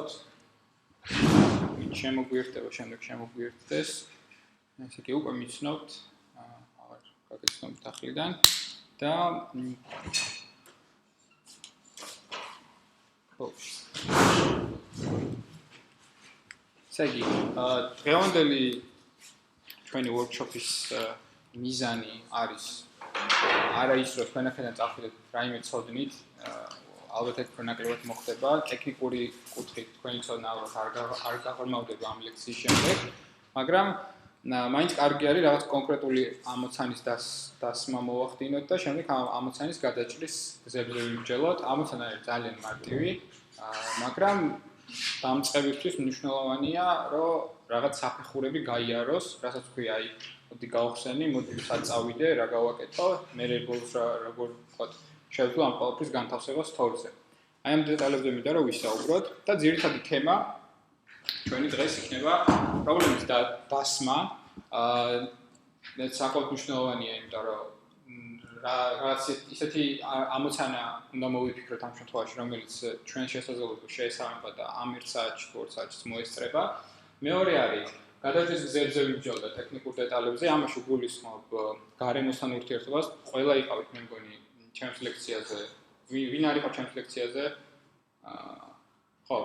ვიყოთ. შემოგვიერთდება, შემდეგ შემოგვიერთდეს. ესე იგი უკვე მიცნობთ, აღარ გაგიცნობთ ახლიდან და ესე იგი, დღევანდელი ჩვენი workshop-ის მიზანი არის არა ის, რომ თქვენ აქედან წავიდეთ რაიმე ცოდნით, ალბათ ეს პრონაკლებად მოხდება, ტექნიკური კუთხით თქვენი ცოდნა არ გაღრმავდება ამ ლექციის შემდეგ, მაგრამ მაინც კარგი არის რაღაც კონკრეტული ამოცანის დასმა მოვახდინოთ და შემდეგ ამ ამოცანის გადაჭრის გზებზე ვიმსჯელოთ. ამოცანა არის ძალიან მარტივი, მაგრამ დამწყებისთვის მნიშვნელოვანია, რომ რაღაც საფეხურები გაიაროს, რასაც ვქვი, აი, მოდი გავხსენი, მოდი საწავიდე, რა გავაკეთო, მე ბოლოს როგორ ვთქვათ, შევძლო ამ ყველაფრის განთავსებას თორზე. აი ამ დეტალებზე მინდა რომ ვისაუბროთ და ძირითადი თემა ჩვენი დღეს იქნება პრობლემის დასმა. საკმაოდ მნიშვნელოვანია, იმიტომ რომ რაღაც ისეთი ამოცანა უნდა მოვიფიქროთ ამ შემთხვევაში, რომელიც ჩვენ შესაძლებლობას შეესაბამება და ამ ერთ საათში თუ 2 საათში მოესწრება. მეორე არის გადაჭრის გზებზე ვიმსჯელოთ და ტექნიკურ დეტალებზე, ამაში გულისხმობ გარემოსთან ურთიერთობას. ყველა იყავით მე მგონი ჩემს ლექციაზე. ვინ არ იყო ჩემს ლექციაზე? ხო,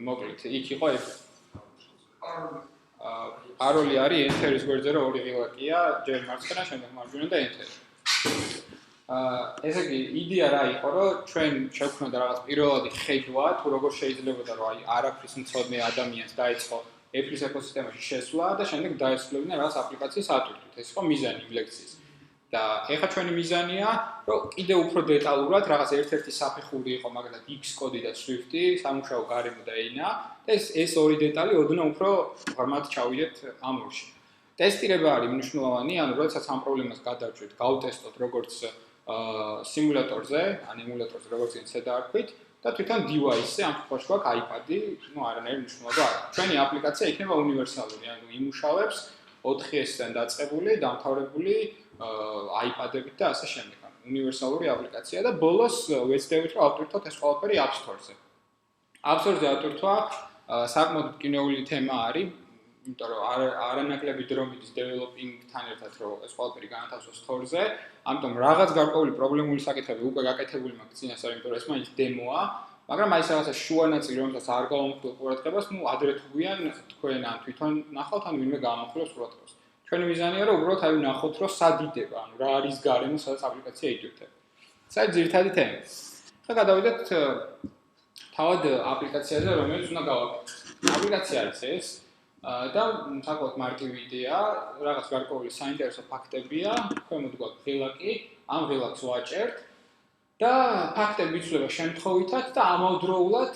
მოკლედ, იქ იყო ეს აროლი არის ენტერის გვერდზე რომ ორი ღილაკია, ჯერ მარცხენა, შემდეგ მარჯვენა და enter. ესე იგი, იდეა რა იყო, რომ ჩვენ შევქმნათ რაღაც პირველადი ხედვა, თუ როგორ შეიძლება რომ აი არაფრის მცოდნე ადამიანს დაეწყო Apple-ის ეკოსისტემაში შესვლა და შემდეგ დაესრულებინა რაღაც აპლიკაციის ატვირთვით. ეს იყო მიზანი იმ ლექციის. და ეხლა ჩვენი მიზანია, რომ კიდე უფრო დეტალურად რაღაც ერთ-ერთი საფეხური იყო, მაგალითად X კოდი და Swift-ი, სამუშაო გარემო და ენა და ეს ორი დეტალი ოდნავ უფრო ღრმად ჩავიდეთ ამ ორში. ტესტირება არის მნიშვნელოვანი, ანუ როდესაც ამ პრობლემას გადავჭრით, გავტესტოთ როგორც სიმულატორზე, ან ემულატორზე, როგორც ისე დაარქვით და თვითონ device-ზე, ამ შემთხვევაში გვაქვს iPad-ი, არანაირი მნიშვნელობა არ აქვს. ჩვენი აპლიკაცია იქნება უნივერსალური, ანუ იმუშავებს 4S-დან დაწყებული, დამთავრებული iPad-ებით და ასე შემდეგ. უნივერსალური აპლიკაცია და ბოლოს ვეცდებით რომ ავტვირთოთ ეს ყველაფერი App Store-ზე. App Store-ზე ავტვირთვა საკმაოდ კინოული თემა არის, იმიტომ რომ არანაკლები დრო მიდის developing-თან ერთად რომ ეს ყველაფერი განათავსოს Store-ზე. ამიტომ რაღაც გარკვეული პრობლემული საკითხები უკვე გაკეთებული მაქვს წინასწარ, იმიტომ რომ ეს მაინც დემოა, მაგრამ აი ეს რაღაცა შუა ნაწილი, რომელსაც არ გავამხვილ ყურადღებას, ადრე თუ გვიან თქვენ ან თვითონ ნახავთ, ან ვინმე გაამახვილებს ყურადღებას. ჩვენი მიზანია რომ უბრალოდ აი ვნახოთ რომ სად იდება, ანუ რა არის გარემო, სადაც აპლიკაცია იდირდება. საერთოდ ძირითადი თემა. ხა გადავიდეთ თავად აპლიკაციაზე, რომელიც უნდა გავაკეთოთ. აპლიკაცია არის ეს და საკმაოდ მარტივი იდეა, რაღაც გარკვეული საინტერესო ფაქტებია, ქვემოთ გვაქვს ღილაკი, ამ ღილაკს ვაჭერთ და ფაქტები იცვლება შემთხვევითად და ამავდროულად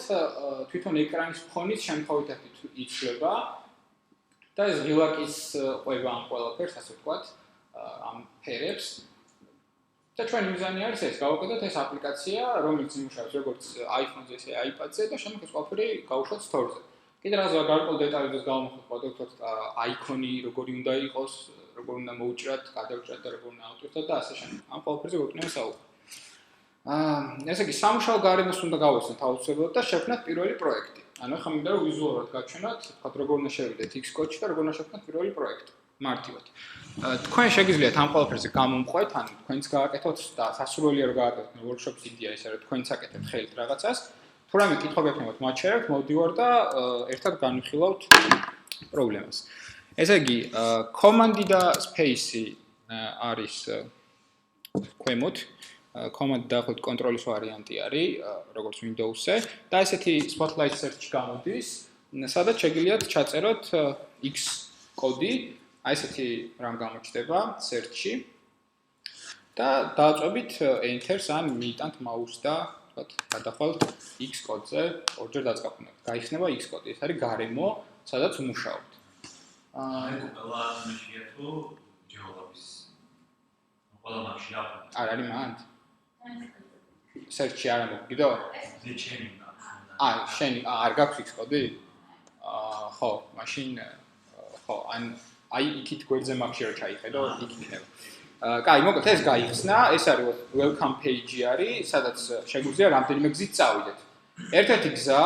თვითონ ეკრანის ფონის შემთხვევითად იცვლება. და ეს ღილაკის ყვება ამ ყველაფერს, ასე ვთქვათ, ამ ფერებს. და ჩვენი მიზანი არის ეს, გავაკეთოთ ეს აპლიკაცია, რომელიც იმუშავებს როგორც iPhone-ზე, ესე iPad-ზე და შემდეგ ეს ყველაფერი გავუშვათ Store-ზე. კიდე რაღაც გარკვეულ დეტალებს გავამოხოთ, ვთქვათ, აიკონი როგორი უნდა იყოს, როგორ უნდა მოუჭრათ, გადავჭრათ და როგორ უნდა ავტვირთოთ და ასე შემდეგ. ამ ყველაფერზე გვექნება საუბარი. ესე იგი, სამუშაო გარემოს უნდა გავეცნოთ აუცილებლად და შევქმნათ პირველი პროექტი. ანუ ახლა მინდა რომ ვიზუალურად გაჩვენოთ, თქვათ როგორ უნდა შევიდეთ X კოდში და როგორ უნდა შევქმნათ პირველი პროექტი. მარტივად. თქვენ შეგიძლიათ ამ ყველაფერზე გამომყვეთ, ან თქვენც გააკეთოთ და სასურველია რომ გააკეთოთ workshop-ის იდეა ისე რომ თქვენც აკეთებთ ხელით რაღაცას. თუ რამე კითხვა გექნებათ, მათ შეერთ, მოვდივარ და ერთად განვიხილავთ პრობლემას. ესე იგი, command-ი და space-ი არის ქვემოთ. command დაახლოებით კონტროლის ვარიანტი არის, როგორც Windows-ზე და ესეთი spotlight search გამოდის, სადაც შეგიძლიათ ჩაწეროთ X კოდი, აი ესეთი რამ გამოჩნდება search-ში და დააწვევით enter-ს ან მიიტანთ mouse და ვთქვათ, გადახვალთ X კოდზე, ორჯერ დაწყაფუნებთ. გაიხსნება X კოდი, ეს არის გარემო, სადაც ვმუშაობთ. ყველა მეშია თუ ჯეოლოგის ყველა მაგში არ არის მანდ? search-ი არ მოგიდო? შენი არ გაქვს X კოდი? ხო, მაშინ ხო, აი იქით გვერდზე მაგში რა ჩაიხედო, იქ იქნება. კაი, მოკლედ ეს გაიხსნა, ეს არის welcome page-ი არის, სადაც შეგვიძლია რამდენიმე გზით წავიდეთ. ერთ-ერთი გზა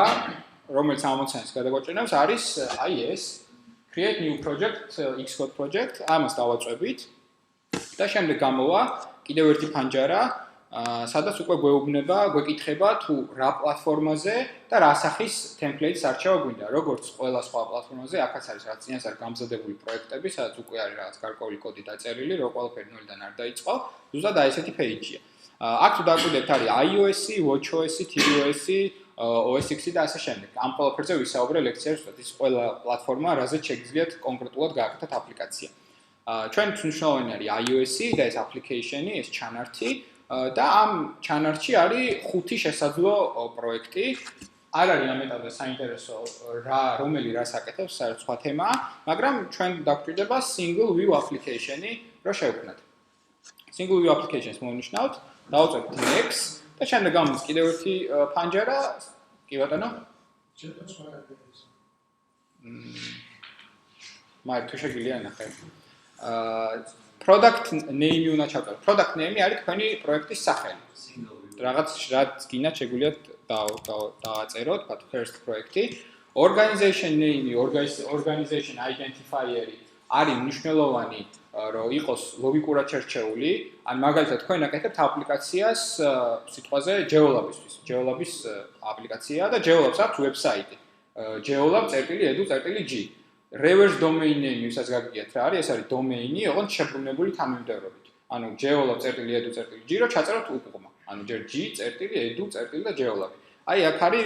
რომელიც ამოცანას გადაგვაჭრენავს, არის აი ეს create new project, Xcode project, ამას დავაწვევით და შემდეგ გამოვა კიდევ ერთი ფანჯარა, სადაც უკვე გვეუბნება, გვეკითხება თუ რა პლატფორმაზე და რა სახის template-ს არჩევა გვინდა. როგორც ყველა სხვა პლატფორმაზე, აქაც არის რაც წინასწარ გამზადებული პროექტები, სადაც უკვე არის რაღაც გარკვეული კოდი დაწერილი, რო ყველაფერი ნულიდან არ დაიწყო, ზუსტად აი ესეთი page-ია. აქ თუ დაკვირდებთ არის iOS-ი, watchOS-ი, tvOS-ი, OS X და ასე შემდეგ. ამ ყველაფერზე ვისაუბრე ლექციებში, ის ყველა პლატფორმა, რაზეც შეგიძლიათ კონკრეტულად გააკეთოთ აპლიკაცია. ჩვენ მნიშვნელოვანი არის iOS-ი და ეს application-ი, ეს ჩანართი და ამ ჩანართში არის 5 შესაძლო პროექტი. არ არის ამ ეტაპზე საინტერესო რომელი რას აკეთებს, სხვა თემაა, მაგრამ ჩვენ დაგვჭირდება single view application-ი, რო შევქმნათ. Single view application-ს მოვნიშნავთ, დავუწევთ next და შემდეგ გამოდის კიდევ ერთი ფანჯარა, კი ბატონო? შეიძლება სხვა აპლიკაციას. მაგრამ თუ შეგიძლია ნახე. Product name-ი უნდა ჩავწეროთ. Product name-ი არის თქვენი პროექტის სახელი. რაღაც რაც გინდათ შეგვიძლიათ დავაწეროთ, but first პროექტი. Organization name-ი, organization identifier-ი არის მნიშვნელოვანი, რომ იყოს ლოგიკურად შერჩეული. ან მაგალითად თქვენ აკეთებთ აპლიკაციას სიტყვაზე geolab-ისთვის. Geolab-ის აპლიკაციაა და geolab-ს აქვს ვებსაიტი. geolab.edu.g. Reverse domain name, ვისაც გაგიგიათ რა არის, ეს არის დომეინი, ოღონდ შებრუნებული თანმიმდევრობით. ანუ geolab.edu.g რო ჩაწეროთ უკუღმა. ანუ ჯერ g.edu. და geolab. აი აქ არის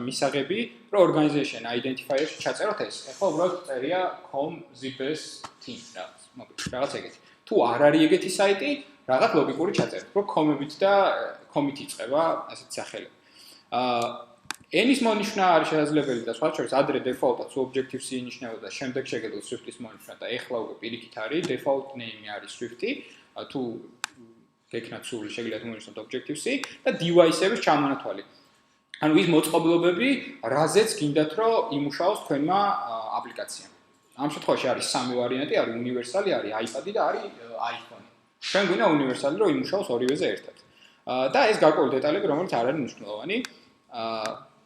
მისაღები, რომ organization identifier-ში ჩაწეროთ ეს. ეხლა უბრალოდ წერია com.zip.team რაღაც ეგეთი. თუ არ არის ეგეთი საიტი, რაღაც ლოგიკური ჩაწერეთ, რომ com-ებით და com-ით იწყება ასეთი სახელები. N-ის მონიშნა არის შესაძლებელი და სხვა შორის ადრე default-ად Objective-C ინიშნებოდა, შემდეგ შეგეძლო Swift-ის მონიშნა და ეხლა უკვე პირიქით არის default name-ი არის Swift-ი, თუ გექნათ სურვილი შეგიძლიათ მონიშნოთ Objective-C და device-ების ჩამონათვალი. ანუ ის მოწყობილობები, რაზეც გინდათ რომ იმუშაოს თქვენმა აპლიკაციამ. ამ შემთხვევაში არის სამი ვარიანტი, არის უნივერსალი, არის iPad-ი და არის iPhone-ი. ჩვენ გვინდა უნივერსალი, რომ იმუშაოს ორივეზე ერთად. და ეს გარკვეული დეტალები, რომელიც არ არის მნიშვნელოვანი.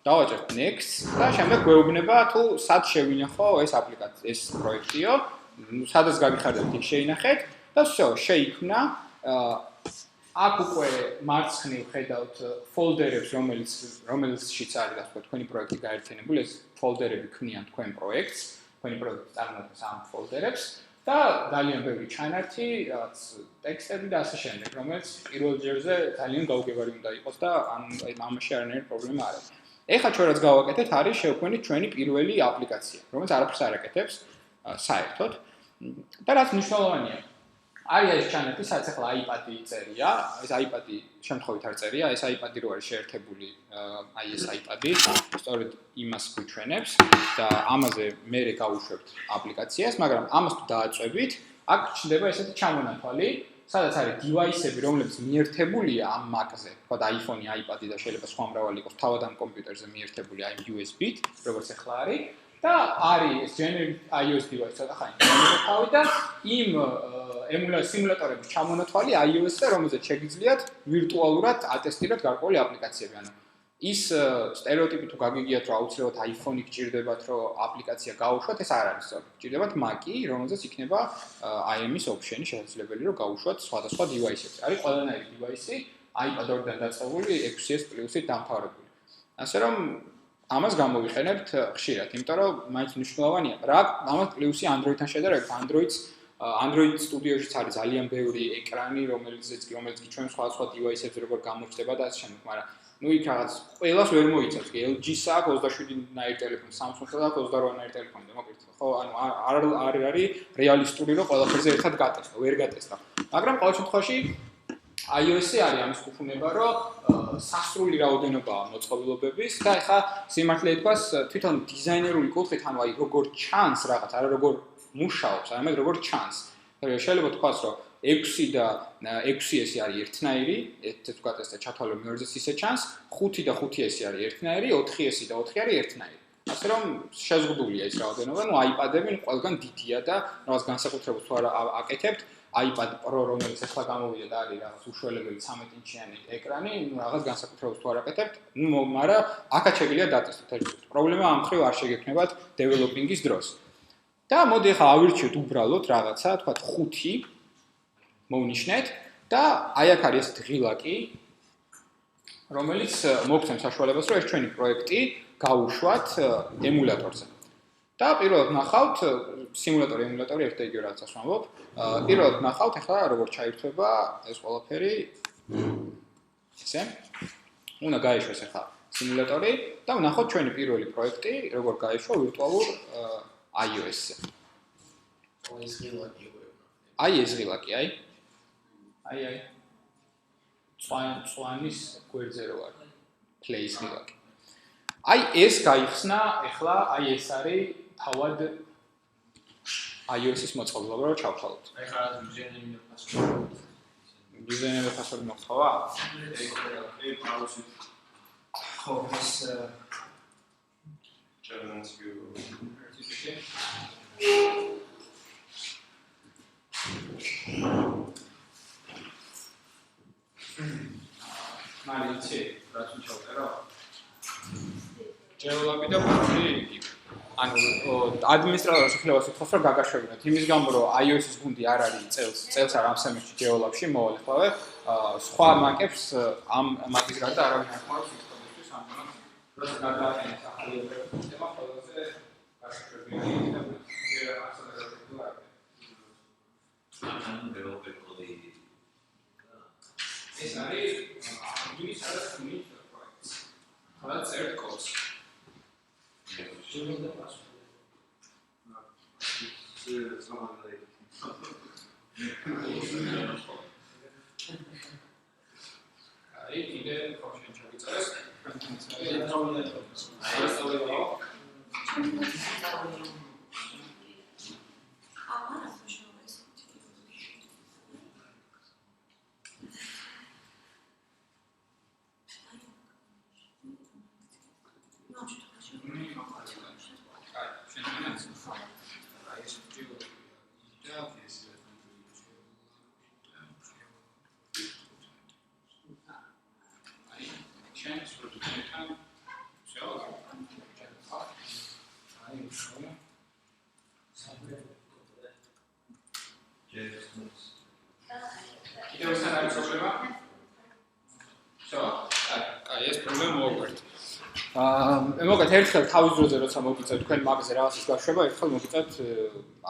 დავაჭერთ next და შემდეგ გვეუბნება თუ სად შევინახო ეს აპლიკაცია, ეს პროექტიო, სადაც გაგიხარდებთ იქ შეინახეთ და всё, შეიქმნა. აქ უკვე მარცხნივ ხედავთ ფოლდერებს, რომელშიც არის ასე ვთქვათ, თქვენი პროექტი გაერთიანებული, ეს ფოლდერები ქმნიან თქვენ პროექტს, თქვენი პროექტი წარმოადგენს ამ ფოლდერებს და ძალიან ბევრი ჩანართი, რაღაც ტექსტები და ასე შემდეგ, რომელიც პირველ ჯერზე ძალიან გაუგებარი უნდა იყოს და ამაში არანაირი პრობლემა არ არის. ეხლა ჩვენ რაც გავაკეთეთ, არის შევქმნით ჩვენი პირველი აპლიკაცია, რომელიც არაფერს არ აკეთებს საერთოდ და რაც მნიშვნელოვანია. არის ეს ჩანართი, სადაც ახლა iPad-ი წერია, ეს iPad-ი შემთხვევით არ წერია, ეს iPad-ი რო არის შეერთებული, აი ეს iPad-ი, სწორედ იმას გვიჩვენებს და ამაზე მერე გავუშვებთ აპლიკაციას, მაგრამ ამას თუ დააწვევით, აქ ჩნდება ესეთი ჩამონათვალი, სადაც არის device-ები, რომლებიც მიერთებულია ამ Mac-ზე, თქვა iPhone-ი, iPad-ი და შეიძლება სხვა მრავალი იყოს, თავად ამ კომპიუტერზე მიერთებული აი USB-ით, როგორც ახლა არის. და არის generic iOS device, ცოტა ხანი გამოვიყავი და იმ სიმულატორების ჩამონათვალი iOS-ზე, რომელზეც შეგიძლიათ ვირტუალურად ატესტიროთ გარკვეული აპლიკაციები. ანუ ის სტერეოტიპი თუ გაგიგიათ, რომ აუცილებლად iPhone-ი გჭირდებათ, რომ აპლიკაცია გაუშვათ, ეს არ არის სწორი. გჭირდებათ Mac-ი, რომელზეც იქნება IM-ის option-ი შესაძლებელი, რომ გაუშვათ სხვადასხვა device-ებს. არის ყველანაირი device-ი iPad-ორიდან დაწყებული 6s Plus-ით დამთავრებული. ასე რომ ამას გამოვიყენებთ ხშირად, იმიტომ რომ მაინც მნიშვნელოვანია. რა ამას პლუსი Android-თან შედარებით, Android Studio-შიც არის ძალიან ბევრი ეკრანი, რომელიც გიჩვენებს სხვადასხვა device-ებს როგორ გამოჩნდება და ასე შემდეგ, მაგრამ ნუ იქ რაღაც ყველას ვერ მოიცავს. LG-ს აქვს 27-ნაირი ტელეფონი, Samsung-ს აქვს 28-ნაირი ტელეფონი, მოკითხეთ. ხო, ანუ არ არის რეალისტური, რომ ყველაფერზე ერთად გატესტო, ვერ გატესტო. მაგრამ ყოველ შემთხვევაში iOS-ი არის ამის კუთუნება, რომ სასრული რაოდენობაა მოწყობილობების და ეხლა სიმართლე ითქვას, თვითონ დიზაინერული კუთხით, ანუ აი როგორ ჩანს რაღაც, არა როგორ მუშაობს, არამედ როგორ ჩანს. შეიძლება თქვას, რომ 6 და 6S არის ერთნაირი, ეს გატესტე ჩათვალე მეორეც ისე ჩანს, 5 და 5S არის ერთნაირი, 4S და 4 არის ერთნაირი. ასე რომ შეზღუდულია ეს რაოდენობა, ну iPad-ები ყველგან დიდია და რაღაც განსაკუთრებულს თუ არა აკეთებთ, iPad Pro, რომელიც ახლა გამოვიდა და არის რაღაც უშუალებელი 13 ინჩიანი ეკრანი, რაღაც განსაკუთრებულს თუ არ აკეთებთ, მაგრამ აქაც შეგიძლია დაწესოთ ერთ პრობლემა ამ ხრივ არ შეგექმნებათ developing-ის დროს. და მოდი ახლა ავირჩიოთ უბრალოდ რაღაცა, თქვათ 5 მოვნიშნეთ და აი აქ არის ესეთი ღილაკი, რომელიც მოგცემს საშუალებას, რომ ეს ჩვენი პროექტი გავუშვათ ემულატორზე. და პირველად ნახავთ სიმულატორი ერთ და იგივე რაღაცას ვამბობ. პირველად ნახავთ ახლა როგორ ჩაირთვება ეს ყველაფერი. ესე. უნდა გაიშვას ახლა სიმულატორი და ვნახოთ ჩვენი პირველი პროექტი, როგორ გაიშვა ვირტუალურ iOS-ზე. აი ეს ღილაკი, აი. წვანის გვერდზე რო არის play-ის ღილაკი. აი ეს გაიხსნა, ახლა აი ეს არის თავად iOS-ის მოწყობილობა, რომ ჩავთვალოთ. აი ხარ username და password. username და password მოხსოვა? ეგ პაუზი. ხო, ეს German view. მარიცი, რაც უჩავწერო? ჯეოლაბი და პარტი იგივე. ანუ ადმინისტრატორს ეხლებას უთხოვს რომ გაგაშვებინოთ. იმის გამო რომ iOS-ის გუნდი არ არის წელს არ ამ სემესტრში ჯეოლაბში მოვალ სხვა მაკებს ამ მაკის გარდა არავინ არ ხმარობს ისტორიაში სამყარო. როცა გადააყენეს ახალი ოპერაციული სისტემა, ყველაზე გაშუქებიანი და ეს არის ის არის უნიკ პროექტი. რაც ერთ კოდს. username და password. აი კიდე ფონქცია ჩავიწერეს. მოგეთ ერთხელ თავის დროზე როცა მოგიწევთ თქვენ მაგაზე რაღაცას გაშვება, ერთხელ მოგიწევთ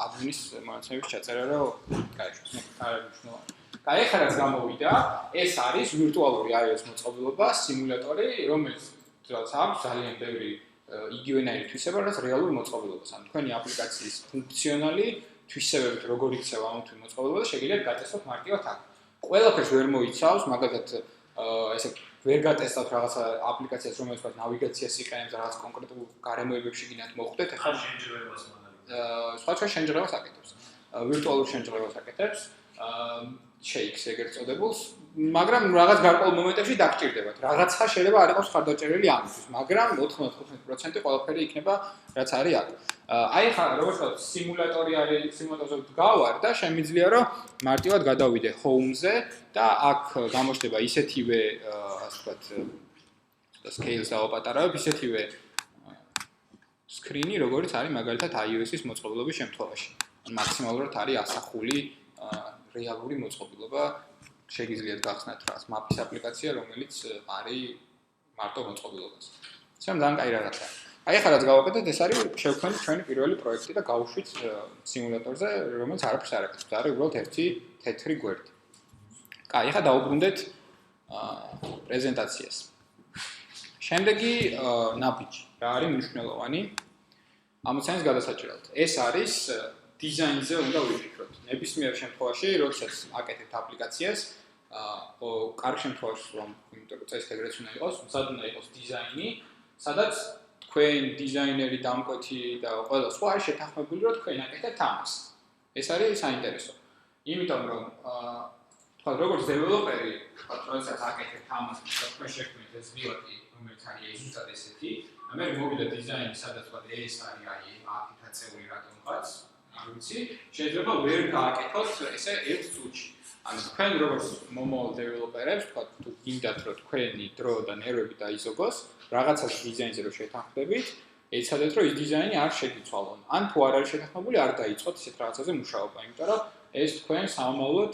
ადმინის მონაცემების ჩაწერა, რომ გაიშვას. არ არის მნიშვნელოვანი. აი ახლა რაც გამოვიდა, ეს არის ვირტუალური iOS მოწყობილობა, სიმულატორი, რომელიც აქვს ძალიან ბევრი იგივენაირი თვისება, რაც რეალურ მოწყობილობას. ანუ თქვენი აპლიკაციის ფუნქციონალი თვისებებით როგორ იქცევა ამ თუ მოწყობილობა და შეგიძლიათ გაწესოთ მარტივად აქ. ყველაფერს ვერ მოიცავს, მაგალითად ესე ვერ გატესტავთ რაღაცა აპლიკაციას, რომელიც ნავიგაციას იყენებს, რაღაც კონკრეტულ გარემოებებში გინდათ მოხვდეთ, ახლა შენჯრევას მაგალითად. სხვა შენჯრევას აკეთებს. ვირტუალურ შენჯრევას აკეთებს, shakes ეგრეთ წოდებულს, მაგრამ რაღაც გარკვეულ მომენტებში დაგჭირდებათ. რაღაცა შეიძლება არ იყოს ხარდაჭერილი ამისთვის, მაგრამ 95% ყველაფერი იქნება, რაც არის აქ. აი ხა როგორც ვთქვათ, სიმულატორი არის, სიმულატორზე გავარ და შემიძლია რომ მარტივად გადავიდე home-ზე და აქ გამოჩნდება ისეთივე, ასე ვთქვათ, scale-ს დავაპატარავებ, ისეთივე screen-ი, როგორც არის მაგალითად iOS-ის მოწყობილობის შემთხვევაში. მაქსიმალურად არის ასახული რეალური მოწყობილობა, შეგიძლიათ გახსნათ რაღაც მაპის აპლიკაცია, რომელიც არის მარტო მოწყობილობას. ეს ძალიან კაი რაღაცაა. აი ახლა რაც გავაკეთეთ, ეს არის შევქმნით ჩვენი პირველი პროექტი და გავუშვით სიმულატორზე, რომელიც არაფერს არ აკეთებს. არის უბრალოდ ერთი თეთრი გვერდი. კაი, ახლა დავუბრუნდეთ პრეზენტაციას. შემდეგი ნაბიჯი. რა არის მნიშვნელოვანი? ამოცანის გადასაჭრელად. ეს არის დიზაინზე უნდა ვიფიქროთ. ნებისმიერ შემთხვევაში, როდესაც აკეთებთ აპლიკაციას, კარგ შემთხვევაში, იმიტომ რომ ეს ეგრეც უნდა იყოს, მზად უნდა იყოს დიზაინი, სადაც თქვენ დიზაინერი, დამკვეთი და ყველა სხვა არის შეთანხმებული, რომ თქვენ აკეთებთ ამას. ეს არის საინტერესო. იმიტომ რომ თქვა როგორც დეველოპერი, როდესაც აკეთებთ ამას, თქვენ შექმნით ეს ღილაკი, რომელიც არის ზუსტად ესეთი, მე მოვიდა დიზაინი, სადაც თქვა ეს არის აი აქ დაწეული რატომღაც არ ვიცი, შეიძლება ვერ გააკეთოთ ესე ერთ წუთში. ანუ თქვენ როგორც მომავალ დეველოპერებს, თქვა თუ გინდათ რომ თქვენი დრო და ნერვები დაიზოგოს, რაღაცას დიზაინზე რომ შეთანხმდებით, ეცადეთ რომ ის დიზაინი არ შეგიცვალონ. ან თუ არ არის შეთანხმებული, არ დაიწყოთ ისეთ რაღაცაზე მუშაობა, იმიტომ რომ ეს თქვენ სამომავლოდ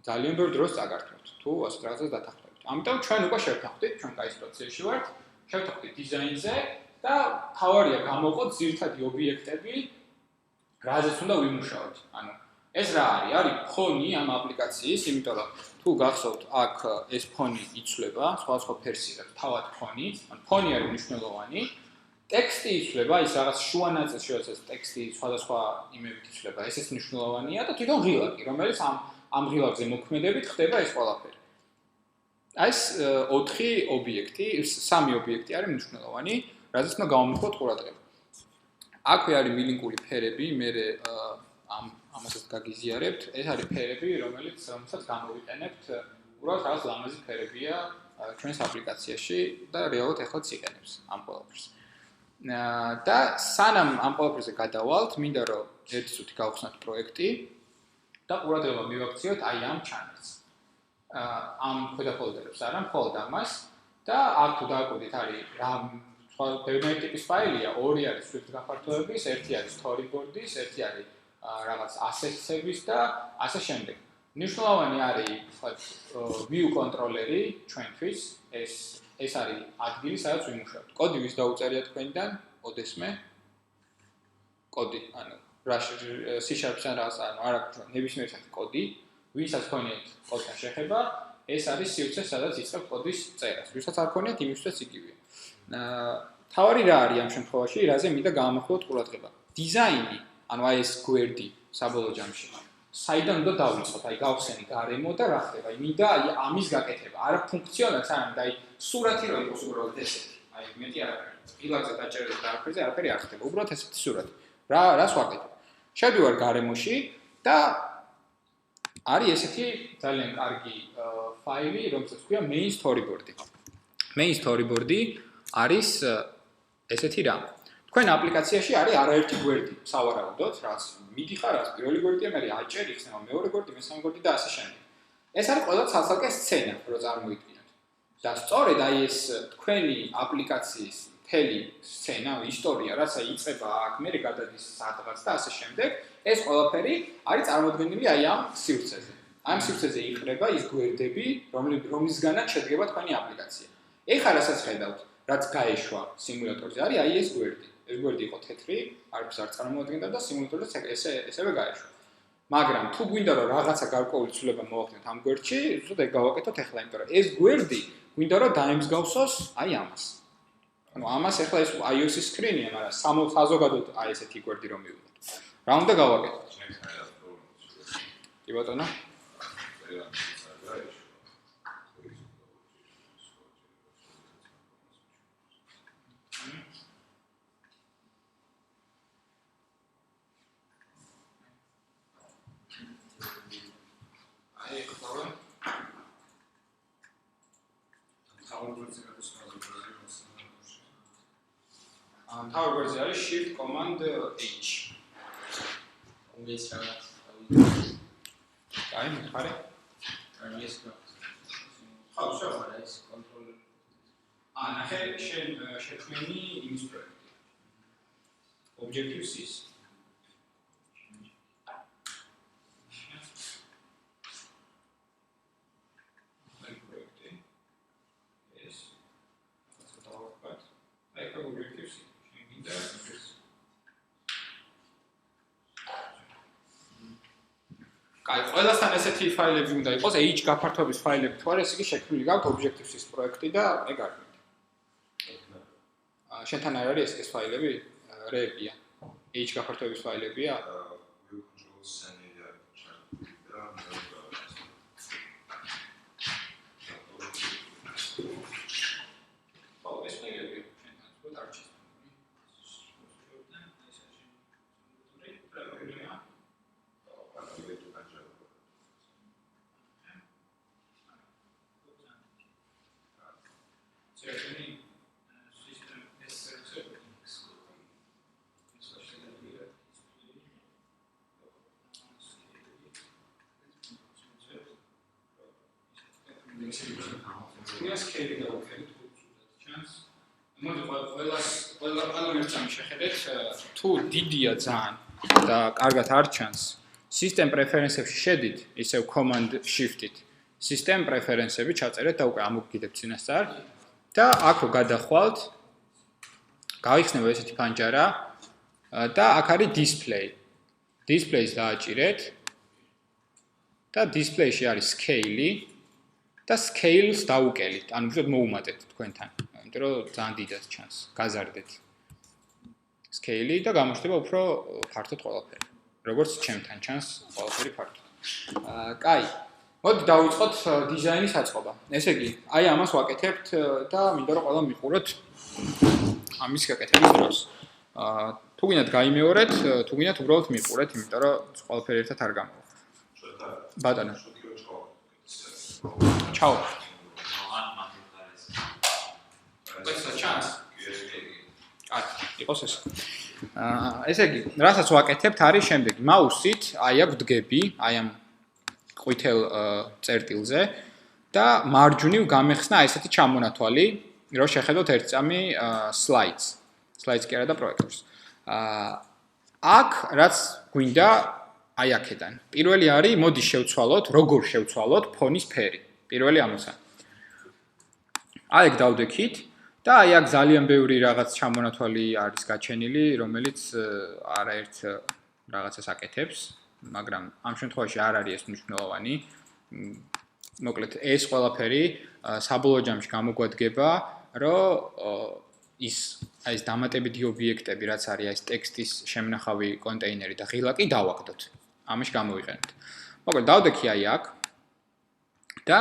ძალიან ბევრ დროს წაგართმევთ, თუ ასეთ რაღაცას დათანხმდებით. ამიტომ ჩვენ უკვე შევთანხმდით, ჩვენ კაი სიტუაციაში ვართ, შევთანხმდით დიზაინზე და თავარია გამოვყოთ ძირითადი ობიექტები, რაზეც უნდა ვიმუშაოთ. ანუ ეს რა არის? არის ფონი ამ აპლიკაციის, იმიტომ რომ თუ გახსოვთ, აქ ეს ფონი იცვლება, სხვადასხვა ფერსია, თავად ფონი, ან ფონი არის მნიშვნელოვანი. ტექსტი იცვლება, ის რაღაც შუა ნაწილში, როდესაც ტექსტი სხვადასხვა იმებით იცვლება, ესეც მნიშვნელოვანია და თვითონ ღილაკი, რომელიც ამ ღილაკზე მოქმედებით ხდება ეს ყველაფერი. აი ეს 4 ობიექტი, 3 ობიექტი არის მნიშვნელოვანი, რაზეც უნდა გავამოხოთ ყურადღება. აქვე არის მილინგული ფერები, მე ამასაც გაგიზიარებთ, ეს არის ფერები, რომელსაც გამოვიყენებთ, უბრალოდ რაღაც ლამაზი ფერებია ჩვენს აპლიკაციაში და რეალურად ეხლა ციყენებს ამ ყველაფერს. და სანამ ამ ყველაფერზე გადავალთ, მინდა რომ ერთი წუთი გავხსნათ პროექტი და ყურადღება მივაქციოთ აი ამ ჩანელს. ამ ქვედა ფოლდერებს არა, მხოლოდ ამას და აქ თუ დააკვირდით არის რა ბევრი ტიპის ფაილია, ორი არის Swift გაფართოების, ერთი არის storyboard-ის, ერთი არის რაღაც assets-ების და ასე შემდეგ. მნიშვნელოვანი არის view controller-ი ჩვენთვის, ეს არის ადგილი, სადაც ვიმუშავებთ. კოდი ვის დაუწერია თქვენიდან? ოდესმე კოდი, ანუ C#-თან რაღაც, ანუ არა ნებისმიერ სახის კოდი, ვისაც ქონიათ კოდთან შეხება, ეს არის სივრცე, სადაც იწყებთ კოდის წერას. ვისაც არ ქონიათ, იმისთვისაც იგივეა. თავარი რა არის ამ შემთხვევაში, რაზე მინდა გაამახვილოთ ყურადღება. დიზაინი, ანუ აი ეს გვერდი საბოლოო ჯამში. საიდან უნდა დავიწყოთ? აი გავხსენი გარემო და რა ხდება? მინდა აი ამის გაკეთება. არა ფუნქციონალს, არამედ აი სურათი რო იყოს უბრალოდ ესეთი. აი მეტი არაფერი. ღილაკზე დაჭერილი და არაფერზე არაფერი არ ხდება. უბრალოდ ესეთი სურათი. რას ვაკეთებ? შევდივარ გარემოში და არის ესეთი ძალიან კარგი ფაილი, რომელსაც ქვია main storyboard-ი. main storyboard-ი არის ესეთი რამ. თქვენ აპლიკაციაში არის არაერთი გვერდი, სავარაუდოდ, რაც მიდიხარ, რაც პირველი გვერდია, მე აჭერ, იხსნება მეორე გვერდი, მესამე გვერდი და ასე შემდეგ. ეს არის ყველა ცალ-ცალკე სცენა, რო წარმოიდგინოთ. და სწორედ აი ეს თქვენი აპლიკაციის მთელი სცენა, ისტორია, რაც იწყება აქ, მე გადადის სადღაც და ასე შემდეგ, ეს ყველაფერი არის წარმოდგენილი აი ამ სივრცეზე. ამ სივრცეზე იყრება ის გვერდები, რომლისგანაც შედგება თქვენი აპლიკაცია. ეხლა რასაც ხედავთ, რაც გაეშვა სიმულატორზე, არის აი ეს გვერდი. ეს გვერდი იყო თეთრი, არც არ წარმოადგენდა და სიმულატორზე ესევე გაეშვა. მაგრამ თუ გვინდა რომ რაღაცა გარკვეული ცვლილება მოვახდინოთ ამ გვერდში, ზუსტად ეგ გავაკეთოთ ახლა, იმიტომ რომ ეს გვერდი გვინდა რომ დაემსგავსოს აი ამას. ანუ ამას ახლა ეს iOS-ის სკრინია, მაგრამ საზოგადოდ აი ესეთი გვერდი რომ მივიღოთ. რა უნდა გავაკეთოთ? კი ბატონო? თავი გვერდზე არის Shift Command H. ეს რაღაც. აი, მითხარი. ეს რაღაც. ხო, შეიძლება ეს კონტროლერი. ნახე შენ შექმენი იმის პროექტი. Objective-C-ის. აი, ყველასთან ესეთი ფაილები უნდა იყოს, H გაფართოების ფაილები თუ არა, ეს იგი შექმნილი გაქვთ Objective-C-ის პროექტი და ეგ არ გვინდა. შენთან არ არის ეს ფაილები? რეებია. H გაფართოების ფაილებია? შუა სკეილი დავუყენოთ ჩანს. მოდი ყველა მერწამი შეხედეთ, თუ დიდია ძალიან და კარგად არ ჩანს. System preferences-ებში შედით, ისევ command shift-ით. System preferences-ები ჩაწერეთ და უკვე ამოგგიდებთ წინასწარ და აქ რო გადახვალთ, გაიხსნება ესეთი ფანჯარა და აქ არის display. Display-ს დააჭირეთ და display-ში არის scale-ი და scale-ს დაუკელით, ანუ უბრალოდ მოუმატეთ თქვენთან. იმიტომ რომ ძალიან დიდად ჩანს, გაზარდეთ. Scale-ი და გამოჩნდება უფრო ფართოდ ყველაფერი. როგორც ჩემთან ჩანს ყველაფერი ფართოდ. კაი. მოდი დავიწყოთ დიზაინის აწყობა. ესე იგი, აი ამას ვაკეთებთ და მინდა რომ ყველა მიყუროთ ამის გაკეთების დროს. თუ გინდათ გაიმეორეთ, თუ გინდათ უბრალოდ მიყურეთ, იმიტომ რომ ყველაფერი ერთად არ გამოვა. ბატონო. ჩაო. ეს ჩანს. აი, იყოს ეს. ესე იგი, რასაც ვაკეთებთ არის შემდეგი. მაუსით აი აქ ვდგები, აი ამ ყვითელ წერტილზე და მარჯვნივ გამეხსნა ესეთი ჩამონათვალი, რომ შეხედოთ ერთ წამი slides. Slides კი არა და პროექტორს. აქ რაც გვინდა აი აქედან. პირველი არის, მოდი შევცვალოთ, როგორ შევცვალოთ ფონის ფერი. პირველი ამოცა. აი ეგ დავდექით და აი აქ ძალიან ბევრი რაღაც ჩამონათვალი არის გაჩენილი, რომელიც არაერთ რაღაცას აკეთებს, მაგრამ ამ შემთხვევაში არ არის ეს მნიშვნელოვანი. მოკლედ ეს ყველაფერი საბოლოო ჯამში გამოგვადგება, რომ ის დამატებითი ობიექტები, რაც არის ეს ტექსტის შემნახავი კონტეინერი და ღილაკი დავაგდოთ. ამაში გამოვიყენოთ. მოკლედ დავდექი აი აქ და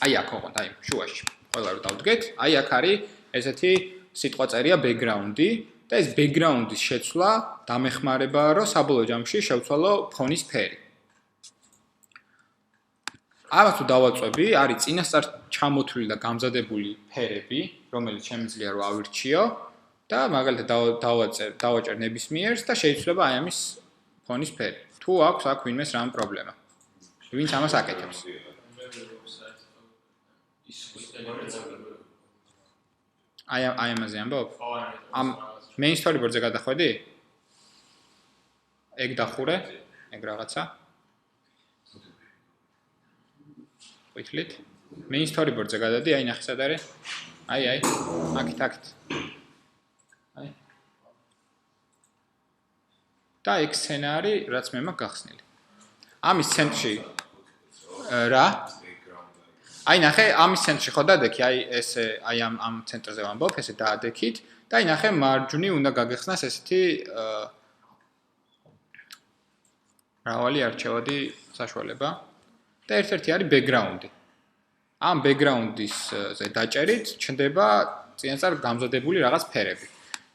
აი აქ ოღონდ, აი შუაში. ყველა რო დავდგეთ, აი აქ არის ესეთი სიტყვა წერია background-ი და ეს background-ის შეცვლა დამეხმარებაა, რომ საბოლოო ჯამში შევცვალო ფონის ფერი. ამას თუ დავაწვევი, არის წინასწარ ჩამოთვლილი და გამზადებული ფერები, რომელიც შემიძლია რომ ავირჩიო და მაგალითად დავაჭერ ნებისმიერს და შეიძლება აი ამის ფონის ფერი. თუ აქვს აქ ვინმეს რამ პრობლემა. ვინც ამას აკეთებს. აი ამაზე ამბობ? ამ main storyboard-ზე გადახვედი? ეგ დახურე? ეგ რაღაცა? ვითლით? main storyboard-ზე გადადი, აი ნახე სად არის? აი, აქეთ. აი. და ეგ სცენარი, რაც მე მაქვს გახსნილი. ამის ცენტრში რა? აი ნახე, ამის ცენტრში ხო დადექი, აი ესე, აი ამ ცენტრზე ვამბობ, ესე დაადექით და აი ნახე მარჯვნივ უნდა გაგეხსნას ესეთი მრავალი არჩევადი საშუალება და ერთ-ერთი არის background-ი. ამ background-ისზე დაჭერით ჩნდება წინასწარ გამზადებული რაღაც ფერები.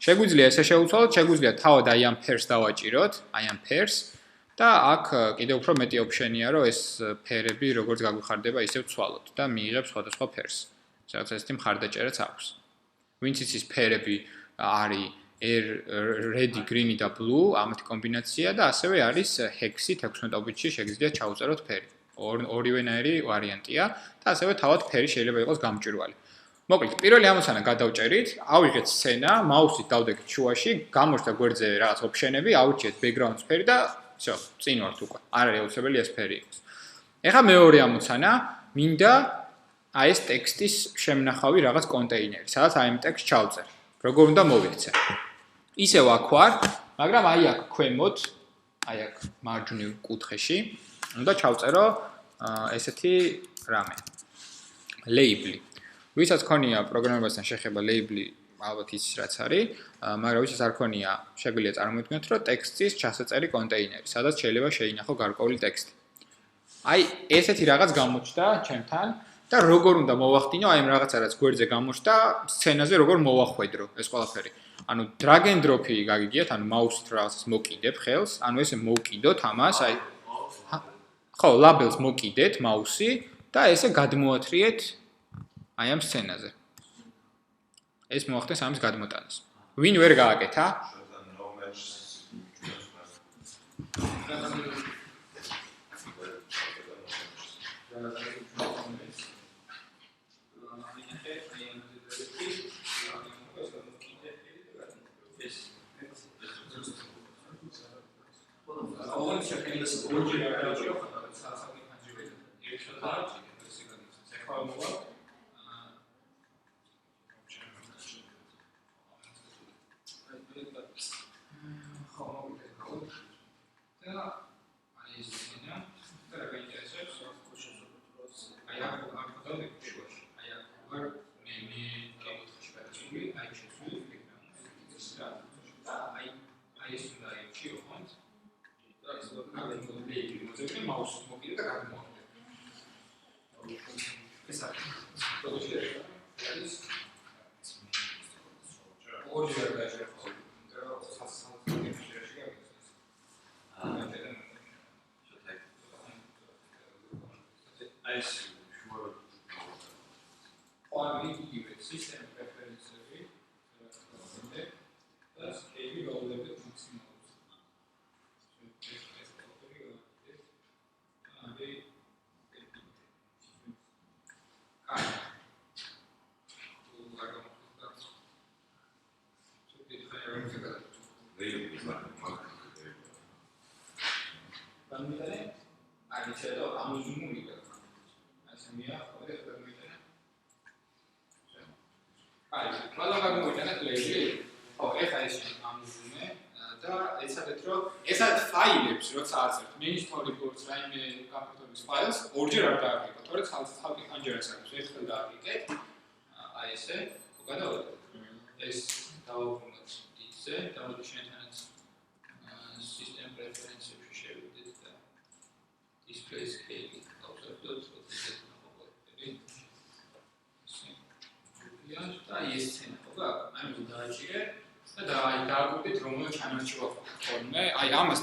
შეგვიძლია ესე შევუცვალოთ, შეგვიძლია თავად აი ამ ფერს დავაჭიროთ, აი ამ ფერს და აქ კიდევ უფრო მეტი ოპშენია, რომ ეს ფერები როგორც გაგვიხარდება, ისე ვცვალოთ და მიიღებს სხვადასხვა ფერს. სადაც ესეთი მხარდაჭერაც აქვს. ვინც იცის ფერები არის red, green და blue, ამათი კომბინაცია და ასევე არის hex-ი 16-ბიტში შეგიძლიათ ჩაუწეროთ ფერი. ორივენაირი ვარიანტია და ასევე თავად ფერი შეიძლება იყოს გამჭვირვალე. მოკლედ, პირველი ამოცანა გადავჭერით, ავიღეთ სცენა, მაუსით დავდექით შუაში, გამოჩნდა გვერდზე რაღაც ოპშენები, ავირჩიეთ background ფერი და всё, წინ ვართ უკვე. არ არის აუცილებელი ეს ფერი იყოს. ეხლა მეორე ამოცანა, მინდა აი ეს ტექსტის შემნახავი რაღაც კონტეინერი, სადაც აი ამ ტექსტს ჩავწერ. როგორ უნდა მოვიქცე? ისევ აქ ვარ, მაგრამ აი აქ ქვემოთ, აი აქ მარჯვნივ კუთხეში, უნდა ჩავწერო ესეთი რამე. label. ვისაც ქონია პროგრამირებასთან შეხება label ალბათ იცის რაც არის, მაგრამ ვისაც არ ქონია, შეგვიძლია წარმოიდგინოთ, რომ ტექსტის ჩასაწერი კონტეინერი, სადაც შეიძლება შეინახო გარკვეული ტექსტი. აი ესეთი რაღაც გამოჩნდა ჩემთან და როგორ უნდა მოვახდინო აი ამ რაღაცა რაც გვერდზე გამოჩნდა, სცენაზე როგორ მოვახვედრო ეს ყველაფერი. ანუ drag and drop-ი გაგიგიათ, ანუ მაუსით რაღაცას მოკიდებ ხელს, ანუ ესე მოვკიდოთ ამას, აი ხო, labels მოკიდეთ მაუსი და ესე გადმოათრიეთ აი ამ სცენაზე. ეს მოახდენს ამის გადმოტანას. ვინ ვერ გააკეთა?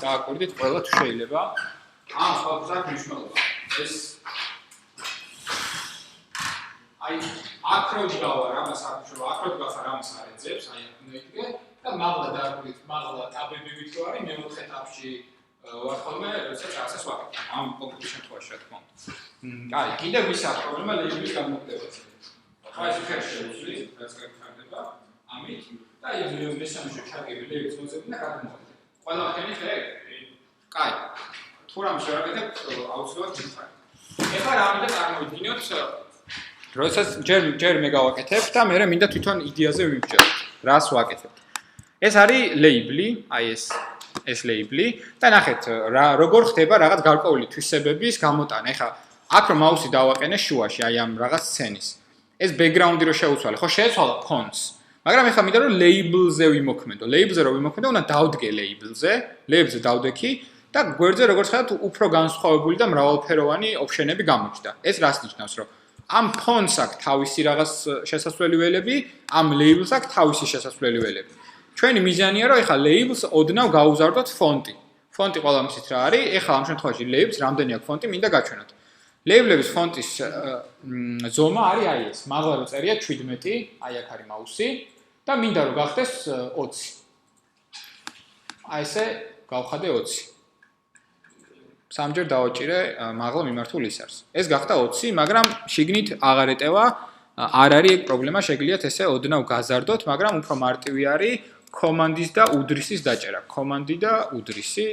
დააკვირდით ყველა თუ შეიძლება. ამ სხვადასხვა აქვს მნიშვნელობა. ეს აქ რო დავარ, ამას აკავშირო, აქ რო გახარ ამას არ ეძებს, აი აქ მოიგე და მაღლა დააკვირდით, მაღლა აბებივით რო არის, მეოთხე ეტაპში ვარ ხოლმე, როდესაც ასას ვაკეთებ. ამ კონკრეტულ შემთხვევაში რა თქმა უნდა. აი, კიდევ ვის აქვს პრობლემა ლეიბლის გამოგდებაზე. აი ეს ხერხი შეუძლია, რაც გაგხარდება, ამით და აი მესამე შეჩაგები ლეიბლის მოძებნა და გადმოვიდა. ყველაფერი ხე? კაი. თუ რამ შევაკეთებ, აუცილებლად გიხარ. ეხლა რა მინდა წარმოვიდგინოთ, როდესაც ჯერ მე გავაკეთებ და მე მინდა თვითონ იდეაზე ვიბჭეროთ. რას ვაკეთებ? ეს არის ლეიბლი, აი ეს ლეიბლი და ნახეთ, როგორ ხდება რაღაც გარკვეული თვისებების გამოტანა. ეხლა აქ რომ მაუსი დავაყენე შუაში, აი ამ რაღაც სცენის. ეს ბექგრაუნდი რო შეუცვალე, ხო შეეცვალა ფონტს. მაგრამ ეხლა მინდა რომ ლეიბლზე ვიმოქმედო. ლეიბლზე რომ ვიმოქმედო, უნდა დავდგე ლეიბლზე დავდექი და გვერდზე როგორც ხედავთ, უფრო განსხვავებული და მრავალფეროვანი ოფშენები გამოჩნდა. ეს რას ნიშნავს, რომ ამ ფონტს აქვს თავისი რაღაც შესასვლელი ველები, ამ ლეიბლს აქვს თავისი შესასვლელი ველები. ჩვენი მიზანია რომ ეხლა ლეიბლს ოდნავ გაუზარდოთ ფონტი. ფონტი ყველა მისით რა არის? ეხლა ამ შემთხვევაში ლეიბლს რამდენი აქვს ფონტი, მინდა გაჩვენოთ. ლეიბლების ფონტის ზომა არის აი ეს. მაღლა რო წერია 17, აი აქ არის მაუსი და მინდა რომ გახდეს 20. აი ესე გავხადე 20. სამჯერ დავაჭირე მაღლა მიმართულ ისარს. ეს გახდა 20, მაგრამ შიგნით აღარ ეტევა, არ არის ეგ პრობლემა, შეგიძლიათ ესე ოდნავ გაზარდოთ, მაგრამ უფრო მარტივი არის კომანდის და უდრისის დაჭერა. კომანდი და უდრისი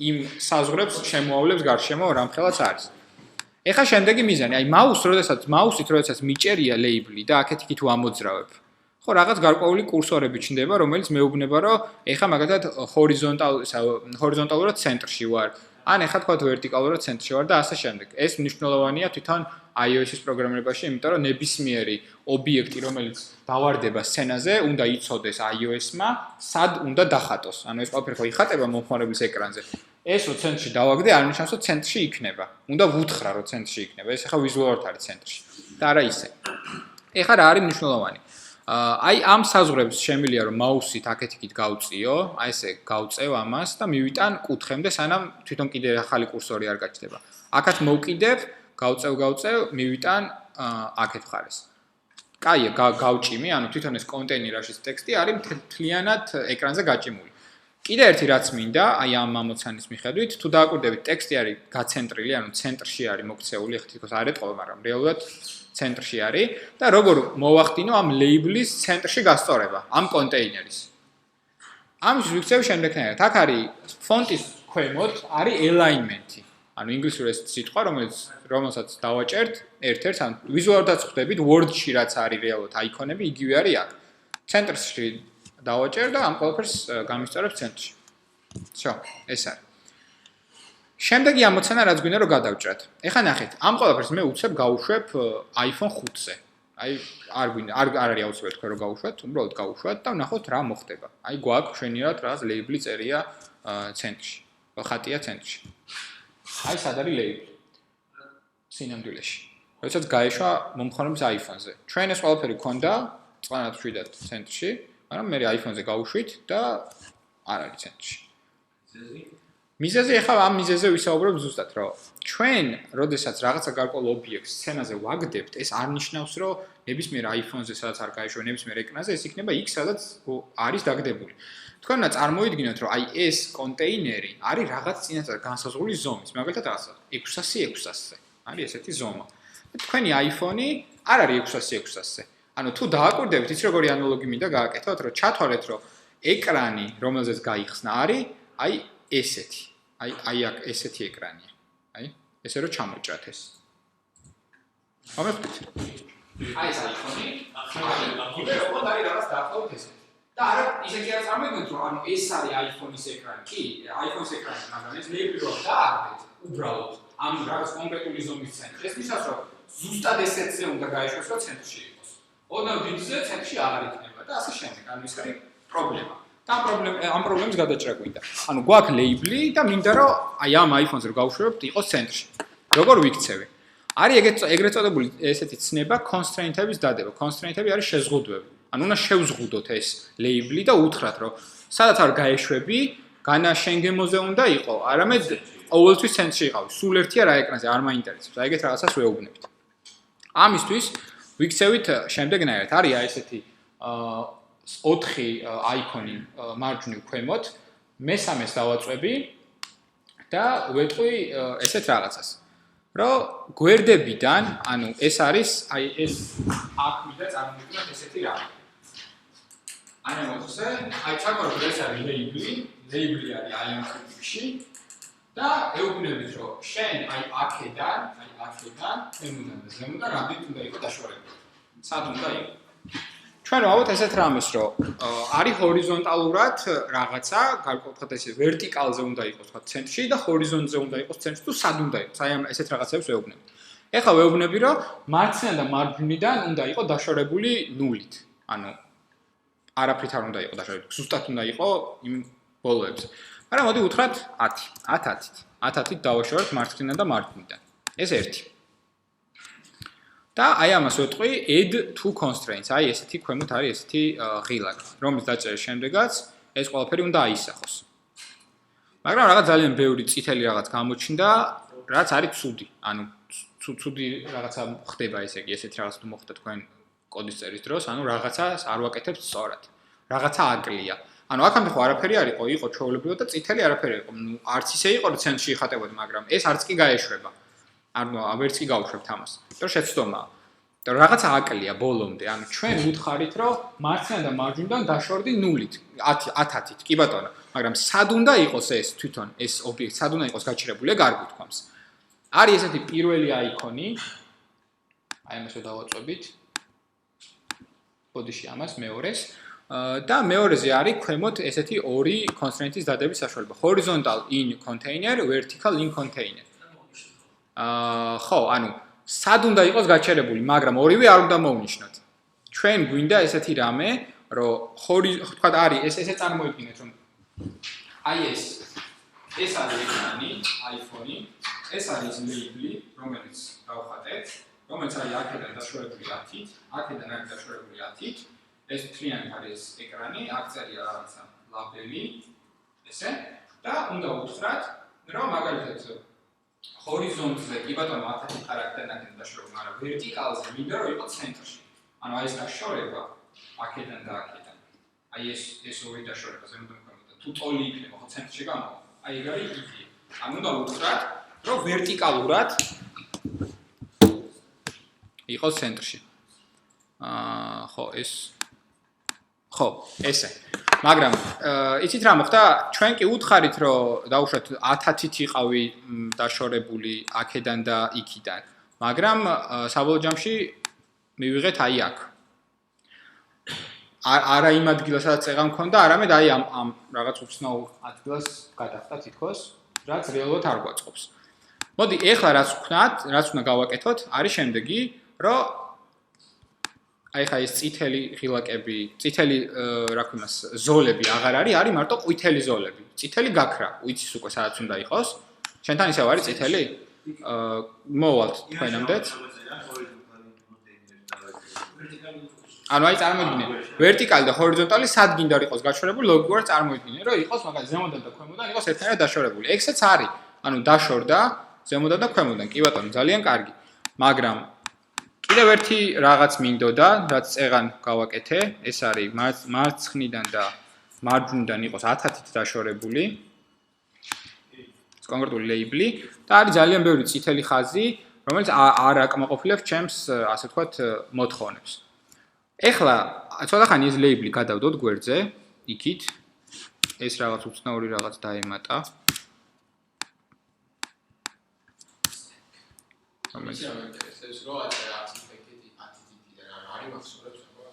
იმ საზღვრებს შემოავლებს გარშემო რამხელაც არის. ეხლა შემდეგი მიზანი, აი მაუსით როდესაც მიჭერია ლეიბლი და აქეთ-იქით თუ ამოძრავებ. ხო, რაღაც გარკვეული კურსორები ჩნდება, რომელიც მეუბნება, რომ ეხლა მაგალითად ჰორიზონტალურად ცენტრში ვარ. ან ეხლა თქვა ვერტიკალურად ცენტრში ვარ და ასე შემდეგ. ეს მნიშვნელოვანია თვითონ iOS-ის პროგრამირებაში, იმიტომ რომ ნებისმიერი ობიექტი, რომელიც დავარდება სცენაზე, უნდა იცოდეს iOS-მა, სად უნდა დახატოს. ანუ ეს ყველაფერი ხო იხატება მომხმარებლის ეკრანზე. ეს რო ცენტრში დავაგდე, არ ნიშნავს, რომ ცენტრში იქნება. უნდა ვუთხრა, რომ ცენტრში იქნება. ეს ეხლა ვიზუალურად არის ცენტრში. და არა ისე. ეხლა რა არის მნიშვნელოვანი? აი ამ საზღვრებს შემიძლია რომ მაუსით აქეთ-იქით გავწიო, აი ესე გავწევ ამას და მივიტან კუთხემდე, სანამ თვითონ კიდე ახალი კურსორი არ გაჩნდება. აქაც მოვკიდებ, გავწევ, მივიტან აქეთ მხარეს. კაია, გავჭიმი, ანუ თვითონ ეს კონტეინერაშიც ტექსტი არის მთლიანად ეკრანზე გაჭიმული. კიდე ერთი რაც მინდა, აი ამ ამოცანის მიხედვით, თუ დააკვირდებით, ტექსტი არის გაცენტრილი, ანუ ცენტრში არის მოქცეული, ეხლა თვითონ არ ეტყობა, მაგრამ რეალურად ცენტრში არის და როგორ მოვახდინო ამ ლეიბლის ცენტრში გასწორება, ამ კონტეინერის. ამის ვიქცევ შემდეგნაირად. აქ არის ფონტის ქვემოთ არის alignment-ი. ანუ ინგლისურად ეს სიტყვა, რომელსაც დავაჭერთ ერთ-ერთს, ან ვიზუალურადაც ხვდებით word-ში რაც არის რეალურად აიკონები, იგივე არის აქ. ცენტრში დავაჭერ და ამ ყველაფერს გამისწორებ ცენტრში. всё, ეს არის. შემდეგი ამოცანა რაც გვინდა რომ გადავჭრათ. ეხლა ნახეთ, ამ ყველაფერს მე უცებ გავუშვებ iPhone 5-ზე. აი არ გვინდა, არ არის აუცილებელი თქვენ რომ გავუშვათ, უბრალოდ გავუშვათ და ვნახოთ რა მოხდება. აი გვაქვს შვენივრად რაღაც ლეიბლი წერია ცენტრში. ხატია ცენტრში. აი სად არის ლეიბლი? სინამდვილეში. როდესაც გაეშვა მომხმარებლის iPhone-ზე. ჩვენ ეს ყველაფერი გქონდა წყანად შვიდად ცენტრში, მაგრამ მე iPhone-ზე გავუშვით და არ არის ცენტრში. მიზეზი ახლა ამ მიზეზზე ვისაუბრებ ზუსტად, რომ ჩვენ, როდესაც რაღაცა გარკვეულ ობიექტს სცენაზე ვაგდებთ, ეს არ ნიშნავს, რომ ნებისმიერ iPhone-ზე სადაც არ გაეშვა ნებისმიერ ეკრანზე, ეს იქნება იქ, სადაც არის დაგდებული. თქვენ უნდა წარმოიდგინოთ, რომ აი ეს კონტეინერი არის რაღაც წინასწარ განსაზღვრული ზომის, მაგალითად რაღაცა 600-600-ზე. არის ესეთი ზომა. თქვენი iPhone-ი არ არის 600-600-ზე. ანუ თუ დააკვირდებით, ის როგორი ანალოგი მინდა გააკეთოთ, რომ ჩათვალეთ, რომ ეკრანი, რომელზეც გაიხსნა არის, აი ესეთი. აი აქ ესეთი ეკრანია. აი, ესე რომ ჩამოჭრათ ეს. მომეხვდით? აი ეს iPhone-ი, იგივე როგორ არის რაღაც დაახლოებით ესე. და არა, ისე კი არ წარმოიდგინოთ, რომ ანუ ეს არის iPhone-ის ეკრანი. კი, iPhone-ის ეკრანი, მაგრამ ეს ლეიბლი რო დააგდეთ, უბრალოდ ამ რაღაც კონკრეტული ზომის ცენტრში. ეს ნიშნავს, რომ ზუსტად ესეთზე უნდა გაეშვას, რომ ცენტრში იყოს. ოდნავ დიდზე ცენტრში აღარ იქნება და ასე შემდეგ. ანუ ეს არის პრობლემა. და ამ პრობლემის გადაჭრა გვინდა. ანუ გვაქვს ლეიბლი და მინდა რომ აი ამ iPhone-ზე რო გავუშვებთ, იყოს ცენტრში. როგორ ვიქცევი? არის ეგრეთ წოდებული ესეთი ცნება constraint-ების დადება. constraint-ები არის შეზღუდვები. ანუ უნდა შევზღუდოთ ეს ლეიბლი და უთხრათ, რომ სადაც არ გაეშვები, განა შენ გემოზე უნდა იყო, არამედ ყოველთვის ცენტრში იყავი. სულ ერთია რა ეკრანზე არ მაინტერესებს. აი ეგეთ რაღაცას ვეუბნებით. ამისთვის ვიქცევით შემდეგნაირად. არის ესეთი 4 აიკონი მარჯვნივ ქვემოთ, მესამეს დავაწვევი და ვეტყვი ესეთ რაღაცას. რომ გვერდებიდან, ანუ ეს არის, აი ეს აქ მინდა წარმოვიდგინოთ ესეთი რამე. აი მოხსე, აი ჩაკოროთ ეს არის ლეიბლი არის აი ამ ხიფში და ეუბნებით რომ შენ აი აქედან ემუნან და ზემოდან რამდენი უნდა იყოს დაშორებული. სად უნდა იყოს? ჩვენ ვავთ ესეთ რამეს რომ არის ჰორიზონტალურად რაღაცა, გარკვეულად ესე ვერტიკალზე უნდა იყოს თქვა ცენტრში და ჰორიზონტზე უნდა იყოს ცენტრში თუ სად უნდა იყოს. აი ამ ესეთ რაღაცებს ვეუბნებით. ეხლა ვეუბნები რომ მარცხნიდან და მარჯვნიდან უნდა იყოს დაშორებული ნულით. ანუ არაფრით არ უნდა იყოს დაშორებული. ზუსტად უნდა იყოს იმ ბოლოებზე. მაგრამ მოდი უთხრათ 10-10-ით. 10-ით დავაშოროთ მარცხნიდან და მარჯვნიდან. ეს ერთი. და აი ამას ვეტყვი add to constraints. აი ესეთი ქვემოთ არის ესეთი ღილაკი, რომლის დაჭერის შემდეგაც ეს ყველაფერი უნდა აისახოს. მაგრამ რაღაც ძალიან ბევრი წითელი რაღაც გამოჩნდა, რაც არის ცუდი. ანუ ცუდი რაღაცა ხდება ესე იგი, ესეთი რაღაც თუ მოხდა თქვენ კოდის წერის დროს, ანუ რაღაცას არ ვაკეთებთ სწორად. რაღაცა აკლია. ანუ აქამდე ხო არაფერი არ იყო ჩვეულებრივად და წითელი არაფერი იყო. ნუ არც ისე იყო რომ ცენტრში იხატებოდი, მაგრამ ეს არც კი გაეშვება. ანუ ვერც კი გავუშვებთ ამას. იმიტომ შეცდომაა. და რაღაცა აკლია ბოლომდე. ანუ ჩვენ ვუთხარით, რომ მარცხნიდან და მარჯვნიდან დაშორდი ნულით, 10-10-ით. კი ბატონო, მაგრამ სად უნდა იყოს ეს თვითონ ეს ობიექტი, სად უნდა იყოს გაჩერებული, ეგ არ გითქვამს. არის ესეთი პირველი აიკონი. აი ამას დავაწვევით. ბოდიში ამას მეორეს. და მეორეზე არის ქვემოთ ესეთი ორი constraint-ის დადების საშუალება. Horizontal in container, vertical in container. ხო, ანუ სად უნდა იყოს გაჩერებული, მაგრამ ორივე არ უნდა მოვნიშნოთ. ჩვენ გვინდა ესეთი რამე, რომ თქვა არის ესე წარმოიდგინეთ, რომ აი ეს არის ეკრანი, iPhone-ი, ეს არის ლეიბლი, რომელიც გავხატეთ, რომელიც არის აქედან დაშორებული 10-ით, აქედან აქ დაშორებული 10-ით. ეს მთლიანად არის ეკრანი, აქ წერია რაღაცა ლაბელი, ესე და უნდა უთხრათ, რომ მაგალითად ჰორიზონტზე კი ბატონო 10 ხარაკტერთან აქედან დაშორებული, მაგრამ ვერტიკალზე მინდა რომ იყოს ცენტრში. ანუ აი ეს დაშორება აქედან და აქედან. აი ეს ორი დაშორება ზემოდან ქვემოთ. თუ ტოლი იქნება ხო ცენტრში გამოვა. აი ეგ არის იდეა. ანუ უნდა უთხრათ, რომ ვერტიკალურად იყოს ცენტრში. ხო, ეს ხო, ესე. მაგრამ იცით რა მოხდა? ჩვენ კი უთხარით, რომ დაუშვათ 10-ით იყავი დაშორებული აქედან და იქიდან. მაგრამ საბოლოო ჯამში მივიღეთ აი აქ. არა იმ ადგილას, სადაც წეღა მქონდა, არამედ აი ამ რაღაც უცნაურ ადგილას გადახდა თითქოს, რაც რეალურად არ გვაწყობს. მოდი, ეხლა რაც ვქნათ, რაც უნდა გავაკეთოთ, არის შემდეგი, რომ აი ხა ეს წითელი ღილაკები, წითელი რა ქვია მას, ზოლები აღარ არის მარტო ყვითელი ზოლები. წითელი გაქრა, უიცის უკვე სადაც უნდა იყოს. შენთან ისევ არის წითელი? მოვალთ თქვენამდეც. ანუ აი წარმოიდგინე, ვერტიკალი და ჰორიზონტალი სად გინდა იყოს გაშორებული, ლოგიკურად წარმოიდგინე, რომ იყოს მაგალითად ზემოდან და ქვემოდან იყოს ერთმანეთად დაშორებული. ეგსაც არის. ანუ დაშორდა ზემოდან და ქვემოდან. კი ბატონო, ძალიან კარგი. მაგრამ კიდევ ერთი რაღაც მინდოდა, რაც წეღან გავაკეთე, ეს არის მარცხნიდან და მარჯვნიდან იყოს 10-ით დაშორებული. ეს კონკრეტული ლეიბლი და არის ძალიან ბევრი წითელი ხაზი, რომელიც არ აკმაყოფილებს ჩემს, ასე ვთქვათ, მოთხოვნებს. ეხლა ცოტა ხანი ეს ლეიბლი გადავდოთ გვერდზე, იქით. ეს რაღაც უცნაური რაღაც დაემატა.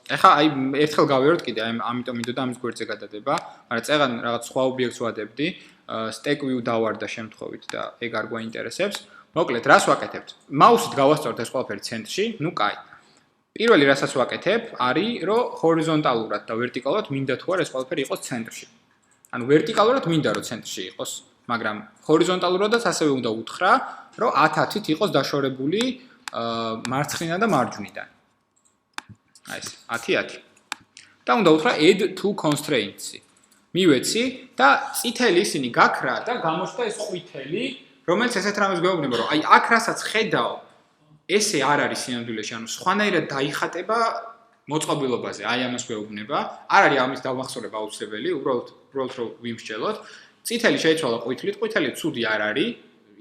ეხლა აი ერთხელ გავიაროთ კიდე, ამიტომ მინდოდა ამის გვერდზე გადადება, მაგრამ წეღან რაღაც სხვა ობიექტს ვადებდი, stack view დავარდა შემთხვევით და ეგ არ გვაინტერესებს. მოკლედ, რას ვაკეთებთ? მაუსით გავასწოროთ ეს ყველაფერი ცენტრში, ნუ კაი. პირველი რასაც ვაკეთებ, არის რომ ჰორიზონტალურად და ვერტიკალურად მინდა თუ არა ეს ყველაფერი იყოს ცენტრში. ანუ ვერტიკალურად მინდა რომ ცენტრში იყოს, მაგრამ ჰორიზონტალურადაც ასევე უნდა უთხრა, რომ 10-ით იყოს დაშორებული მარცხნიდან და მარჯვნიდან. აი ეს 10-10. და უნდა უთხრა add to constraints-ი. მივეცი და წითელი ისინი გაქრა და გამოჩნდა ეს ყვითელი, რომელიც ესეთ რამეს გვეუბნება, რომ აი აქ რასაც ხედავ, ესე არ არის სინამდვილეში, ანუ სხვანაირად დაიხატება მოწყობილობაზე, აი ამას გვეუბნება. არ არის ამის დამახსოვრება აუცილებელი, უბრალოდ რომ ვიმსჯელოთ. წითელი შეიცვალა ყვითლით, ყვითელი ცუდი არ არის,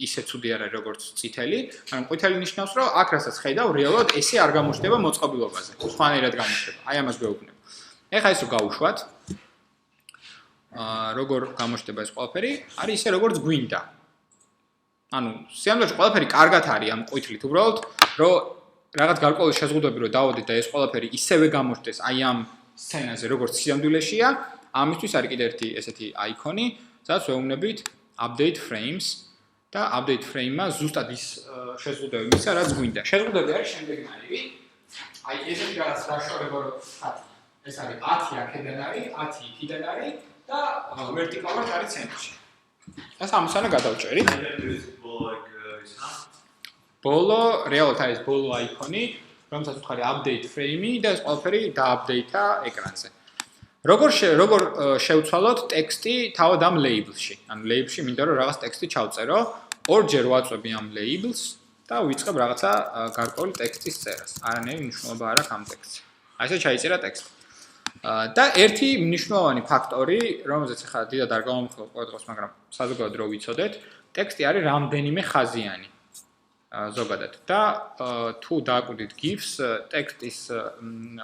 ისე ცუდი არ არის როგორც წითელი, მაგრამ ყვითელი ნიშნავს, რომ აქ რასაც ხედავ, რეალურად ესე არ გამოჩნდება მოწყობილობაზე, სხვანაირად გამოჩნდება. აი ამას გვეუბნება. ეხლა ისო გავუშვათ. როგორ გამოჩნდება ეს ყველაფერი? არის ისე როგორც გვინდა. ანუ სიამოვნებაში ყველაფერი კარგად არის ამ ყვითლით, უბრალოდ რომ რაღაც გარკვეული შეზღუდვები რომ დავოდეთ და ეს ყველაფერი ისევე გამოჩნდეს აი ამ სცენაზე, როგორც სიამოვნებაშია, ამისთვის არის კიდევ ერთი ესეთი აიკონი, სადაც ვეუბნებით update frames და update frame-მა ზუსტად ის შეზღუდვები მისცა, რაც გვინდა. შეზღუდვები არის შემდეგნაირი. აი ესეთი რაღაც დაშორება რო ვთქვათ, ეს არის 10 აქედან არის, 10 იქიდან არის და ვერტიკალურად არის ცენტრში. ეს ამისანა გადავჭერით. ბოლო, რეალურად არის ბოლო აიკონი, რომელსაც ვთქვარი update frame-ი და ეს ყველაფერი დააპდეიტა ეკრანზე. როგორ შევცვალოთ ტექსტი თავად ამ label-ში? ანუ label-ში მინდა რომ რაღაც ტექსტი ჩავწერო, ორჯერ ვაწვევი ამ labels და ვიწყებ რაღაცა გარკვეული ტექსტის წერას. არანაირი მნიშვნელობა არ აქვს ამ ტექსტს. აი ესე ჩაიწერა ტექსტი. და ერთი მნიშვნელოვანი ფაქტორი, რომელზეც ახლა დიდად არ გავამხილებ ყოველ დღეს, მაგრამ საზოგადოებრივ რო ვიცოდეთ, ტექსტი არის რამდენიმე ხაზიანი. ზოგადად და თუ დააკვირდით GIF-ს, ტექსტის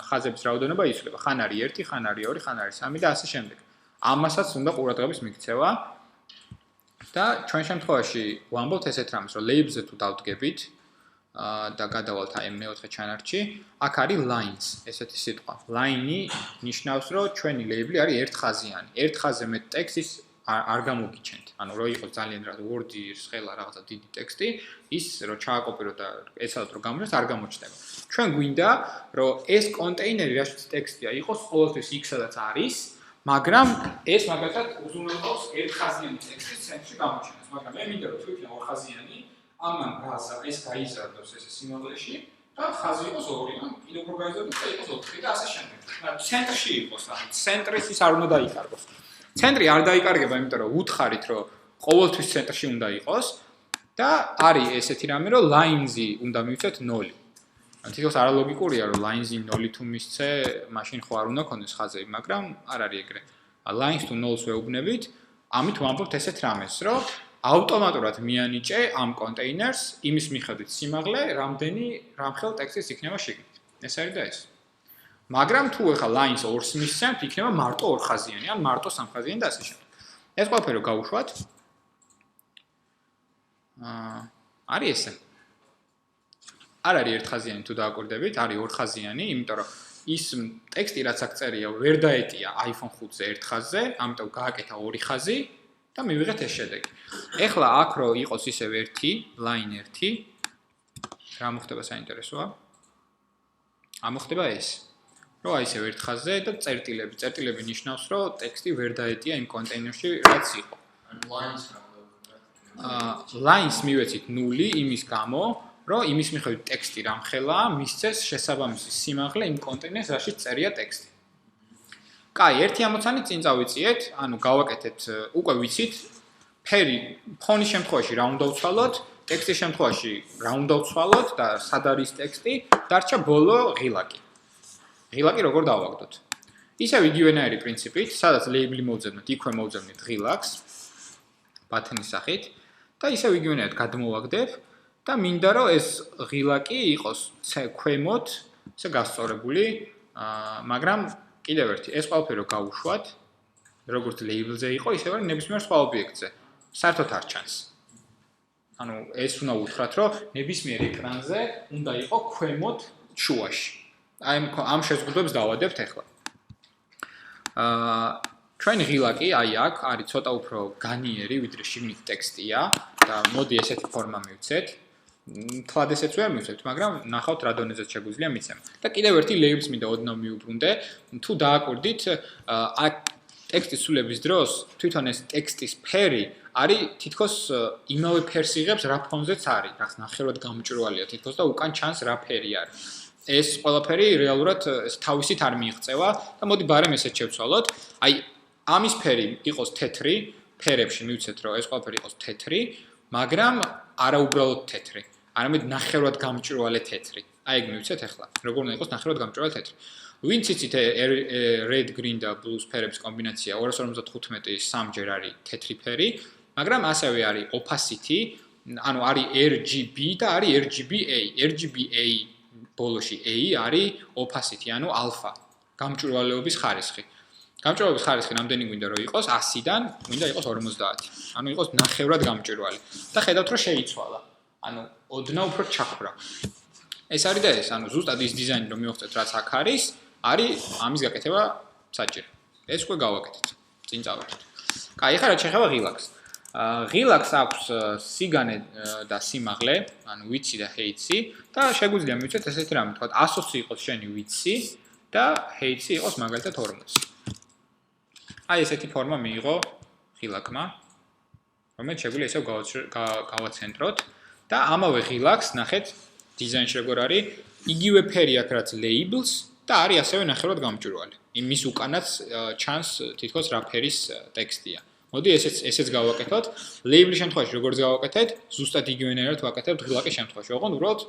ხაზების რაოდენობა იცვლება. ხან არის 1, ხან არის 2, ხან არის 3 და ასე შემდეგ. ამასაც უნდა ყურადღების მიქცევა. და ჩვენ შემთხვევაში ვამბობთ ესეთ რამეს, რომ label-ზე თუ დავდგებით და გადავალთ აი მეოთხე ჩანართში, აქ არის lines, ესეთი სიტყვა. line-ი ნიშნავს, რომ ჩვენი label-ი არის ერთხაზიანი. ერთ ხაზზე მეტ ტექსტის არ გამოგიჩენთ. ანუ რო იყოს ძალიან რა Word-ი, სხელა რაღაცა დიდი ტექსტი, ის რო ჩააკოპიროთ და ეცადოთ რომ გამოჩნდეს, არ გამოჩნდება. ჩვენ გვინდა, რომ ეს კონტეინერი, რასაც ტექსტია, იყოს ყოველთვის X-სადაც არის, მაგრამ ეს მაგალითად უზრუნველყოფს ერთხაზიანი ტექსტის ცენტრში გამოჩენას. მაგრამ მე მინდა რომ თვითონ ორხაზიანი, ამან გაზა ეს გაიზარდოს ეს სიმბოლოში და ხაზი იყოს 2, ან კიდევ უფრო გაიზარდოს და იყოს 4 და ასე შემდეგ. მაგრამ ცენტრში იყოს, ანუ ცენტრის ის არ უნდა დაიკარგოს. ცენტრი არ დაიკარგება, იმიტომ რომ უთხარით, რომ ყოველთვის ცენტრში უნდა იყოს და არის ესეთი რამე, რომ lines-ი უნდა მივცეთ 0. ან თითქოს არალოგიკურია, რომ lines-ი 0 თუ მისცე, მაშინ ხო არ უნდა ქონდეს ხაზები, მაგრამ არ არის ეგრე. lines თუ 0-ს ვეუბნებით, ამით ვამბობთ ესეთ რამეს, რომ ავტომატურად მიანიჭე ამ კონტეინერს იმის მიხედვით სიმაღლე, რამდენი რამხელ ტექსტის იქნება შიგნით. ეს არის და ეს. მაგრამ თუ ეხლა lines 2-ს მისცემთ, იქნება მარტო 2 ხაზიანი, ან მარტო 3 ხაზიანი და ასე შემდეგ. ეს ყველაფერი რო გავუშვათ. არის ესე. არ არის 1 ხაზიანი თუ დააკვირდებით, არის 2 ხაზიანი, იმიტომ რომ ის ტექსტი რაც აქ წერია, ვერ დაეტია iPhone 5-ზე 1 ხაზზე, ამიტომ გააკეთა 2 ხაზი და მივიღეთ ეს შედეგი. ეხლა აქ რო იყოს ისევ 1, line 1, რა მოხდება საინტერესოა? ამოხდება ეს. რო აი ისევ 1 ხაზზე და წერტილები. წერტილები ნიშნავს, რომ ტექსტი ვერ დაეტია იმ კონტეინერში, რაც იყო. lines მივეცით 0 იმის გამო, რომ იმის მიხედვით ტექსტი რამხელაა, მისცეს შესაბამისი სიმაღლე იმ კონტეინერს, რაშიც წერია ტექსტი. კაი, ერთი ამოცანი წინ წავიწიეთ, ანუ გავაკეთეთ, უკვე ვიცით, ფერი ფონის შემთხვევაში რა უნდა ვცვალოთ, ტექსტის შემთხვევაში რა უნდა ვცვალოთ და სად არის ტექსტი, დარჩა ბოლო ღილაკი. ღილაკი როგორ დავაგდოთ? ისევ იგივენაირი პრინციპით, სადაც ლეიბლი მოვძებნოთ, იქვე მოვძებნით ღილაკს ბათნის სახით და ისევ იგივენაირად გადმოვაგდებ და მინდა რომ ეს ღილაკი იყოს ქვემოთ, ესე გასწორებული, მაგრამ კიდევ ერთი, ეს ყველაფერი რო გავუშვათ, როგორც ლეიბლზე იყო, ისევ არის ნებისმიერ სხვა ობიექტზე. საერთოდ არ ჩანს. ანუ ეს უნდა უთხრათ, რომ ნებისმიერ ეკრანზე უნდა იყოს ქვემოთ შუაში. აი ამ შეზღუდვებს დავადებთ ახლა. ჩვენ ღილაკი აი აქ არის ცოტა უფრო განიერი, ვიდრე შიგნით ტექსტია და მოდი ესეთი ფორმა მივცეთ. თლად ესეც ვერ მივცეთ, მაგრამ ნახავთ რა დონეზეც შეგვიძლია მიცემა. და კიდევ ერთი ლეიბლს მინდა ოდნავ მიუბრუნდე. თუ დააკვირდით, აქ ტექსტის სულების დროს თვითონ ეს ტექსტის ფერი არის თითქოს იმავე ფერს იღებს, რა ფონზეც არის. რაც ნახევრად გამჭვირვალეა თითქოს და უკან ჩანს რა ფერი არის. ეს ყველაფერი რეალურად თავისით არ მიიღწევა და მოდი ბარემ ესეც შევცვალოთ. აი ამის ფერი იყოს თეთრი, ფერებში მივცეთ რომ ეს ყველაფერი იყოს თეთრი, მაგრამ არა უბრალოდ თეთრი, არამედ ნახევრად გამჭვირვალე თეთრი. აი ეგ მივცეთ ახლა. როგორ უნდა იყოს ნახევრად გამჭვირვალე თეთრი. ვინც იცით red, green და blue ფერების კომბინაცია 255 სამჯერ არის თეთრი ფერი, მაგრამ ასევე არის opacity, ანუ არის RGB და არის RGBA. RGBA ბოლოში A არის opacity, ანუ alpha, გამჭვირვალეობის ხარისხი. გამჭვირვალეობის ხარისხი რამდენი გვინდა რომ იყოს 100-დან, გვინდა იყოს 50. ანუ იყოს ნახევრად გამჭვირვალე. და ხედავთ რომ შეიცვალა. ანუ ოდნავ უფრო ჩაქრა. ეს არის და ეს, ანუ ზუსტად ის დიზაინი რომ მივხვდეთ რაც აქ არის ამის გაკეთება საჭირო. ეს უკვე გავაკეთეთ. წინ წავედით. კაი, ახლა რა შეიძლება ღილაკს. ღილაკს აქვს სიგანე და სიმაღლე, ანუ ვიცი და ჰეიტსი და შეგვიძლია მივცეთ ესეთი რამე, თქვა 120 იყოს შენი ვიცი და ჰეიტსი იყოს მაგალითად 40. აი ესეთი ფორმა მიიღო ღილაკმა, რომელიც შეგვიძლია ისევ გავაცენტროთ და ამავე ღილაკს ნახეთ დიზაინში როგორ არის, იგივე ფერი აქვს რაც labels და არის ასევე ნახევრად გამჭვირვალე. იმის უკანაც ჩანს თითქოს რა ფერის ტექსტია. მოდი ესეც გავაკეთოთ. ლეიბლის შემთხვევაში როგორც გავაკეთეთ, ზუსტად იგივენაირად ვაკეთებთ ღილაკის შემთხვევაში. ოღონდ უბრალოდ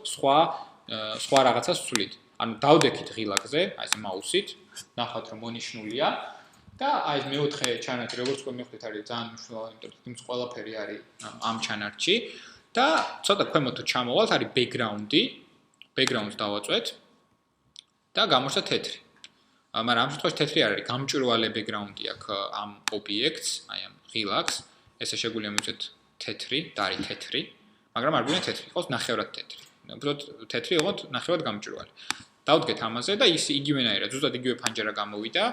სხვა რაღაცას ვცვლით. ანუ დავდექით ღილაკზე, აი ეს მაუსით, ნახავთ რომ მონიშნულია და აი ეს მეოთხე ჩანართი როგორც უკვე მივხვდით არის ძალიან მნიშვნელოვანი, იმიტომ რომ ის ყველაფერი არის ამ ჩანართში და ცოტა ქვემოთ თუ ჩამოვალთ არის background-ი, background-ს დავაწვეთ და გამოსცა თეთრი. მაგრამ ამ შემთხვევაში თეთრი არ არის, გამჭვირვალე background-ი აქვს ამ ობიექტს, აი ამ ღილაკს. ესე შეგვიძლია მივცეთ თეთრი, და არის თეთრი, მაგრამ არ გვინდა თეთრი, იყოს ნახევრად თეთრი. უბრალოდ თეთრი ოღონდ ნახევრად გამჭვირვალე. დავდგეთ ამაზე და ის იგივენაირად, ზუსტად იგივე ფანჯარა გამოვიდა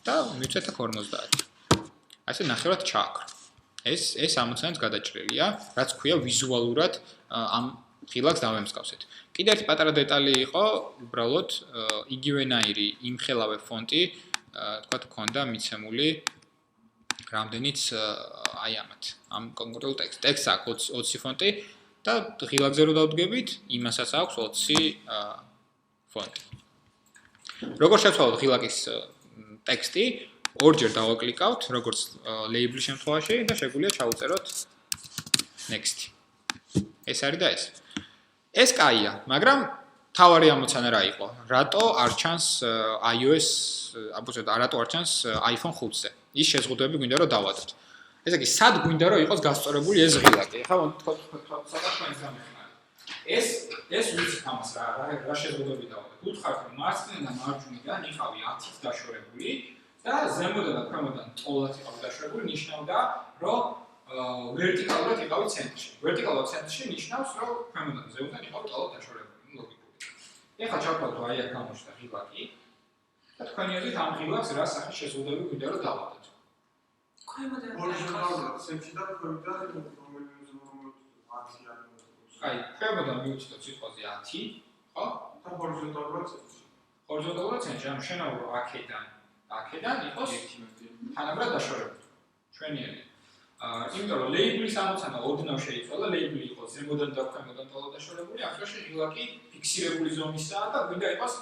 და მივცეთ აქ 50. ასე ნახევრად ჩააქრო. ეს ამოცანაც გადაჭრილია, რაც ქვია ვიზუალურად ამ ღილაკს დავემსგავსეთ. კიდევ ერთი პატარა დეტალი იყო, უბრალოდ იგივენაირი იმხელავე ფონტი, თქვა გქონდა მიცემული რამდენიც აი ამ კონკრეტულ ტექსტს აქვს 20 ფონტი და ღილაკზე რო დავდგებით, იმასაც აქვს 20 ფონტი. როგორ შევცვალოთ ღილაკის ტექსტი? ორჯერ დავაკლიკავთ, როგორც ლეიბლის შემთხვევაში და შეგვიძლია ჩაუწეროთ next. ეს არის და ეს. ეს კაია, მაგრამ თავარი ამოცანა რა იყო? რატო არ ჩანს iOS, რატო არ ჩანს iPhone 5-ზე? ის შეზღუდვები გვინდა რომ დავადოთ. ესე იგი, სად გვინდა რომ იყოს გასწორებული ეს ღილაკი? ხა თქვა ცოტა თქვენს გამეხმარებით. ეს ვიცით ამას რა შეზღუდვები დავუდგეთ. ვუთხართ რომ მარცხნიდან და მარჯვნიდან იყავი 10-ით დაშორებული და ზემოდან და ქვემოდან ტოლად იყავი დაშორებული, ნიშნავდა რომ ვერტიკალურად იყავი ცენტრში. ვერტიკალურად ცენტრში ნიშნავს რომ ქვემოდან და ზემოდან იყავი ტოლად დაშორებული. ლოგიკური. ეხლა ჩავთვალოთ აი აქ გამოჩნდა ღილაკი და თქვენი აზრით ამ ღილაკს რა სახის შეზღუდვები გვინდა რომ დავადოთ. ქვემოდან ორიგინალურად ცენტრში და ქვემოდან რომელიც 10 არის. აი, ქვემოდან მივუწოდოთ სიტყვაზე 10, ხო? და ჰორიზონტალურად ცენტრში. ჰორიზონტალურად ცენტრში, ანუ შენაურო აქედან იყოს თანაბრად დაშორებული. ჩვენიერი. იმიტომ რომ ლეიბლის ამოცანა ოდნავ შეიცვალა, ლეიბლი იყოს ზემოდან და ქვემოდან ტოლად დაშორებული, ახლა ღილაკი ფიქსირებული ზომისაა და გვინდა იყოს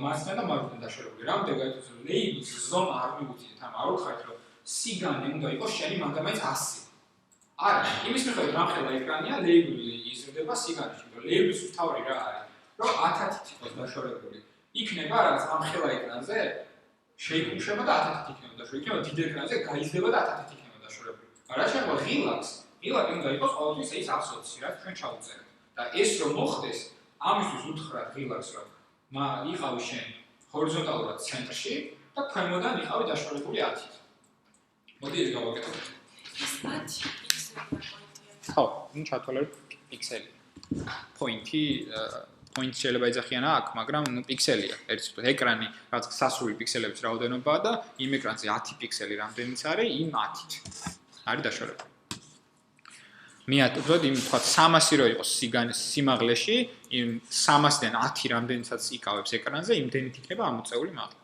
მარცხნიდან და მარჯვნიდან დაშორებული. რამდენი გაიცნობს რომ ლეიბლის ზომა არ მივუწოდეთ, ამ არ ვუხართ რომ სიგანე უნდა იყოს შენი მაგამაც 100. არა, იმის მიხედვით რამხელა ეკრანია, ლეიბლი იზრდება სიგანეში, რომ ლეიბლის თავი რა არის, რომ 10-ით იყოს დაშორებული. იქნება რაღაც რამხელა ეკრანზე შეიკუმშება და 10-ით იქნება დაშორებული. იქნება დიდ ეკრანზე გაიზრდება და 10-ით იქნება დაშორებული. არა შეიძლება ღილაკი უნდა იყოს ყოველთვის ეს 120, რაც ჩვენ ჩავუწერეთ. და ეს რომ მოხდეს, ამისთვის უთხრათ ღილაკს, რომ იყავი შენ ჰორიზონტალურად ცენტრში და ქვემოდან იყავი დაშორებული 10-ით. მოდი ეს გავაკეთოთ. ხო, ნუ ჩათვალეთ პიქსელი. პოინტი შეიძლება ეძახიან აქ, მაგრამ ნუ პიქსელია. ერთ სიტყვით ეკრანი რაც სასრული პიქსელების რაოდენობაა და იმ ეკრანზე 10 პიქსელი რამდენიც არის, იმ 10-ით არის დაშორებული. მიატოვოთ იმ თქვა 300 რო იყოს სიმაღლეში, იმ 300-დან 10 რამდენიცაც იკავებს ეკრანზე, იმდენით იქნება ამოწეული მაღლა.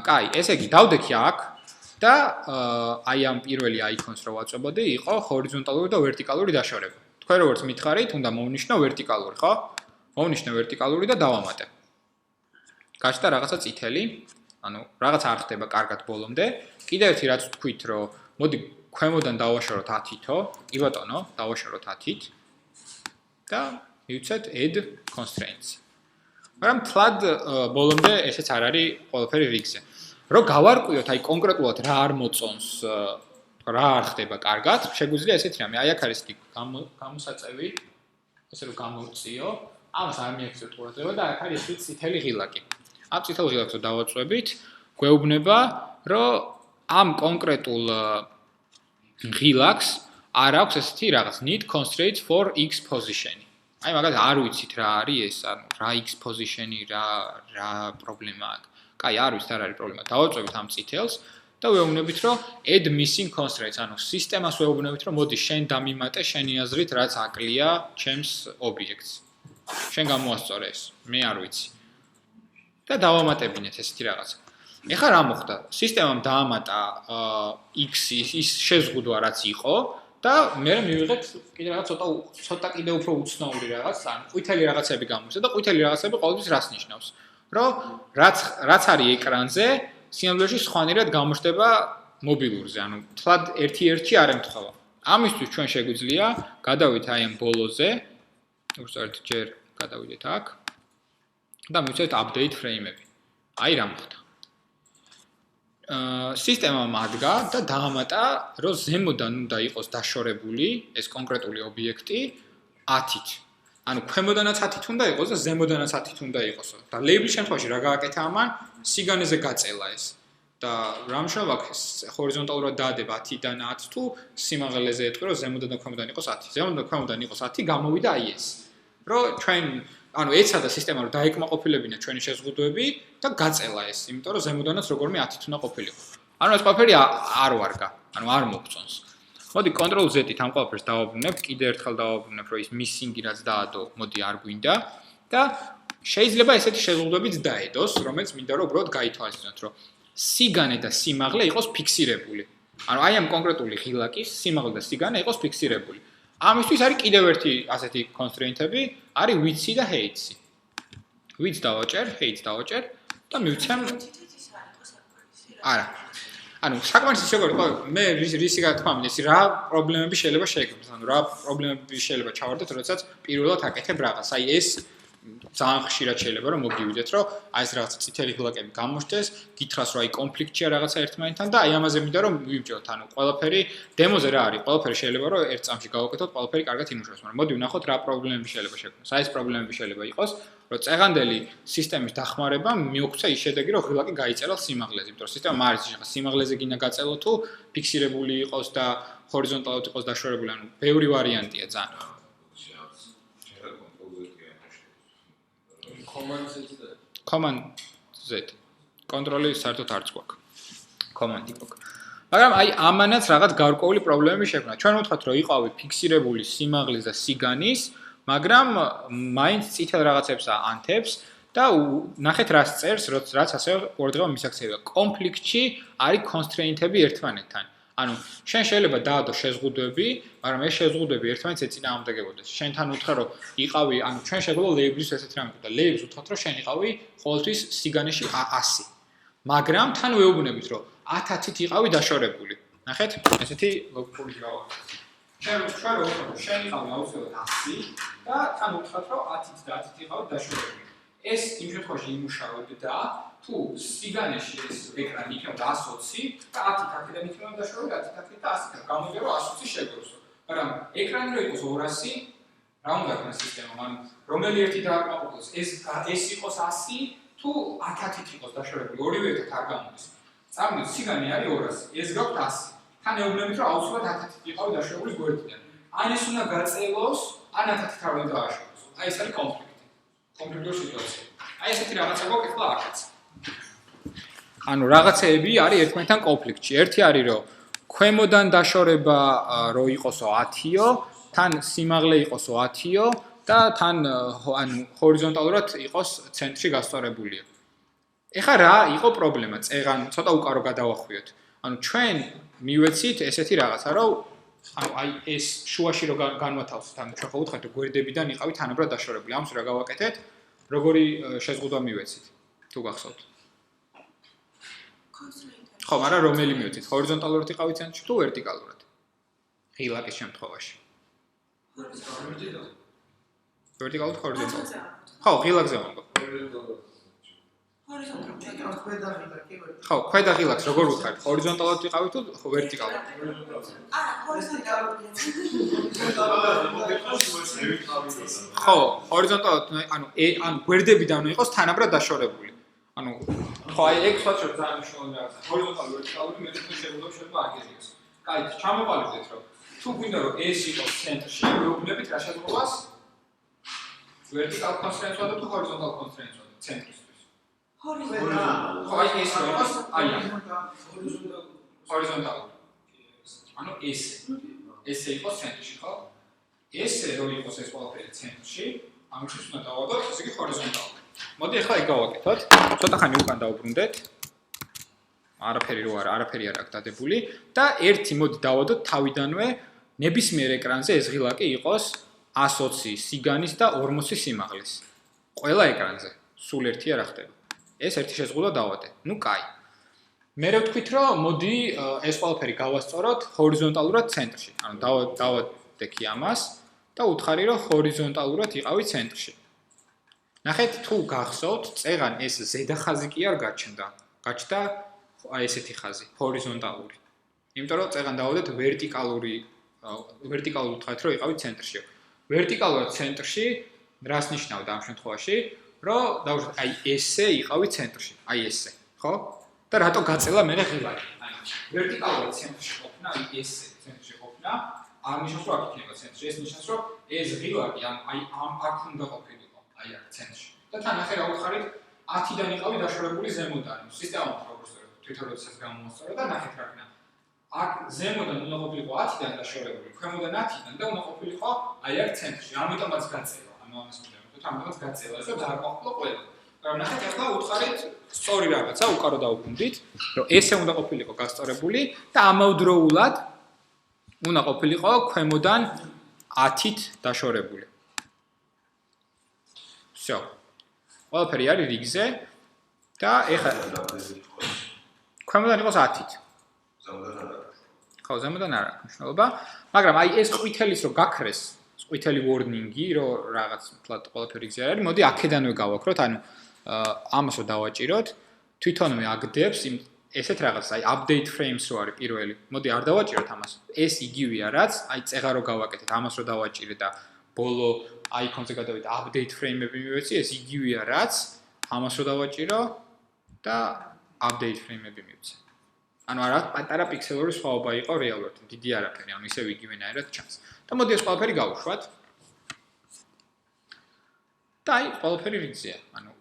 კაი, ესე იგი დავდექი აქ და აი ამ პირველი აიკონს რო ვაწვებოდი, იყო ჰორიზონტალური და ვერტიკალური დაშორება. თქვენ როგორც მითხარით, უნდა მოვნიშნო ვერტიკალური, ხო? მოვნიშნე ვერტიკალური და დავამატე. გაჩნდა რაღაცა წითელი, ანუ რაღაც არ ხდება კარგად ბოლომდე. კიდევ ერთი რაც თქვით, რომ მოდი ქვემოდან დავაშოროთ 10-ითო, კი ბატონო, დავაშოროთ 10-ით და მივცეთ add constraints. მაგრამ თლად ბოლომდე ესეც არ არის ყველაფერი რიგზე. რომ გავარკვიოთ აი კონკრეტულად რა არ მოწონს, რა არ ხდება კარგად, შეგვიძლია ესეთი რამე. აი აქ არის კი გამოსაწევი, ესე რომ გამოვწიო, ამას არ მიაქცევთ ყურადღება და აქ არის ეს წითელი ღილაკი. ამ წითელ ღილაკს დავაწვევით, გვეუბნება, რომ ამ კონკრეტულ ღილაკს არ აქვს ესეთი რაღაც need constraints for x position. აი მაგალითად არ ვიცით რა არის ეს, ანუ რა x position-ი, რა პრობლემაა აქ. კაი, არ ვიცით, არ არის პრობლემა. დავაწვევით ამ წითელს და ვეუბნებით, რომ add missing constraints, ანუ სისტემას ვეუბნებით, რომ მოდი შენ დამიმატე შენი აზრით, რაც აკლია ჩემს ობიექტს. შენ გამოასწორე ეს, მე არ ვიცი. და დავამატებინეთ ესეთი რაღაცა. ეხლა რა მოხდა? სისტემამ დაამატა x-ის ის შეზღუდვა რაც იყო და მე მივიღეთ კიდე რაღაც ცოტა კიდე უფრო უცნაური რაღაც, ანუ ყვითელი რაღაცები გამოვიდა და ყვითელი რაღაცები ყოველთვის რას ნიშნავს? რომ რაც არის ეკრანზე, სინამდვილეში სხვანაირად გამოჩნდება მობილურზე, ანუ თლად ერთი-ერთი არ ემთხვევა. ამისთვის ჩვენ შეგვიძლია გადავიდეთ აი ამ ბოლოზე, უბრალოდ ჯერ გადავიდეთ აქ და მივცეთ update frame-ები. აი რა მოხდა. სისტემა მადგა და დაამატა, რომ ზემოდან უნდა იყოს დაშორებული ეს კონკრეტული ობიექტი 10-ით. ანუ ქვემოდანაც 10-ით უნდა იყოს და ზემოდანაც 10-ით უნდა იყოს. და ლეიბლის შემთხვევაში რა გააკეთა ამან? სიგანეზე გაწელა ეს. და რა მნიშვნელობა აქვს ჰორიზონტალურად დაადება 10-დან 10 თუ სიმაღლეზე ეტყვი, რომ ზემოდან და ქვემოდან იყოს 10. ზემოდან და ქვემოდან იყოს 10, გამოვიდა აი ეს. რომ ჩვენ ანუ ეცადა სისტემა რომ დაეკმაყოფილებინა ჩვენი შეზღუდვები და გაწელა ეს, იმიტომ რომ ზემოდანაც როგორმე 10-ით უნდა ყოფილიყო. ანუ ეს ყველაფერი არ ვარგა, ანუ არ მოგწონს. მოდი Ctrl Z-ით ამ ყველაფერს დავაბრუნებ, კიდე ერთხელ დავაბრუნებ, რომ ის missing-ი რაც დაადო, მოდი არ გვინდა და შეიძლება ესეთი შეზღუდვებიც დაედოს, რომელიც მინდა რომ უბრალოდ გაითვალისწინოთ, რომ სიგანე და სიმაღლე იყოს ფიქსირებული. ანუ აი ამ კონკრეტული ღილაკის სიმაღლე და სიგანე იყოს ფიქსირებული. ამისთვის არის კიდევ ერთი ასეთი constraint-ები, არის width და height-ი. width დავაჭერ, height დავაჭერ და მივცემ არა. ანუ საკმარისი შეგვიძლია, მე რისი გათქვა მინდა, რა პრობლემები შეიძლება შეექმნას, ანუ რა პრობლემები შეიძლება ჩავარდეთ, როდესაც პირველად აკეთებ რაღაც. აი ეს ძალიან ხშირად შეიძლება რომ მოგივიდეთ რომ აი ეს რაღაცა წითელი ღილაკები გამოჩნდეს, გითხრას რომ აი კონფლიქტია რაღაცა ერთმანეთთან და აი ამაზე მინდა რომ მივიბჭოთ, ანუ ყველაფერი დემოზე რა არის, ყველაფერი შეიძლება რომ ერთ წამში გავაკეთოთ, ყველაფერი კარგად იმუშავოს, მაგრამ მოდი ვნახოთ რა პრობლემები შეიძლება შექმნას. აი ეს პრობლემები შეიძლება იყოს, რომ წეღანდელი სისტემის დახმარება მიოქცა ის შედეგი, რომ ღილაკი გაიწერა სიმაღლეზე, იმიტომ რომ სისტემა მარიცი ხა სიმაღლეზე გინდა გაწელო თუ ფიქსირებული იყოს და ჰორიზონტალურად იყოს დაშორებული, ანუ ბევრი ვარიანტია ძალიან. Command Z. კონტროლი საერთოდ არც გვაქვს. Command-ი გვაქვს. მაგრამ აი ამანაც რაღაც გარკვეული პრობლემები შექმნა. ჩვენ ვთქვათ რომ იყავი ფიქსირებული სიმაღლის და სიგანის, მაგრამ მაინც წითელ რაღაცებს ანთებს და ნახეთ რას წერს, რაც ასე ყურადღება მისაქცევია. კონფლიქტში არის კონსტრეინტები ერთმანეთთან. ანუ შენ შეიძლება დაადო შეზღუდვები, მაგრამ ეს შეზღუდვები ერთმანეთს ეწინააღმდეგებოდეს. შენთან უთხრა რომ იყავი, ანუ ჩვენ შეგვიძლია ლეიბლის ესეთ რამე და ლეიბლს უთხრათ რომ შენ იყავი ყოველთვის სიგანეში 100. მაგრამ თან ვეუბნებით რომ 10-10-ით იყავი დაშორებული. ნახეთ, ესეთი ლოგიკური გავაკეთე. შენ რომ შენ იყავი აუცილებლად 100 და თან უთხრათ რომ 10-ით და 10-ით იყავი დაშორებული. ეს იმ შემთხვევაში იმუშავებდა თუ სიგანეში ეს ეკრანი იქნება 120 და 10 აქედან იქნება დაშორებული 10 აქედან და 100 გამოვიდა რომ 120 შეგვეძლო. მაგრამ ეკრანი რო იყოს 200 რა უნდა ქნა სისტემამ ანუ რომელი ერთი დააკმაყოფილოს ეს იყოს 100 თუ 10-10-ით იყოს დაშორებული ორივე ერთად არ გამოდის. წარმოვიდგინეთ სიგანი არის 200 ეს გაქვთ 100. თან ეუბნებით რომ აუცილებლად 10-10-ით იყავი დაშორებული გვერდიდან. ან ეს უნდა გაწელოს ან 10-10-ით არ უნდა დააშოროს. აი ეს არის კონფლიქტი. კონფლიქტური სიტუაცია. აი ესეთი რაღაცა გვაქვს ახლა აქაც. ანუ რაღაცეები არის ერთმანეთთან კონფლიქტში. ერთი არის რომ ქვემოდან დაშორება რო იყოსო 10-ო, თან სიმაღლე იყოსო 10-ო და თან ანუ ჰორიზონტალურად იყოს ცენტრში გასწორებულიო. ეხლა რა იყო პრობლემა? წეღან ცოტა უკარო გადავახვიოთ. ანუ ჩვენ მივეცით ესეთი რაღაცა, რომ ანუ აი ეს შუაში რო განვათავსოთ, ანუ ჩვენ ხო ვუთხართ რომ გვერდებიდან იყავით თანაბრად დაშორებული. ამას რა გავაკეთეთ? როგორი შეზღუდვა მივეცით? თუ გახსოვთ? ხო, მაგრამ რომელი მივეცით? ჰორიზონტალურად იყავით ცენტრში თუ ვერტიკალურად? ღილაკის შემთხვევაში. ვერტიკალურად ჰორიზონტალურად. ხო, ღილაკზე ვამბობ. ხო, ქვედა ღილაკს როგორ ვუთხართ? ჰორიზონტალურად ვიყავით თუ ვერტიკალურად? ხო, ჰორიზონტალურად, ანუ გვერდებიდან იყოს თანაბრად დაშორებული. ანუ ხო, აი ეგ ვთქვათ რომ ძალიან მნიშვნელოვანი რაღაცა. ჰორიზონტალური ვერტიკალური მეტოდი შეგვიძლია აგერიოს. კაი, ჩამოყალიბდეთ რომ თუ გვინდა რომ ეს იყოს ცენტრში, ვეუბნებით რა შეძლებას? ვერტიკალ კონსტრეინტსა და თუ ჰორიზონტალ კონსტრეინტსა ცენტრისთვის. ჰორიზონტალ. ხო, აი ეს რო იყოს, აი ჰორიზონტალ. ანუ ესე იყოს ცენტრში, ხო? ესე რო იყოს ეს ყველაფერი ცენტრში, ამისთვის უნდა დავადოთ, ესე იგი ჰორიზონტალურად. მოდი ახლა ეგ გავაკეთოთ. ცოტა ხანი უკან დავბრუნდეთ. არაფერი რო არა, არაფერი არ აქვს დადებული და ერთი მოდი დავადოთ თავიდანვე ნებისმიერ ეკრანზე ეს ღილაკი იყოს 120 სიგანის და 40 სიმაღლის. ყველა ეკრანზე. სულ ერთია რა ხდება. ეს ერთი შეზღუდვა დავადე. ნუ კაი. მე ვთქვით რომ მოდი ეს ყველაფერი გავასწოროთ ჰორიზონტალურად ცენტრში. ანუ დავადექი ამას და უთხარი რომ ჰორიზონტალურად იყავი ცენტრში. ნახეთ თუ გახსოვთ, წეღან ეს ზედა ხაზი კი არ გაჩნდა. გაჩნდა აი ესეთი ხაზი, ჰორიზონტალური. იმიტომ რომ წეღან დავადეთ ვერტიკალურად ვთქვათ რომ იყავი ცენტრში. ვერტიკალურად ცენტრში რას ნიშნავდა ამ შემთხვევაში? რომ დავუშვათ აი ესე იყავი ცენტრში, აი ესე, ხო? და რატო გაწელა მე ღილაკი? აი ვერტიკალურად ცენტრში ყოფნა, აი ესე ცენტრში ყოფნა, არ ნიშნავს რომ აქ იქნება ცენტრში, ეს ნიშნავს რომ ეს ღილაკი აი აქ უნდა ყოფილიყო, აი აქ ცენტრში. და თან ახლა რა უთხარით 10-დან იყავი დაშორებული ზემოდან, სისტემამ როგორც თვითონ როდესაც გამომასწორა და ნახეთ რა ქნა. აქ ზემოდან უნდა ყოფილიყო 10-დან დაშორებული, ქვემოდან 10-დან და უნდა ყოფილიყო აი აქ ცენტრში. ამიტომაც გაწელა, ანუ ამას მინდა ამიტომაც გაწელა, ეს დააკმაყოფილო ყველა. მაგრამ ნახეთ ახლა უთხარით სწორი რაღაცა უკარო დავუბრუნდით, რომ ესე უნდა ყოფილიყო გასწორებული და ამავდროულად უნდა ყოფილიყო ქვემოდან 10-ით დაშორებული. всё. ყველაფერი არის რიგზე და ეხლა ქვემოდან იყოს 10-ით. ზემოდან არა. ხო, ზემოდან არა მნიშვნელობა, მაგრამ აი ეს ყვითელის რო გაქრეს ყვითელი warning-ი, რომ რაღაც თლად ყველაფერი გზა არის. მოდი აქედანვე გავაკროთ, ანუ ამას რო დავაჭიროთ, თვითონვე აგდებს იმ ესეთ რაღაც, აი update frames რო არის პირველი. მოდი არ დავაჭიროთ ამას. ეს იგივეა, რაც აი წეღა რო გავაკეთეთ, ამას რო დავაჭირე და ბოლო icon-ზე გადავიდე update frame-ები მივეცი, ეს იგივეა, რაც ამას რო დავაჭირო და update frame-ები მივცე. ანუ არა, პატარა პიქსელური სხვაობა იყო რეალურად, დიდი არაფერი, ანუ ისევ იგივენაირად ჩანს. და მოდი ეს ყველაფერი გავუშვათ. და აი, ყველაფერი რიგზეა. ანუ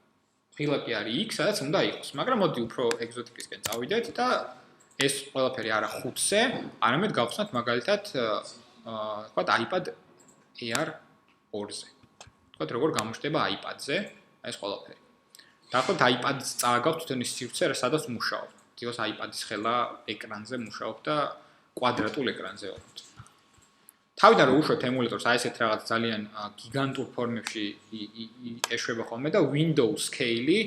ღილაკი არის იქ, სადაც უნდა იყოს, მაგრამ მოდი უფრო ეგზოტიკისკენ წავიდეთ და ეს ყველაფერი არა 5-ზე, არამედ გავხსნათ მაგალითად, თქვათ iPad Air 2-ზე. თქვათ როგორ გამოჩნდება iPad-ზე, ეს ყველაფერი. დაახლოებით iPad-ს წააგავთ თვითონ ის სივრცე, სადაც მუშაობ. თითქოს iPad-ის ხელა ეკრანზე მუშაობ და კვადრატულ ეკრანზე ვარ. თავიდან რო უშვებთ ემულატორს, აი ესეთ რაღაც ძალიან გიგანტურ ფორმებში ეშვება ხოლმე და Windows scale-ი,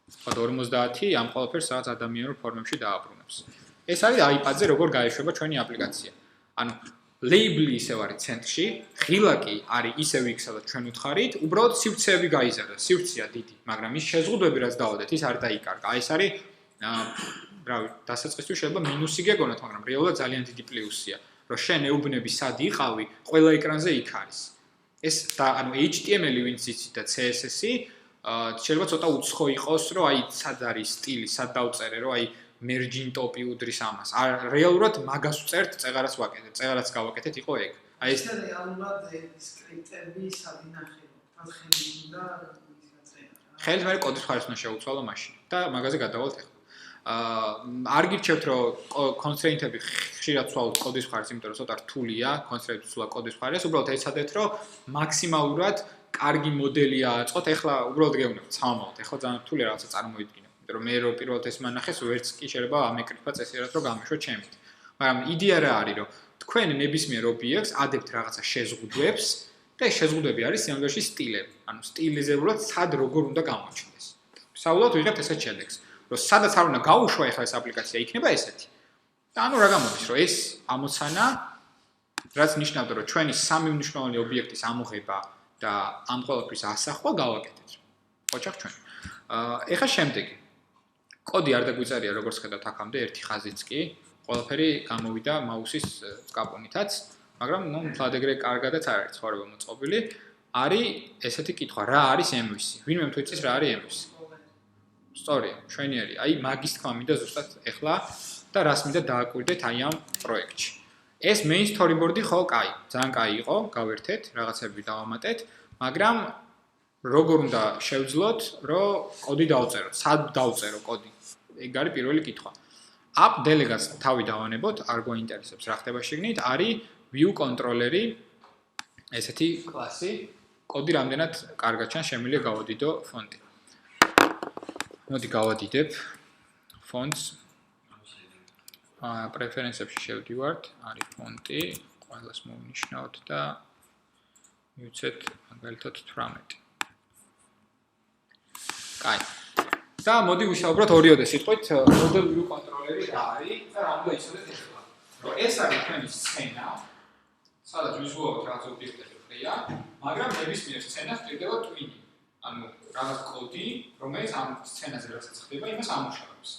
თქვათ 50 ამ ყველაფერს რაღაც ადამიანურ ფორმებში დააბრუნებს. ეს არის iPad-ზე როგორ გაეშვება ჩვენი აპლიკაცია. ანუ label-ი ისევ არის ცენტრში, ღილაკი არის ისევ იქ, სადაც ჩვენ უთხარით, უბრალოდ სივრცეები გაიზარდა, სივრცეა დიდი, მაგრამ ის შეზღუდვები რაც დავადეთ, ის არ დაიკარგა. აი ეს არის რავი, დასაწყისში შეიძლება მინუსი გეგონათ, მაგრამ რეალურად ძალიან დიდი პლუსია, რომ შენ ეუბნები სად იყავი, ყველა ეკრანზე იქ არის. ეს და ანუ HTML-ი ვინც იცით და CSS-ი შეიძლება ცოტა უცხო იყოს, რომ აი სად არის სტილი, სად დავწერე, რომ აი merging top-ი უდრის ამას. რეალურად მაგას ვწერთ, წეღარას ვაკეთებ, წეღარას გავაკეთეთ, იყო ეგ. აი ეს რეალურად სკრიპტები სად ინახება? თქვა ხელი უნდა ის გაწერა. ხელს მე კოდის ხარისხს უნდა შევუცვალო მაშინ და მაგაზე გადავალთ ახლა. არ გირჩევთ რომ კონსტრეინტები ხშირად ვცვალოთ კოდის ხარისხს, იმიტომ რომ ცოტა რთულია კონსტრეინტებს ვცვალოთ კოდის ხარისხს, უბრალოდ ეცადეთ რომ მაქსიმალურად კარგი მოდელი ააწყოთ. ახლა უბრალოდ გეუბნებთ, სამომავლოდ, ახლა ძალიან რთულია რაღაცა წარმოიდგინო. იმიტომ რომ მე რო პირველად ეს მანახეს, ვერც კი შეიძლება ამეკრიფა წესიერად რომ გამეშვა ჩემით. მაგრამ იდეა რა არის, რომ თქვენ ნებისმიერ ობიექტს ადებთ რაღაცა შეზღუდვებს და ეს შეზღუდვები არის სინამდვილეში სტილები. ანუ სტილიზებულად სად როგორ უნდა გამოჩნდეს. საუბრობთ ვიღებთ ესეთ შედეგს. რომ სადაც არ უნდა გაუშვა ახლა ეს აპლიკაცია იქნება ესეთი. და ანუ რა გამოდის, რომ ეს ამოცანა რაც ნიშნავდა, რომ ჩვენი სამი მნიშვნელოვანი ობიექტის ამოღება და ამ ყველაფრის ასახვა გავაკეთეთ. ოჩახ ჩვენ. ეხლა შემდეგი. კოდი არ დაგვიწერია როგორც ხედავთ აქამდე ერთი ხაზიც კი, ყველაფერი გამოვიდა მაუსის კაპონითაც, მაგრამ ნუ მთლად ეგრე კარგადაც არ არის ცხოვრება მოწყობილი. არის ესეთი კითხვა, რა არის MVC? ვინმე თუ იცის რა არის MVC? სწორია, შვენიერი. აი მაგის თქმა მინდა ზუსტად ეხლა და რას მინდა დააკვირდეთ აი ამ პროექტში. ეს main storyboard-ი ხო, კაი, ძალიან კაი იყო, გავერთეთ, რაღაცები დავამატეთ, მაგრამ როგორ უნდა შევძლოთ, რომ კოდი დავწეროთ, სად დავწერო კოდი? ეგ არის პირველი კითხვა. app delegate-ს თავი დავანებოთ, არ გვაინტერესებს რა ხდება შეგნით, არის view controller-ი, ესეთი კლასი, კოდი რამდენად კარგად ჩანს, შემიძლია გავადიდო ფონტი. მოდი გავადიდებ fonts. პრეფერენსებში შევდივართ, არის ფონტი, ყველას მოვნიშნავთ და მივცეთ მაგალითად 18. კაი. და მოდი ვისაუბროთ ორიოდე სიტყვით model view controller-ი რა არის და რა უნდა იცოდეთ ახლა. რომ ეს არის თქვენი სცენა, სადაც ვიზუალურად რაღაც ობიექტები ხდება, მაგრამ ნებისმიერ სცენას ხდება twin-ი. ანუ რაღაც კოდი, რომელიც ამ სცენაზე რასაც ხდება, იმას ამუშავებს.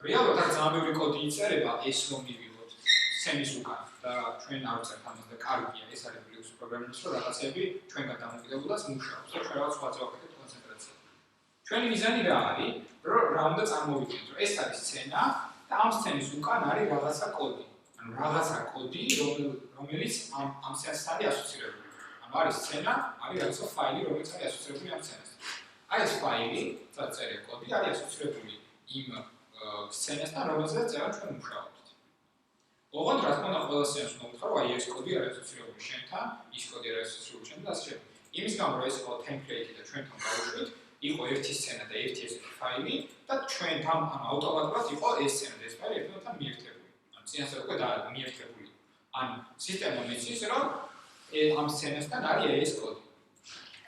რეალურად არ ძალიან ბევრი კოდი იწერება ეს რომ მივიღოთ სცენის უკან და ჩვენ არ ვწერთ ამას და კარგია, ეს არის პლუს პროგრამის რომ რაღაცები ჩვენგან დამოკიდებულას მუშაობს და ჩვენ რაღაც სხვაზე ვაკეთებთ კონცენტრაცია. ჩვენი მიზანი რა არის, რომ რა უნდა წარმოვიდგინოთ, რომ ეს არის სცენა და ამ სცენის უკან არის რაღაცა კოდი. ანუ რაღაცა კოდი, რომელიც ამ სცენასთან არის ასოცირებული. არის სცენა, არის რაღაცა ფაილი, რომელიც არის ასოცირებული ამ სცენასთან. აი ეს ფაილი, წარწერილი კოდი არის ასოცირებული იმ სცენასთან, რომელზეც ჩვენ მუშაობთ. ოღონდ რა თქმა უნდა, ყველა სცენას უნდა ვთქვა, რომ აი ეს კოდი არის ასოცირებული შენთან, ის კოდი არის ასოცირებული შენთან და ასე შემდეგ. იმის გამო, რომ ეს ყველა ტემპლეიტი და ჩვენთან გავუშვით, იყო ერთი სცენა და ერთი ესეთი ფაილი და ჩვენთან ავტომატურად იყო ეს სცენა და ეს ფაილი ერთმანეთთან მიერთებული. ანუ წინასწარ უკვე მიერთებული. ანუ სისტემა მიცის, რომ ამ სცენასთან არის ეს კოდი.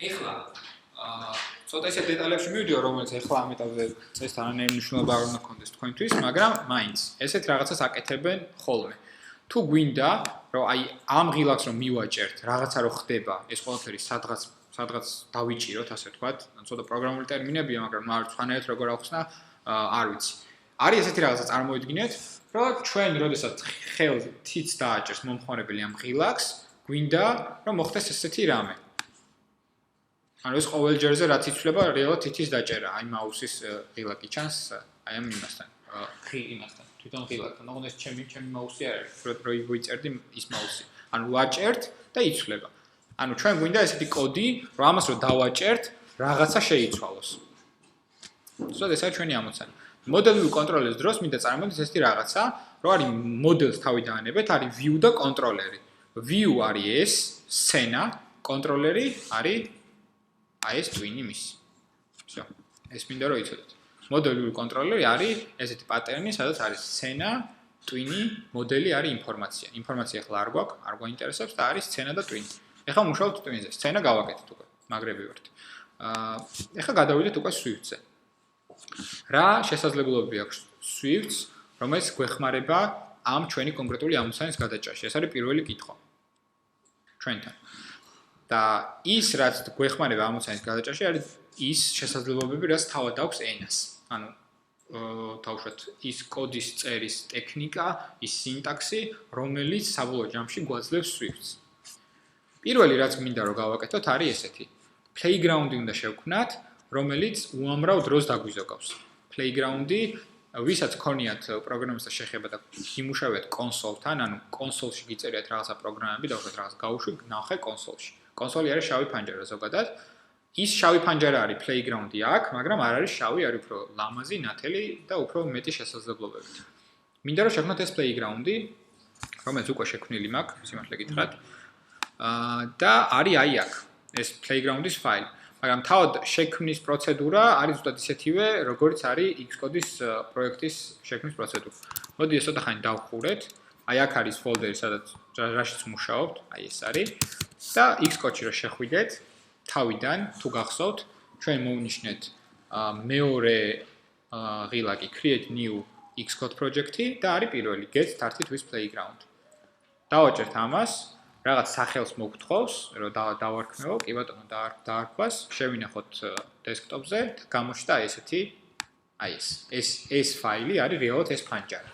ეხლა ცოტა ისეთ დეტალებში მივიდიო, რომელიც ეხლა ამ ეტაპზე წესთან მნიშვნელობა არ უნდა ქონდეს თქვენთვის, მაგრამ მაინც ესეთ რაღაცას აკეთებენ ხოლმე. თუ გვინდა რომ აი ამ ღილაკს რომ მივაჭერთ რაღაცა რო ხდება ეს ყველაფერი სადღაც დავიჭიროთ ასე ვთქვათ ცოტა პროგრამული ტერმინებია მაგრამ არ ვთქვანეთ როგორ ახსნა არ ვიცი არის ესეთი რაღაცა წარმოიდგინეთ რომ ჩვენ როდესაც ხელს თიც დააჭერს მომხმარებელი ამ ღილაკს გვინდა რომ მოხდეს ესეთი რამე ანუ ეს ყოველ ჯერზე რაც იცვლება რეალურად თითის დაჭერა აი მაუსის ღილაკი ჩანს აი ამ იმასთან იმასთან თვითონ ღილაკთან ოღონდ ეს ჩემი მაუსი არის რო ვიწერდი ის მაუსი ანუ ვაჭერთ და იცვლება ანუ ჩვენ გვინდა ესეთი კოდი რომ ამას რო დავაჭერთ რაღაცა შეიცვალოს ზოგადად ეს არის ჩვენი ამოცანა მოდელური კონტროლერის დროს მინდა წარმოვიდგინოთ ესეთი რაღაცა რომ არის მოდელს თავი დაანებეთ არის view და კონტროლერი view არის ეს სცენა კონტროლერი არის აი ეს twin-ი მისი всё ეს მინდა რომ იცოდეთ მოდელური კონტროლერი არის ესეთი პატერნი სადაც არის სცენა twin-ი მოდელი არის ინფორმაცია ახლა არ გვაქვს არ გვაინტერესებს და არის სცენა და twin ეხლა მუშაობთ twin-ზე სცენა გავაკეთეთ უკვე მაგრები ვართ ეხლა გადავიდეთ უკვე Swift-ზე რა შესაძლებლობები აქვს Swift-ს რომელიც გვეხმარება ამ ჩვენი კონკრეტული ამოცანის გადაჭრაში ეს არის პირველი კითხვა ჩვენთან და ის რაც გვეხმარება ამოცანის გადაჭრაში არის ის შესაძლებლობები რაც თავად აქვს ენას ანუ თავშოთ ის კოდის წერის ტექნიკა ის სინტაქსი რომელიც საბოლოო ჯამში გვაძლევს Swift-ს პირველი რაც მინდა რომ გავაკეთოთ არის ესეთი playground-ი უნდა შევქმნათ რომელიც უამრავ დროს დაგვიზოგავს playground-ი ვისაც ქონიათ პროგრამასთან შეხება და იმუშავებთ კონსოლთან ანუ კონსოლში გიწერიათ რაღაცა პროგრამები და უბრალოდ რაღაც გაუშვი ნახე კონსოლში კონსოლი არის შავი ფანჯარა ზოგადად ის შავი ფანჯარა არის playground-ი აქ მაგრამ არ არის შავი არის უფრო ლამაზი ნათელი და უფრო მეტი შესაძლებლობებით მინდა რომ შევქმნათ ეს playground-ი რომელიც უკვე შექმნილი მაქვს სიმართლე გითხრათ და არის აი აქ ეს playground-ის ფაილი მაგრამ თავად შექმნის პროცედურა არის ზუსტად ისეთივე როგორც არის Xcode-ის პროექტის შექმნის პროცედურა მოდი ეს ცოტა ხანი დავხურეთ აი აქ არის ფოლდერი სადაც რაშიც მუშაობთ აი ეს არის და Xcode-ში რო შეხვიდეთ თავიდან თუ გახსოვთ ჩვენ მოვნიშნეთ მეორე ღილაკი create new Xcode project-ი და არის პირველი get started with playground დავაჭერთ ამას რაღაც სახელს მოგთხოვს რომ დავარქმევო კი ბატონო დაარქვას შევინახოთ დესკტოპზე და გამოჩნდა ესეთი აი ეს ფაილი არის რეალურად ეს ფანჯარა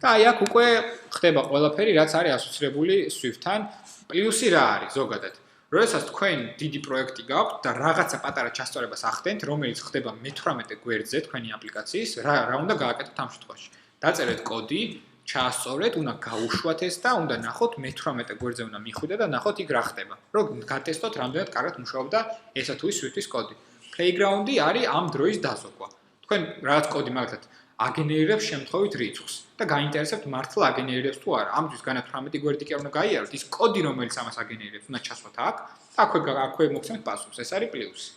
და აი აქ უკვე ხდება ყველაფერი რაც არის ასოცირებული Swift-თან პლუსი რა არის ზოგადად როდესაც თქვენ დიდი პროექტი გაქვთ და რაღაცა პატარა ჩასწორებას ახდენთ რომელიც ხდება მე-18 გვერდზე თქვენი აპლიკაციის რა უნდა გააკეთოთ ამ შემთხვევაში დაწერეთ კოდი ჩაასწორეთ, უნდა გაუშვათ ეს და უნდა ნახოთ მე-18 გვერდზე უნდა მიხვიდე და ნახოთ იქ რა ხდება. რომ გატესტოთ რამდენად კარგად მუშაობდა ესა თუ ის Swift-ის კოდი. Playground-ი არის ამ დროის დაზოგვა. თქვენ რაღაც კოდი მაგალითად აგენერირებს შემთხვევით რიცხვს და გაინტერესებთ მართლა აგენერირებს თუ არა. ამისთვის განა 18 გვერდი კი არ უნდა გაიაროთ, ის კოდი რომელიც ამას აგენერირებს, უნდა ჩასვათ აქ და აქვე მოგცემთ პასუხს. ეს არის პლუსი.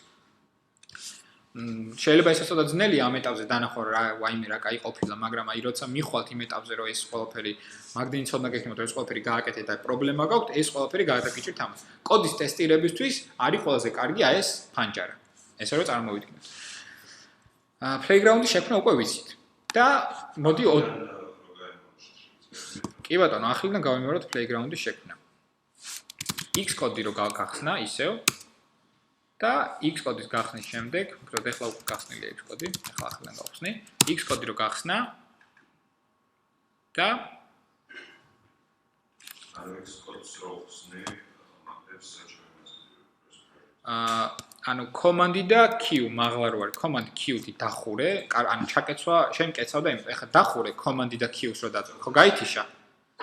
შეიძლება ეს ცოტა ძნელია ამ ეტაპზე დანახო რა ვაიმე რა კაი ყოფილა, მაგრამ აი როცა მიხვალთ იმ ეტაპზე რომ ეს ყველაფერი მაგდენი ცოდნა გექნებათ რომ ეს ყველაფერი გააკეთეთ და პრობლემა გაქვთ, ეს ყველაფერი გადაგიჭირთ ამას. კოდის ტესტირებისთვის არის ყველაზე კარგი აი ეს ფანჯარა. ესე რომ წარმოვიდგინოთ. Playground-ი შექმნა უკვე ვიცით. და მოდი კი ბატონო, ახლიდან გავიმეოროთ Playground-ის შექმნა. Xcode-ი რო გახსნა ისევ და Xcode-ის გახსნის შემდეგ, უბრალოდ ეხლა უკვე გახსნილია Xcode-ი, ეხლა ახლიდან გავხსნი. Xcode-ი რო გახსნა და Xcode-ს რო ხსნი, მაგდებს საჭიროებას. ანუ command-ი და Q, მაღლა რო არის, command Q-ი დახურე, ანუ ჩაკეცვა, შენ კეცავ და ეხლა დახურე command-ი და Q-ს რო დაწყო. ხო, გაითიშა.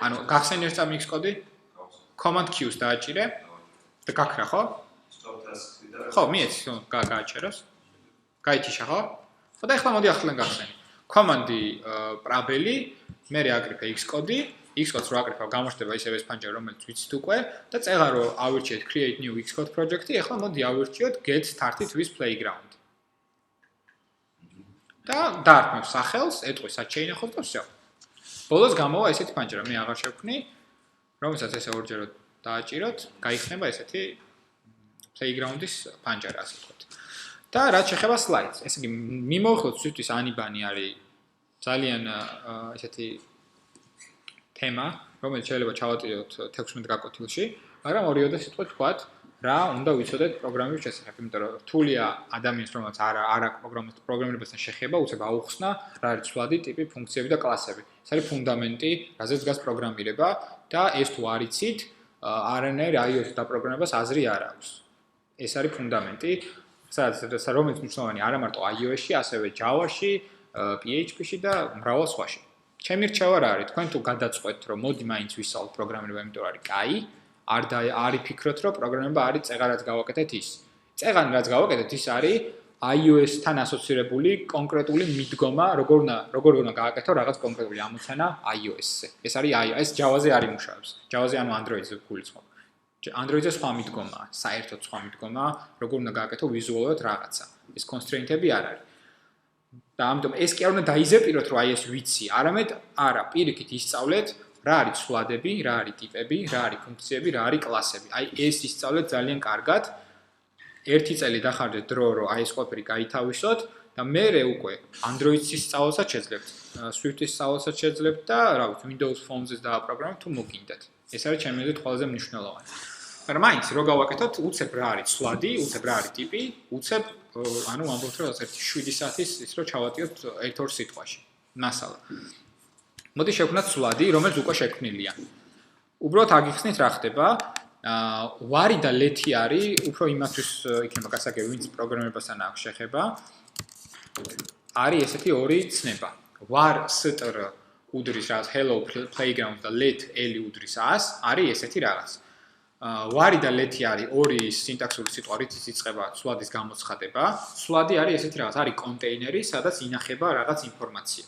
ანუ გახსენი ერთ ამ Xcode-ი? command Q-ს დააჭირე და გაქრა, ხო? ხო, მიეცი, გააჩეროს. გაითიშა, ხო? ხო და ეხლა მოდი ახლიდან გახსენი. command-ი პრაბელი, მე აკრიფე Xcode-ი, Xcode-ს რო აკრიფავ, გამოჩნდება ისევ ეს ფანჯარა, რომელიც ვიცით უკვე და წეღა რო ავირჩიეთ create new Xcode project-ი, ეხლა მოდი ავირჩიოთ get started with playground. და დაარქმევ სახელს, ეტყვის საჩეინახოს და всё. ბოლოს გამოვა ესეთი ფანჯარა, მე აღარ შევქმნი, რომელსაც ესე ორჯერ დააჭიროთ, გაიხსნება ესეთი playground-ის ფანჯარა, ასე ვთქვათ. და რაც შეეხება slides, ესე იგი მიმოვხილოთ Swift-ის ანიბანი არის ძალიან ესეთი თემა, რომელიც შეიძლება ჩავატიროთ 16 გაკვეთილში, მაგრამ 2-ოდე სიტყვით ვთქვათ, რა უნდა ვიცოდეთ პროგრამის შესახებ, იმიტომ რომ რთულია ადამიანს, რომელიც არ აქვს პროგრამირებასთან შეხება, უცებ აუხსნა რა არის ცვლადი ტიპი, ფუნქციები და კლასები. ეს არის ფუნდამენტი, რაზეც დგას პროგრამირება და ეს თუ არ იცით, არანაირ iOS დაპროგრამებას აზრი არ აქვს. ეს არის ფუნდამენტი, რომელიც მნიშვნელოვანი არა მარტო iOS-ში, ასევე Java-ში, PHP-ში და მრავალ სხვაში. ჩემი რჩევა რა არის? თქვენ თუ გადაწყვეტთ, რომ მოდი მაინც ვისწავლოთ პროგრამირება, იმიტომ რომ არის კაი, არ იფიქროთ, რომ პროგრამირება არის წეღან რაც გავაკეთეთ ის. წეღან რაც გავაკეთეთ ის არის iOS-თან ასოცირებული კონკრეტული მიდგომა, როგორ უნდა გააკეთო რაღაც კონკრეტული ამოცანა iOS-ზე. ეს არის iOS, Java-ზე არ იმუშავებს. Java-ზე ანუ Android-ზე გულისხმობ. Android-ზე სხვა მიდგომაა, საერთოდ სხვა მიდგომაა, როგორ უნდა გააკეთო ვიზუალურად რაღაცა. ეს კონსტრეინტები არ არის. და ამიტომ ეს კი არ უნდა დაიზეპიროთ, რომ ეს ვიცი, არამედ არა, პირიქით ისწავლეთ, რა არის ცვლადები, რა არის ტიპები, რა არის ფუნქციები, რა არის კლასები. ეს ისწავლეთ ძალიან კარგად. 1 წელი დახარჯეთ დრო, რომ ეს ყველაფერი გაითავისოთ და მერე უკვე Android-ის სწავლასაც შეძლებთ, Swift-ის სწავლასაც შეძლებთ და რა ვიცი, Windows Phone-ზე დააპროგრამოთ თუ მოგინდათ. ეს არის ჩემი აზრით ყველაზე მნიშვნელოვანი. მაგრამ მაინც რო გავაკეთოთ, უცებ რა არის ცვლადი, უცებ რა არის ტიპი, უცებ ანუ ამბობთ რომ 7 საათის ის რო ჩავატიოთ 1-2 სიტყვაში. მასალა. მოდი შევქმნათ ცვლადი, რომელიც უკვე შექმნილია. უბრალოდ აგიხსნით რა ხდება. ვარი და ლეთი არის უფრო იმათვის იქნება გასაგები, ვინც პროგრამირებასთან აქვს შეხება. არის ესეთი ორი ცნება. var str უდრის რაღაც hello playground და let eli უდრის 100, არის ესეთი რაღაც. ვარი და ლეთი არის ორი სინტაქსური სიტყვა, რითიც იწყება ცვლადის გამოცხადება. ცვლადი არის ესეთი რაღაც, არის კონტეინერი, სადაც ინახება რაღაც ინფორმაცია.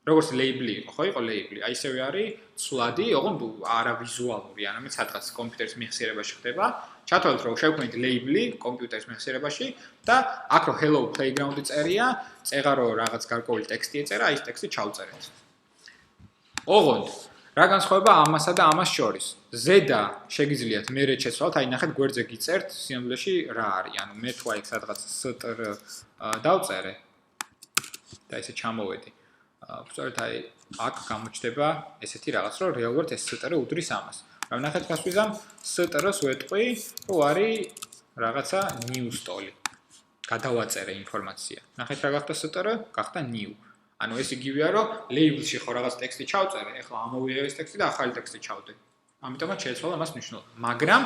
როგორც label იყო, ხო იყო label. აი ისევე არის ცვლადი, ოღონდ არა ვიზუალური, არამედ სადღაც კომპიუტერის მეხსიერებაში ხდება. ჩათვალეთ, რომ შევქმნით label კომპიუტერის მეხსიერებაში და აქ რო hello playground-ი წერია, წეღა რო რაღაც გარკვეული ტექსტი ეწერა, აი ეს ტექსტი ჩავწერეთ. ოღონდ რა განსხვავება ამასა და ამას შორის? ზედა შეგიძლიათ მერე შეცვალოთ, აი ნახეთ გვერდზე გიწერთ სინამდვილეში რა არის. ანუ მე თუ აი სადღაც str დავწერე და ესე ჩამოვედი. სწორედ აი აქ გამოჩნდება ესეთი რაღაც, რომ რეალურად ეს str უდრის ამას. რა ნახეთ გასვიზამ str-ს ვეტყვი, რომ არის რაღაცა new stoli. გადავაწერე ინფორმაცია. ნახეთ რა გახდა str, გახდა new. ანუ ეს იგივეა, რომ label-ში ხო რაღაც ტექსტი ჩავწერე, ეხლა ამოვიღე ეს ტექსტი და ახალი ტექსტი ჩავდე. ამიტომაც შეეცვალა მას მნიშვნელობა. მაგრამ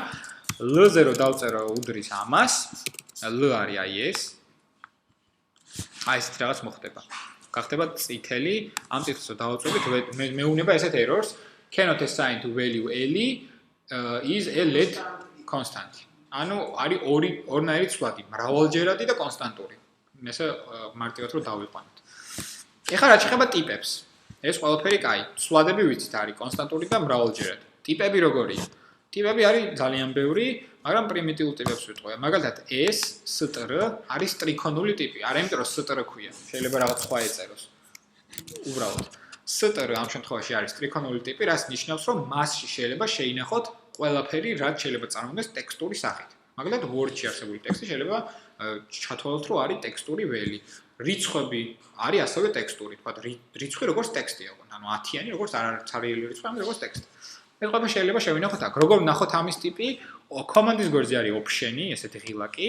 l-ზე რო დავწერო უდრის ამას, l არის აი ეს. აი ეს რაღაც მოხდება. გახდება წითელი, ამ წითელს რო დავაწვევით, მეუნება ესეთ errors, cannot assign to value eli is a let constant. ანუ არის ორნაირი ცვლადი, მრავალჯერადი და კონსტანტური. ესე მარტივად რო დავიყვანოთ. ეხლა რა შეეხება ტიპებს. ეს ყველაფერი კაი. ცვლადები ვიცით არის კონსტანტური და მრავალჯერადი. ტიპები როგორია? ტიპები არის ძალიან ბევრი, მაგრამ პრიმიტიულ ტიპებს ვიტყვი. მაგალითად, ეს str არის ტრიქონული ტიპი. არა იმიტომ რომ str ქვია. შეიძლება რაღაც სხვა ეწეროს. უბრალოდ str ამ შემთხვევაში არის ტრიქონული ტიპი, რაც ნიშნავს, რომ მასში შეიძლება შეინახოთ ყველაფერი, რაც შეიძლება წარმოქმნას ტექსტური სახით. მაგალითად, Word-ში არსებული ტექსტი შეიძლება ჩათვალოთ, რომ არის ტექსტური ველი. რიცხვები არის ასევე ტექსტური, თქვა რიცხვი როგორც ტექსტია, ანუ 10-იანი როგორც არცარიელი რიცხვი, ამით როგორც ტექსტი. ეს ყველა შეიძლება შევინახოთ აქ. როგორ ვნახოთ ამის ტიპი? კომანდის გვერდზე არის option-ი, ესეთი ღილაკი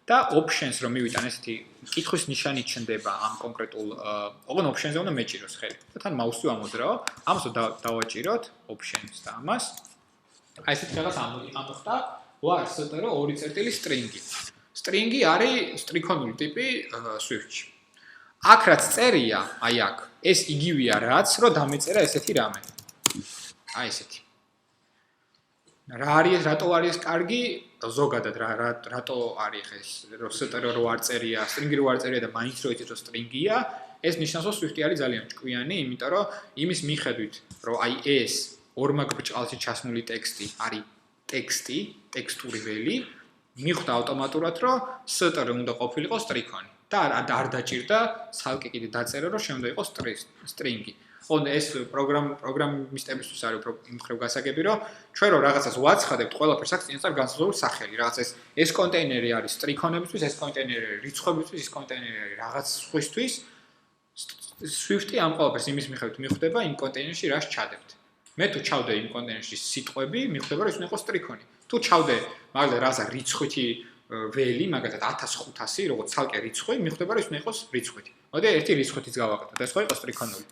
და options რომ მივიტან ესეთი კითხვის ნიშანი ჩნდება ამ კონკრეტულ ოღონდ options-ზე უნდა მეჭიროს ხელი. და თან მაუსი ვამოძრაო, ამას დავაჭიროთ options და ამას. აი ესეთი რაღაც ამოხდა, var str 2 string-ი. String-ი არის ტრიქონული ტიპი Swift-ში. აქ რაც წერია, აი აქ, ეს იგივეა რაც რო დამეწერა ესეთი რამე. აი ესეთი. რატო არის კარგი? ზოგადად რატო არის ეს რო str რო არ წერია, string-ი რო არ წერია და მაინც რო იცით რომ string-ია, ეს ნიშნავს რომ Swift-ი არის ძალიან ჭკვიანი, იმიტომ რომ იმის მიხედვით, რომ აი ეს ორმაგ ბრჭყალში ჩასმული ტექსტი არის ტექსტი, ტექსტური ველი, მიხვდა ავტომატურად, რომ str უნდა ყოფილიყო ტრიქონი. და არ დაჭირდა ცალკე კიდე დაწერა, რომ შემდა იყოს string-ი. ოღონდ ეს პროგრამისტებისთვის არის უფრო იმხრივ გასაგები, რომ ჩვენ რო რაღაცას ვაცხადებთ, ყველაფერს აქვს წინასწარ განსაზღვრული სახელი. რაღაც ეს კონტეინერი არის ტრიქონებისთვის, ეს კონტეინერი არის რიცხვებისთვის, ეს კონტეინერი არის რაღაც სხვისთვის. Swift-ი ამ ყველაფერს იმის მიხედვით მიხვდება იმ კონტეინერში, რაც ჩადებთ. მე თუ ჩავდე იმ კონტეინერში სიტყვები, მიხვდება რომ ის უნდა იყოს ტრიქონი. თუ ჩავდე მაგალითად რაღაცა რიცხვითი ველი, მაგალითად 1500, როგორც ცალკე რიცხვი, მიხვდება რომ ის უნდა იყოს რიცხვითი. მოდი ერთი რიცხვითიც გავაკეთოთ, ეს ხო იყოს ტრიქონული.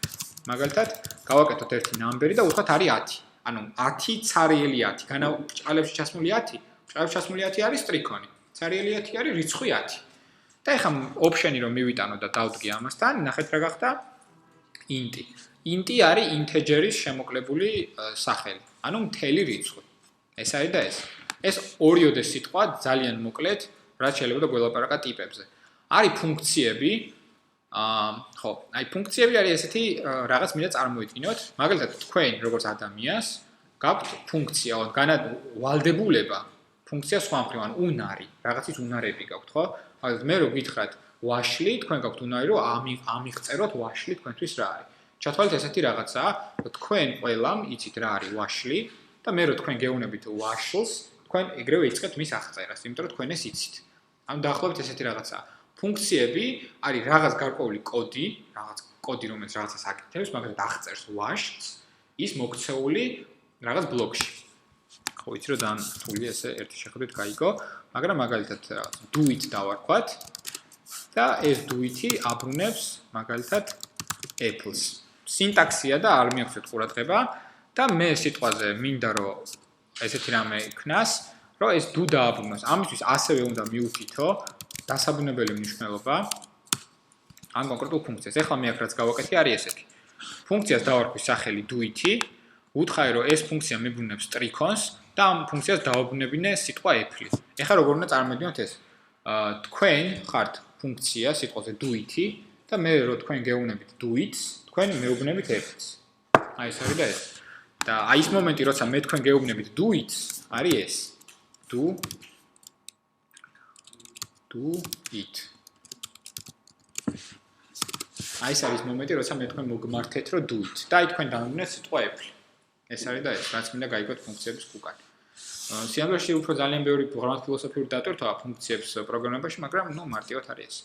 მაგალითად, გავაკეთოთ ერთი ნამბერი და ვთქვათ არის 10. ანუ 10 ცარიელი 10. განაბრჭყალებში ჩასმული 10, ბრჭყალებში ჩასმული 10 არის ტრიქონი. ცარიელი 10 არის რიცხვი 10. და ეხლა ოპშენი რომ მივიტანო და დავდგე ამასთან, ნახეთ რა გახდა? int. int არის ინთეჯერის შემოკლებული სახელი. ანუ მთელი რიცხვი. ეს არის და ეს. ეს ორიოდე სიტყვა ძალიან მოკლედ, რაც შეიძლება გველაპარაკა ტიპებზე. არის ფუნქციები, ხო, აი ფუნქციები არის ესეთი რაღაც მინდა წარმოიდგინოთ. მაგალითად, თქვენ როგორც ადამიანს გაქვთ ფუნქცია, ვალდებულება, ფუნქცია სხვა მხრივ, ან უნარი, რაღაცის უნარები გაქვთ, ხო? მაგალითად, მე რო გითხრათ ვაშლი, თქვენ გაქვთ უნარი, რომ ამიღწეროთ ვაშლი თქვენთვის რა არის. ჩათვალეთ ესეთი რაღაცაა, რომ თქვენ ყველამ იცით რა არის ვაშლი და მე რო თქვენ გეუნებით ვაშლს, თქვენ ეგრევე იწყებთ მის აღწერას, იმიტომ რომ თქვენ ეს იცით. ანუ დაახლოებით ესეთი რაღაცაა. ფუნქციები არის რაღაც გარკვეული კოდი, რაღაც კოდი, რომელიც რაღაცას აკეთებს, მაგალითად აღწერს ვაშლს, ის მოქცეული რაღაც ბლოკში. ხო, იცი რომ ძალიან რთულია ესე ერთი შეხედვით გაიგო, მაგრამ მაგალითად რაღაც do it დავარქვათ და ეს do it-ი აბრუნებს მაგალითად apples. სინტაქსია და არ მიაქვს ყურადღება და მე სიტყვაზე მინდა რომ ესეთი რამე იქნას, რომ ეს do დააბრუნოს. ამისთვის ასევე უნდა მივუთითო დასაბუნებელი მნიშვნელობა ამ კონკრეტულ ფუნქციას. ეხლა მე აქ რაც გავაკეთე არის ესეთი. ფუნქციას დავარქვი სახელი do it-ი, ვუთხარი რომ ეს ფუნქცია მიბრუნებს ტრიქონს და ამ ფუნქციას დავაბრუნებინე სიტყვა apple. ეხლა როგორ უნდა წარმოვიდგინოთ ეს? თქვენ ხართ ფუნქცია სიტყვაზე do it-ი და მე რო თქვენ გეუნებით do it-ს, თქვენ მეუბნებით apples. აი ეს არის და ეს. და აი ეს მომენტი, როცა მე თქვენ გეუბნებით do it-ს, არის ეს. do it. აი ეს არის მომენტი, როცა მე თქვენ მოგმართეთ, რომ do it. და აი თქვენ დამეუბნეთ სიტყვა apple. ეს არის და ეს, რაც მინდა გაიგოთ ფუნქციების კუკან. სიამოვნებაში უფრო ძალიან ბევრი პროგრამატ ფილოსოფიური დატვირთვა ფუნქციებს პროგრამებაში, მაგრამ ნუ მარტივად არის ეს.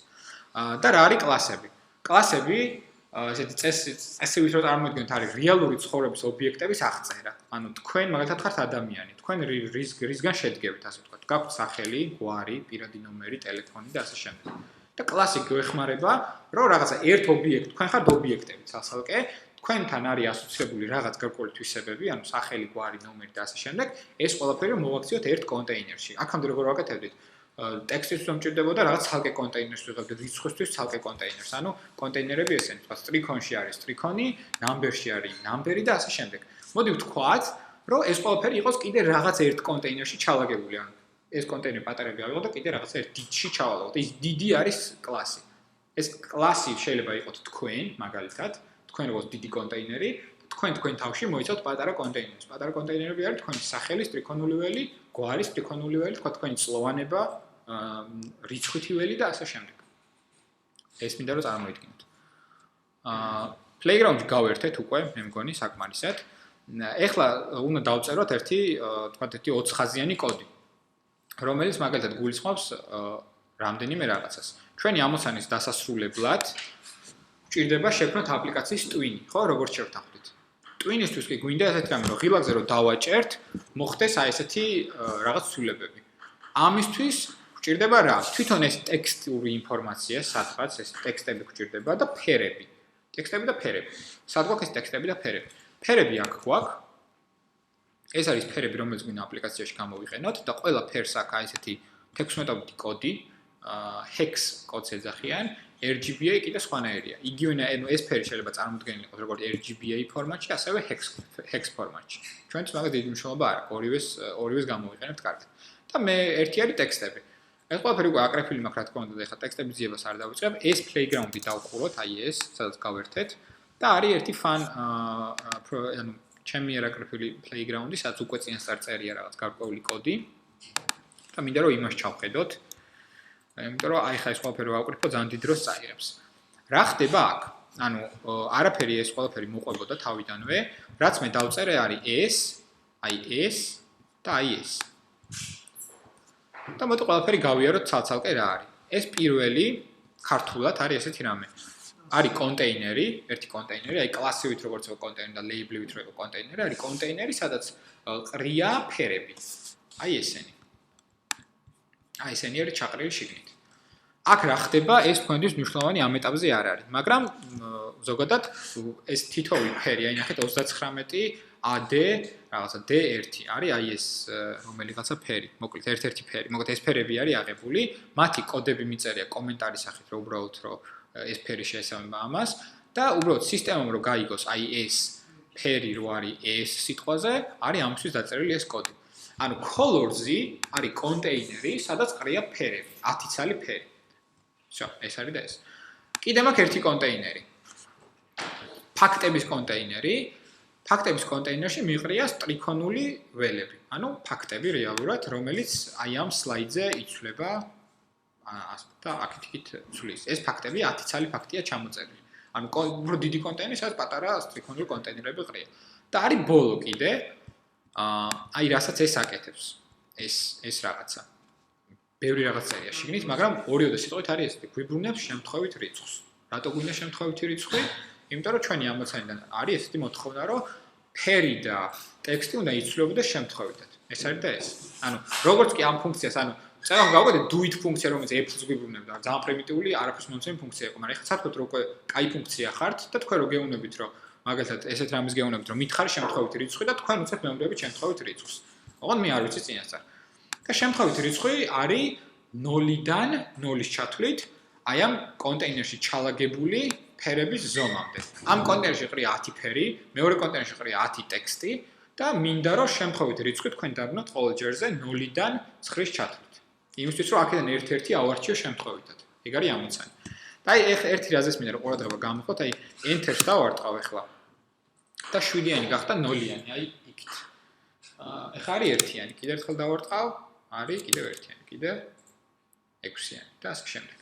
და რა არის კლასები? კლასები ესეთი წესივით რომ წარმოიდგინოთ არის რეალური ცხოვრების ობიექტების აღწერა. ანუ თქვენ მაგალითად ხართ ადამიანი. თქვენ რისგან შედგებით, ასე ვთქვათ. გაქვთ სახელი, გვარი, პირადი ნომერი, ტელეფონი და ასე შემდეგ. და კლასი გვეხმარება, რომ რაღაცა ერთ ობიექტ, თქვენ ხართ ობიექტები ცალ-ცალკე, თქვენთან არის ასოცირებული რაღაც გარკვეული თვისებები, ანუ სახელი, გვარი, ნომერი და ასე შემდეგ. ეს ყველაფერი მოვაქციოთ ერთ კონტეინერში. აქამდე როგორ ვაკეთებდით? ტექსტისთვის მომჭირდებოდა რაღაც ცალკე კონტეინერს ვიღებდით, რიცხვისთვის ცალკე კონტეინერს. ანუ კონტეინერები ესენი, თქვა ტრიქონში არის ტრიქონი, ნამბერში არის ნამბერი და ასე შემდეგ. მოდი ვთქვათ, რომ ეს ყველაფერი იყოს კიდე რაღაც ერთ კონტეინერში ჩალაგებული. ანუ ეს კონტეინერი პატარები ავიღოთ და კიდე რაღაც ერთ დიდში ჩავალავთ. ეს დიდი არის კლასი. ეს კლასი შეიძლება იყოს თქვენ, მაგალითად, თქვენ როგორც დიდი კონტეინერი, თქვენ თავში მოიცავთ პატარა კონტეინერს. პატარა კონტეინერები არის თქვენი სახელის ტრიქონული ველი, გვარის ტრიქონული ველი, თქვა თქვენი წლოვანება, რიცხვითი ველი და ასე შემდეგ. ეს მინდა რომ წარმოიდგინოთ. Playground-ში გავერთეთ უკვე, მე მგონი საკმარისად. ეხლა უნდა დავწეროთ ერთი 4 ხაზიანი კოდი, რომელიც მაგალითად გულისხმობს რამდენიმე რაღაცას. ჩვენი ამოცანის დასასრულებლად გვჭირდება შექმნათ აპლიკაციის ტვინი, ხო, როგორც შევთანხმდით. ტვინისთვის კი გვინდა ესეთი რამე, რომ ღილაკზე რომ დავაჭერთ, მოხდეს აი ესეთი რაღაც ცვლილებები. ამისთვის გვჭირდება რა? თვითონ ეს ტექსტური ინფორმაცია, სადღაც ეს ტექსტები გვჭირდება და ფერები. ტექსტები და ფერები. სად გვაქვს ეს ტექსტები და ფერები? ფერები აქ გვაქვს. ეს არის ფერები, რომელიც გვინდა აპლიკაციაში გამოვიყენოთ და ყველა ფერს აქვს აი ესეთი 16-ბიტი კოდი, hex კოდს ეძახიან, RGBA კიდე სხვანაირია. იგივე ანუ ეს ფერი შეიძლება წარმოდგენილი იყოს როგორც RGBA ფორმატში, ასევე hex ფორმატში. ჩვენც მაგას დიდი მნიშვნელობა არ აქვს, ორივეს გამოვიყენებთ კარგად. და მე ერთი არის ტექსტები. ეს ყველაფერი უკვე აკრეფილი მაქვს, რა თქმა უნდა, და ეხლა ტექსტების ძიებას არ დავიწყებ. ეს playground-ი დავყუროთ, აი ეს, სადაც გავერთეთ და არის ერთი fun ანუ ჩემი არაკრეფილი playground-ი, სადაც უკვე წინასწარ წერია რაღაც გარკვეული კოდი. და მინდა რომ იმას ჩავხედოთ. იმიტომ რომ აი ხა ეს ყველაფერი ვავკრიფო ძალიან დიდ დროს წაიღებს. რა ხდება აქ? ანუ არაფერი ეს ყველაფერი მოყვებოდა თავიდანვე, რაც მე დავწერე არის ეს, აი ეს და აი ეს. და მოდი ყველაფერი გავიაროთ ცალ-ცალკე რა არის. ეს პირველი ქართულად არის ესეთი რამე. არის კონტეინერი, ერთი კონტეინერი, აი კლასივით როგორც იყო კონტეინერი და ლეიბლივით რო იყო კონტეინერი, არის კონტეინერი, სადაც ყრია ფერები. აი ესენი. აი ესენი არის ჩაყრილი შიგნით. აქ რა ხდება, ეს თქვენთვის მნიშვნელოვანი ამ ეტაპზე არ არის, მაგრამ ზოგადად ეს თითოეული ფერი, აი ნახეთ 39 AD, რაღაცა D1 არის აი ეს რომელიღაცა ფერი, მოკლედ ერთ-ერთი ფერი. მოკლედ ეს ფერები არის აღებული, მათი კოდები მიწერია კომენტარის სახით, რომ უბრალოდ რომ ეს ფერი შეესაბამება ამას და უბრალოდ სისტემამ რო გაიგოს აი ეს ფერი რო არის ეს სიტყვაზე, არის ამისთვის დაწერილი ეს კოდი. ანუ colors-ი არის კონტეინერი, სადაც ყრია ფერები, 10 ცალი ფერი. всё, ეს არის და ეს. კიდე მაქვს ერთი კონტეინერი. ფაქტების კონტეინერი. ფაქტების კონტეინერში მიყრია სტრიქონული ველები. ანუ ფაქტები რეალურად, რომელიც აი ამ სლაიდზე იცვლება და აქეთ-იქით ცვლის. ეს ფაქტები 10 ცალი ფაქტია ჩამოწერილი. ანუ უფრო დიდი კონტეინერი, სადაც პატარა სტრიქონული კონტეინერები ყრია. და არის ბოლო კიდე აი რასაც ეს აკეთებს. ეს რაღაცა. ბევრი რაღაც წერია შიგნით, მაგრამ ორიოდე სიტყვით არის ეს. გვიბრუნებს შემთხვევით რიცხვს. რატო გვინდა შემთხვევითი რიცხვი? იმიტომ რომ ჩვენი ამოცანიდან არის ესეთი მოთხოვნა, რომ ფერი და ტექსტი უნდა იცვლებოდეს შემთხვევითად. ეს არის და ეს. ანუ როგორც კი ამ ფუნქციას, ანუ წევან გავუკეთეთ do it ფუნქცია, რომელიც f-ს გვიბრუნებდა, ძალიან პრიმიტიული, არაფერს მომცემი ფუნქცია იყო, მაგრამ ეხლა საერთოდ რო უკვე კაი ფუნქცია ხართ და თქვენ რო გეუბნებით, რომ მაგალითად ესეთ რამეს გეუბნებით, რომ მითხარი შემთხვევითი რიცხვი და თქვენ უცებ მეუბნებით შემთხვევით რიცხვს. ოღონდ მე არ ვიცი წინასწარ. და შემთხვევითი რიცხვი არის 0-დან 0-ის ჩათვლით, აი ამ კონტეინერში ჩალაგებული ფერების ზომამდე. ამ კონტეინერში ყრია 10 ფერი, მეორე კონტეინერში ყრია 10 ტექსტი და მინდა რომ შემთხვევითი რიცხვი თქვენ დააბნოთ ყოველ ჯერზე 0-დან 9-ის ჩათვლით. იმისთვის რომ აქედან ერთ-ერთი ავარჩიო შემთხვევითად. ეგ არის ამოცანი. და აი ერთი რაზეც მინდა რომ ყურადღება გამოვხოთ, აი enter-ს დავარტყავ ახლა. და 7-იანი გახდა 0-იანი, აი იქით. ახლა არის 1-იანი, კიდევ ერთხელ დავარტყავ, არის კიდევ 1-იანი, კიდევ 6-იანი და ასე შემდეგ.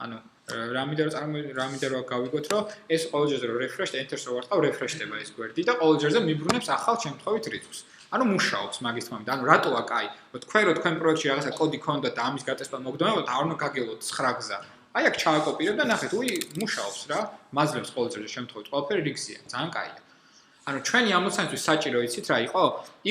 ანუ რა მინდა რომ გავიგოთ, რომ ეს ყოველ ჯერზე რომ refresh enter-ს რო ვარტყავ, refresh-დება ეს გვერდი და ყოველ ჯერზე მიბრუნებს ახალ შემთხვევით რიცხვს. ანუ მუშაობს მაგის თქმით. ანუ რატო აქ აი, თქვენ რო თქვენ პროექტში რაღაცა კოდი ქონდათ და ამის გაწესება მოგდომებოთ, არ უნდა გაგელოთ 9 გზა. აი აქ ჩააკოპირებ და ნახეთ, მუშაობს რა, მაძლევს ყოველ ჯერზე შემთხვევით, ყველაფერი რიგზია, ძალიან კაია. ანუ ჩვენი ამოცანისთვის საჭირო იცით რა იყო?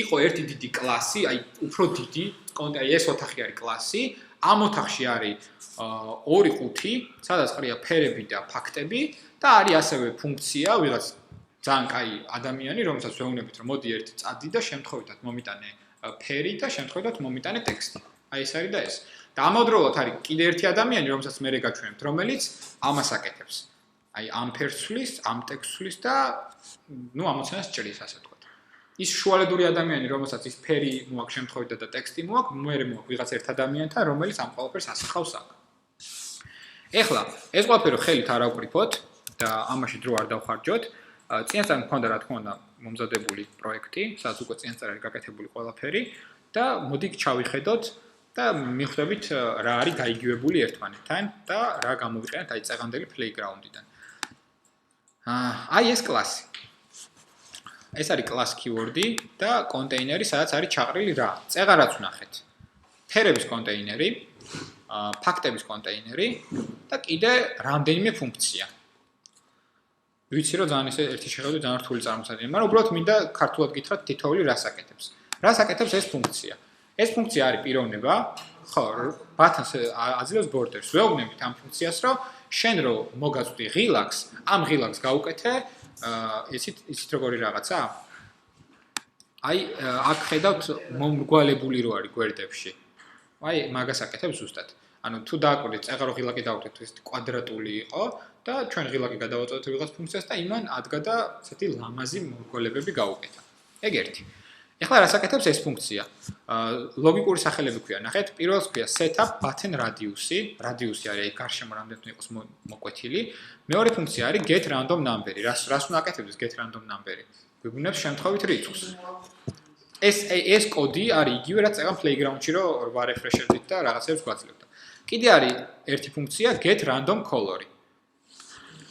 იყო ერთი დიდი კლასი, აი უფრო დიდი, აი ეს ოთახი არის კლასი, ამ ოთახში არის 2-5, სადაც ყრია ფერები და ფაქტები და არის ასევე ფუნქცია, ვიღაც ძალიან კაი ადამიანი, რომელსაც ვეუბნებით, რომ მოდი ერთი წადი და შემთხვევითად მომიტანე ფერი და შემთხვევითად მომიტანე ტექსტი. აი ეს არის და ეს. და ამავდროულად არის კიდე ერთი ადამიანი, რომელსაც მე გაჩვენებთ, რომელიც ამას აკეთებს. აი ამ ფერს ცვლის, ამ ტექსტს ცვლის და ნუ ამოცანას ჭრის, ასე ვთქვათ. ის შუალედური ადამიანი, რომელსაც ის ფერი მოაქვს შემთხვევითად და ტექსტი მოაქვს, მე მოაქვს ვიღაც ერთ ადამიანთან, რომელიც ამ ყველაფერს ასახავს აქ. ეხლა ეს ყველაფერი ხელით არ ავკრიფოთ და ამაში დრო არ დავხარჯოთ. წინასწარ მქონდა რა თქმა უნდა მომზადებული პროექტი, სადაც უკვე წინასწარ არის გაკეთებული ყველაფერი და მოდი ჩავიხედოთ და მიხვდებით რა არის გაიგივებული ერთმანეთთან და რა გამოვიყენეთ აი წეღანდელი playground-დან. აი ეს კლასი. ეს არის class keyword-ი და კონტეინერი, სადაც არის ჩაყრილი რა. წეღარაც ვნახეთ. ფერების კონტეინერი, ფაქტების კონტეინერი და კიდე რამდენიმე ფუნქცია. ვიცი რომ ძალიან ესე ერთი შეხედვით ძალიან რთული წარმოსადგენია, მაგრამ უბრალოდ მინდა ქართულად გითხრათ თითოეული რას აკეთებს. რას აკეთებს ეს ფუნქცია? ეს ფუნქცია არის პიროვნება, ხო, buttons აძლევს borders. ვეუბნებით ამ ფუნქციას, რომ შენ რო მოგაწვდი ღილაკს, ამ ღილაკს გაუკეთე, ისიც როგორი რაღაცა? აი, აქ ხედავთ მომრგვალებული რო არის გვერდებში. აი, მაგას აკეთებს ზუსტად. ანუ თუ დააკვირდით, წეღარო ღილაკი დავუკვირდით, ეს კვადრატული იყო და ჩვენ ღილაკი გადავაწყვეტთ ვიღაც ფუნქციას და იმან ადგა და ესეთი ლამაზი მომრგვალებები გაუკეთა. ეგ ერთი. ეხლა რას აკეთებს ეს ფუნქცია? ლოგიკური სახელები ქვია, ნახეთ, პირველს ქვია setup button radius-ი, radius-ი არის აი გარშემო რამდენად იყოს მოკვეთილი. მეორე ფუნქცია არის get random number-ი. რას უნდა აკეთებდეს get random number-ი? გვიგვინებს შემთხვევით რიცხვს. ეს კოდი არის იგივე რაც წეგან playground-ში რო ვარეფრეშერდით და რაღაცებს გვაძლევდა. კიდე არის ერთი ფუნქცია get random color-ი.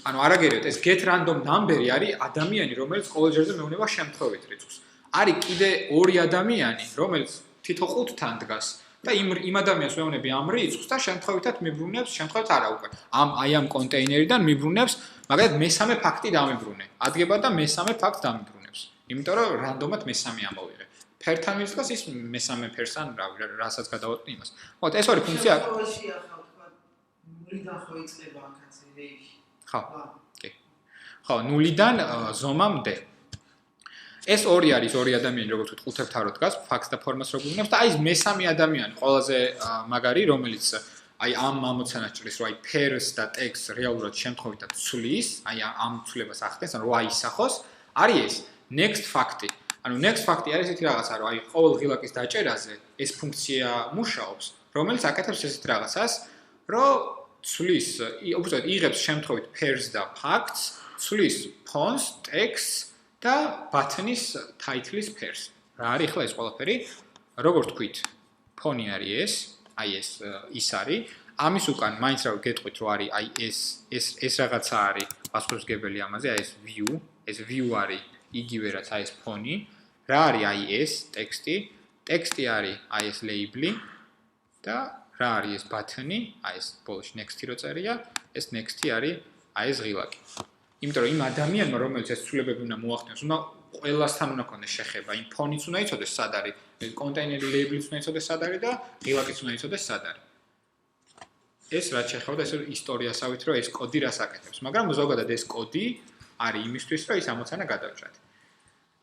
ანუ არაგერიოთ, ეს get random number-ი არის ადამიანი, რომელიც ყოველ ჯერზე მეუბნება შემთხვევით რიცხვს. არის კიდე ორი ადამიანი, რომელიც თითო 5-თან დგას და იმ ადამიანს ვეუბნები ამ რიცხვს და შემთხვევითად მიბრუნებს, შემთხვევით არა უკვე. აი ამ კონტეინერიდან მიბრუნებს, მაგალითად მესამე ფაქტი დამიბრუნე. ადგება და მესამე ფაქტს დამიბრუნებს. იმიტომ რომ რანდომად მესამე ამოვიღე. ფერთან მისვლას ის მესამე ფერსთან რასაც გადავატნი იმას. მოკლედ ეს ორი ფუნქცია ნულიდან ხო იწყება აქაც რეიში. ხო. კი. ხო, ნულიდან ზომამდე. ეს ორი არის ორი ადამიანი, როგორც ვთქვით, ყუთებთან რო დგას, ფაქტს და ფორმას რო გვიგნებს და აი ეს მესამე ადამიანი, ყველაზე მაგარი, რომელიც აი ამ ამოცანას ჭრის, რომ აი pairs და text რეალურად შემთხვევითად ცვლის, აი ამ ცვლილებას ახდენს, ანუ რო აისახოს, არის ეს next fact-ი. ანუ next fact-ი არის ესეთი რაღაცა, რომ აი ყოველ ღილაკის დაჭერაზე ეს ფუნქცია მუშაობს, რომელიც აკეთებს ესეთ რაღაცას, რომ ცვლის, უბრალოდ იღებს შემთხვევით pairs და facts, ცვლის fonts, text და button-ის title-ის pairs. რა არის ახლა ეს ყველაფერი? როგორ თქვით, ფონი არის ეს, აი ეს ის არის. ამის უკან მაინც რა გეტყვით, რომ არის აი ეს რაღაცა არის პასუხისმგებელი ამაზე, აი ეს view არის იგივე რაც აი ეს ფონი. რა არის აი ეს ტექსტი? ტექსტი არის აი ეს label-ი და რა არის ეს button-ი? აი ეს ბოლოში next-ი რო წერია, ეს next-ი არის აი ეს ღილაკი. იმიტომ რომ იმ ადამიანმა, რომელიც ეს ცვლილებები უნდა მოახდინოს, უნდა ყველასთან უნდა ქონდეს შეხება, იმ ფონიც უნდა იცოდეს სად არის, კონტეინერი label-იც უნდა იცოდეს სად არის და ღილაკიც უნდა იცოდეს სად არის. ეს რაც შეხება, ეს ისტორიასავით, რომ ეს კოდი რას აკეთებს, მაგრამ ზოგადად ეს კოდი არის იმისთვის, რომ ის ამოცანა გადავჭრათ.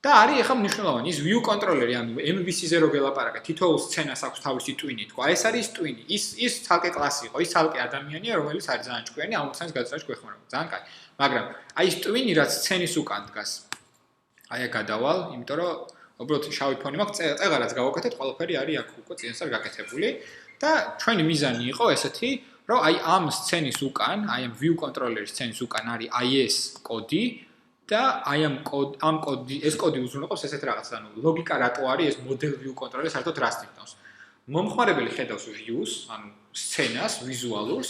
და არის ახლა მნიშვნელოვანი ის view controller-ი, ანუ MVC-ზე რო გელაპარაკეთ, თითოეულ სცენას აქვს თავისი ტვინი, თქვა, ეს არის ტვინი, ის ცალკე კლასი იყო, ის ცალკე ადამიანია, რომელიც არის ძალიან ჭკვიანი, ამოცანის გადაწყვეტაში გვეხმარება, ძალიან კაი. მაგრამ აი ეს ტვინი რაც სცენის უკან დგას, აი გადავალ, იმიტომ რომ უბრალოდ შავი ფონი მაქვს, წეღარაც გავაკეთეთ, ყველაფერი არის აქ უკვე წინასწარ გაკეთებული და ჩვენი მიზანი იყო ესეთი, რომ აი ამ სცენის უკან, აი ამ view controller-ის სცენის უკან არის აი ეს კოდი და აი ამ კოდი, ეს კოდი უზრუნველყოფს ესეთ რაღაცას, ანუ ლოგიკა რატო არის ეს model view controller საერთოდ რას თვითონს. მომხმარებელი ხედავს views, ანუ სცენას, ვიზუალურს,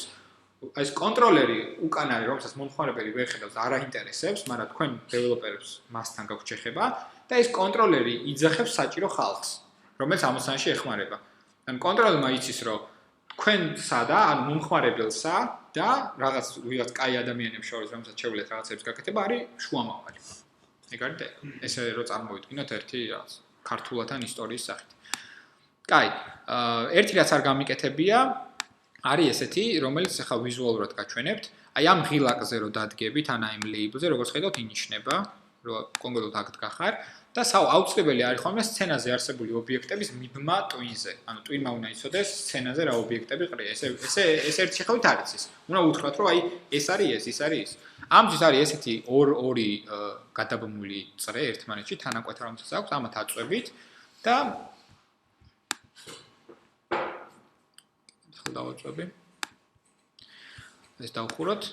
ეს კონტროლერი უკან არის, რომელსაც მომხმარებელი ვერ ხედავს, არ აინტერესებს, მაგრამ თქვენ დეველოპერებს მასთან გაქვთ შეხება და ეს კონტროლერი იძახებს საჭირო ხალხს, რომელიც ამოცანაში ეხმარება. ან კონტროლერმა იცის, რომ თქვენსა და ან მომხმარებელსა და ვიღაც კაი ადამიანებს შორის, რომელსაც შეუძლიათ რაღაცებს გაკეთება, არის შუამავალი. ეგ არის და ესე რომ წარმოვიდგინოთ ერთი რაღაც ქართულათან ისტორიის სახით. კაი, ერთი რაც არ გამიკეთებია არის ესეთი, რომელიც ახლა ვიზუალურად გაჩვენებთ. აი ამ ღილაკზე რო დადგებით, ან აი ამ label-ზე, როგორც ხედავთ, ინიშნება, რომ კონკრეტულად აქ დგახარ და აუცილებელი არის ხოლმე სცენაზე არსებული ობიექტების მიბმა ტვინზე. ანუ ტვინმა უნდა იცოდეს სცენაზე რა ობიექტები ყრია. ეს ერთი შეხედვით არ იცის. უნდა უთხრათ, რომ აი ეს არის ეს, ის არის ის. ამჯერად არის ესეთი ორი გადაბმული წრე ერთმანეთში თანაკვეთა რომელსაც აქვს, ამათ აწვევით და დავაწვევი. ეს დავხუროთ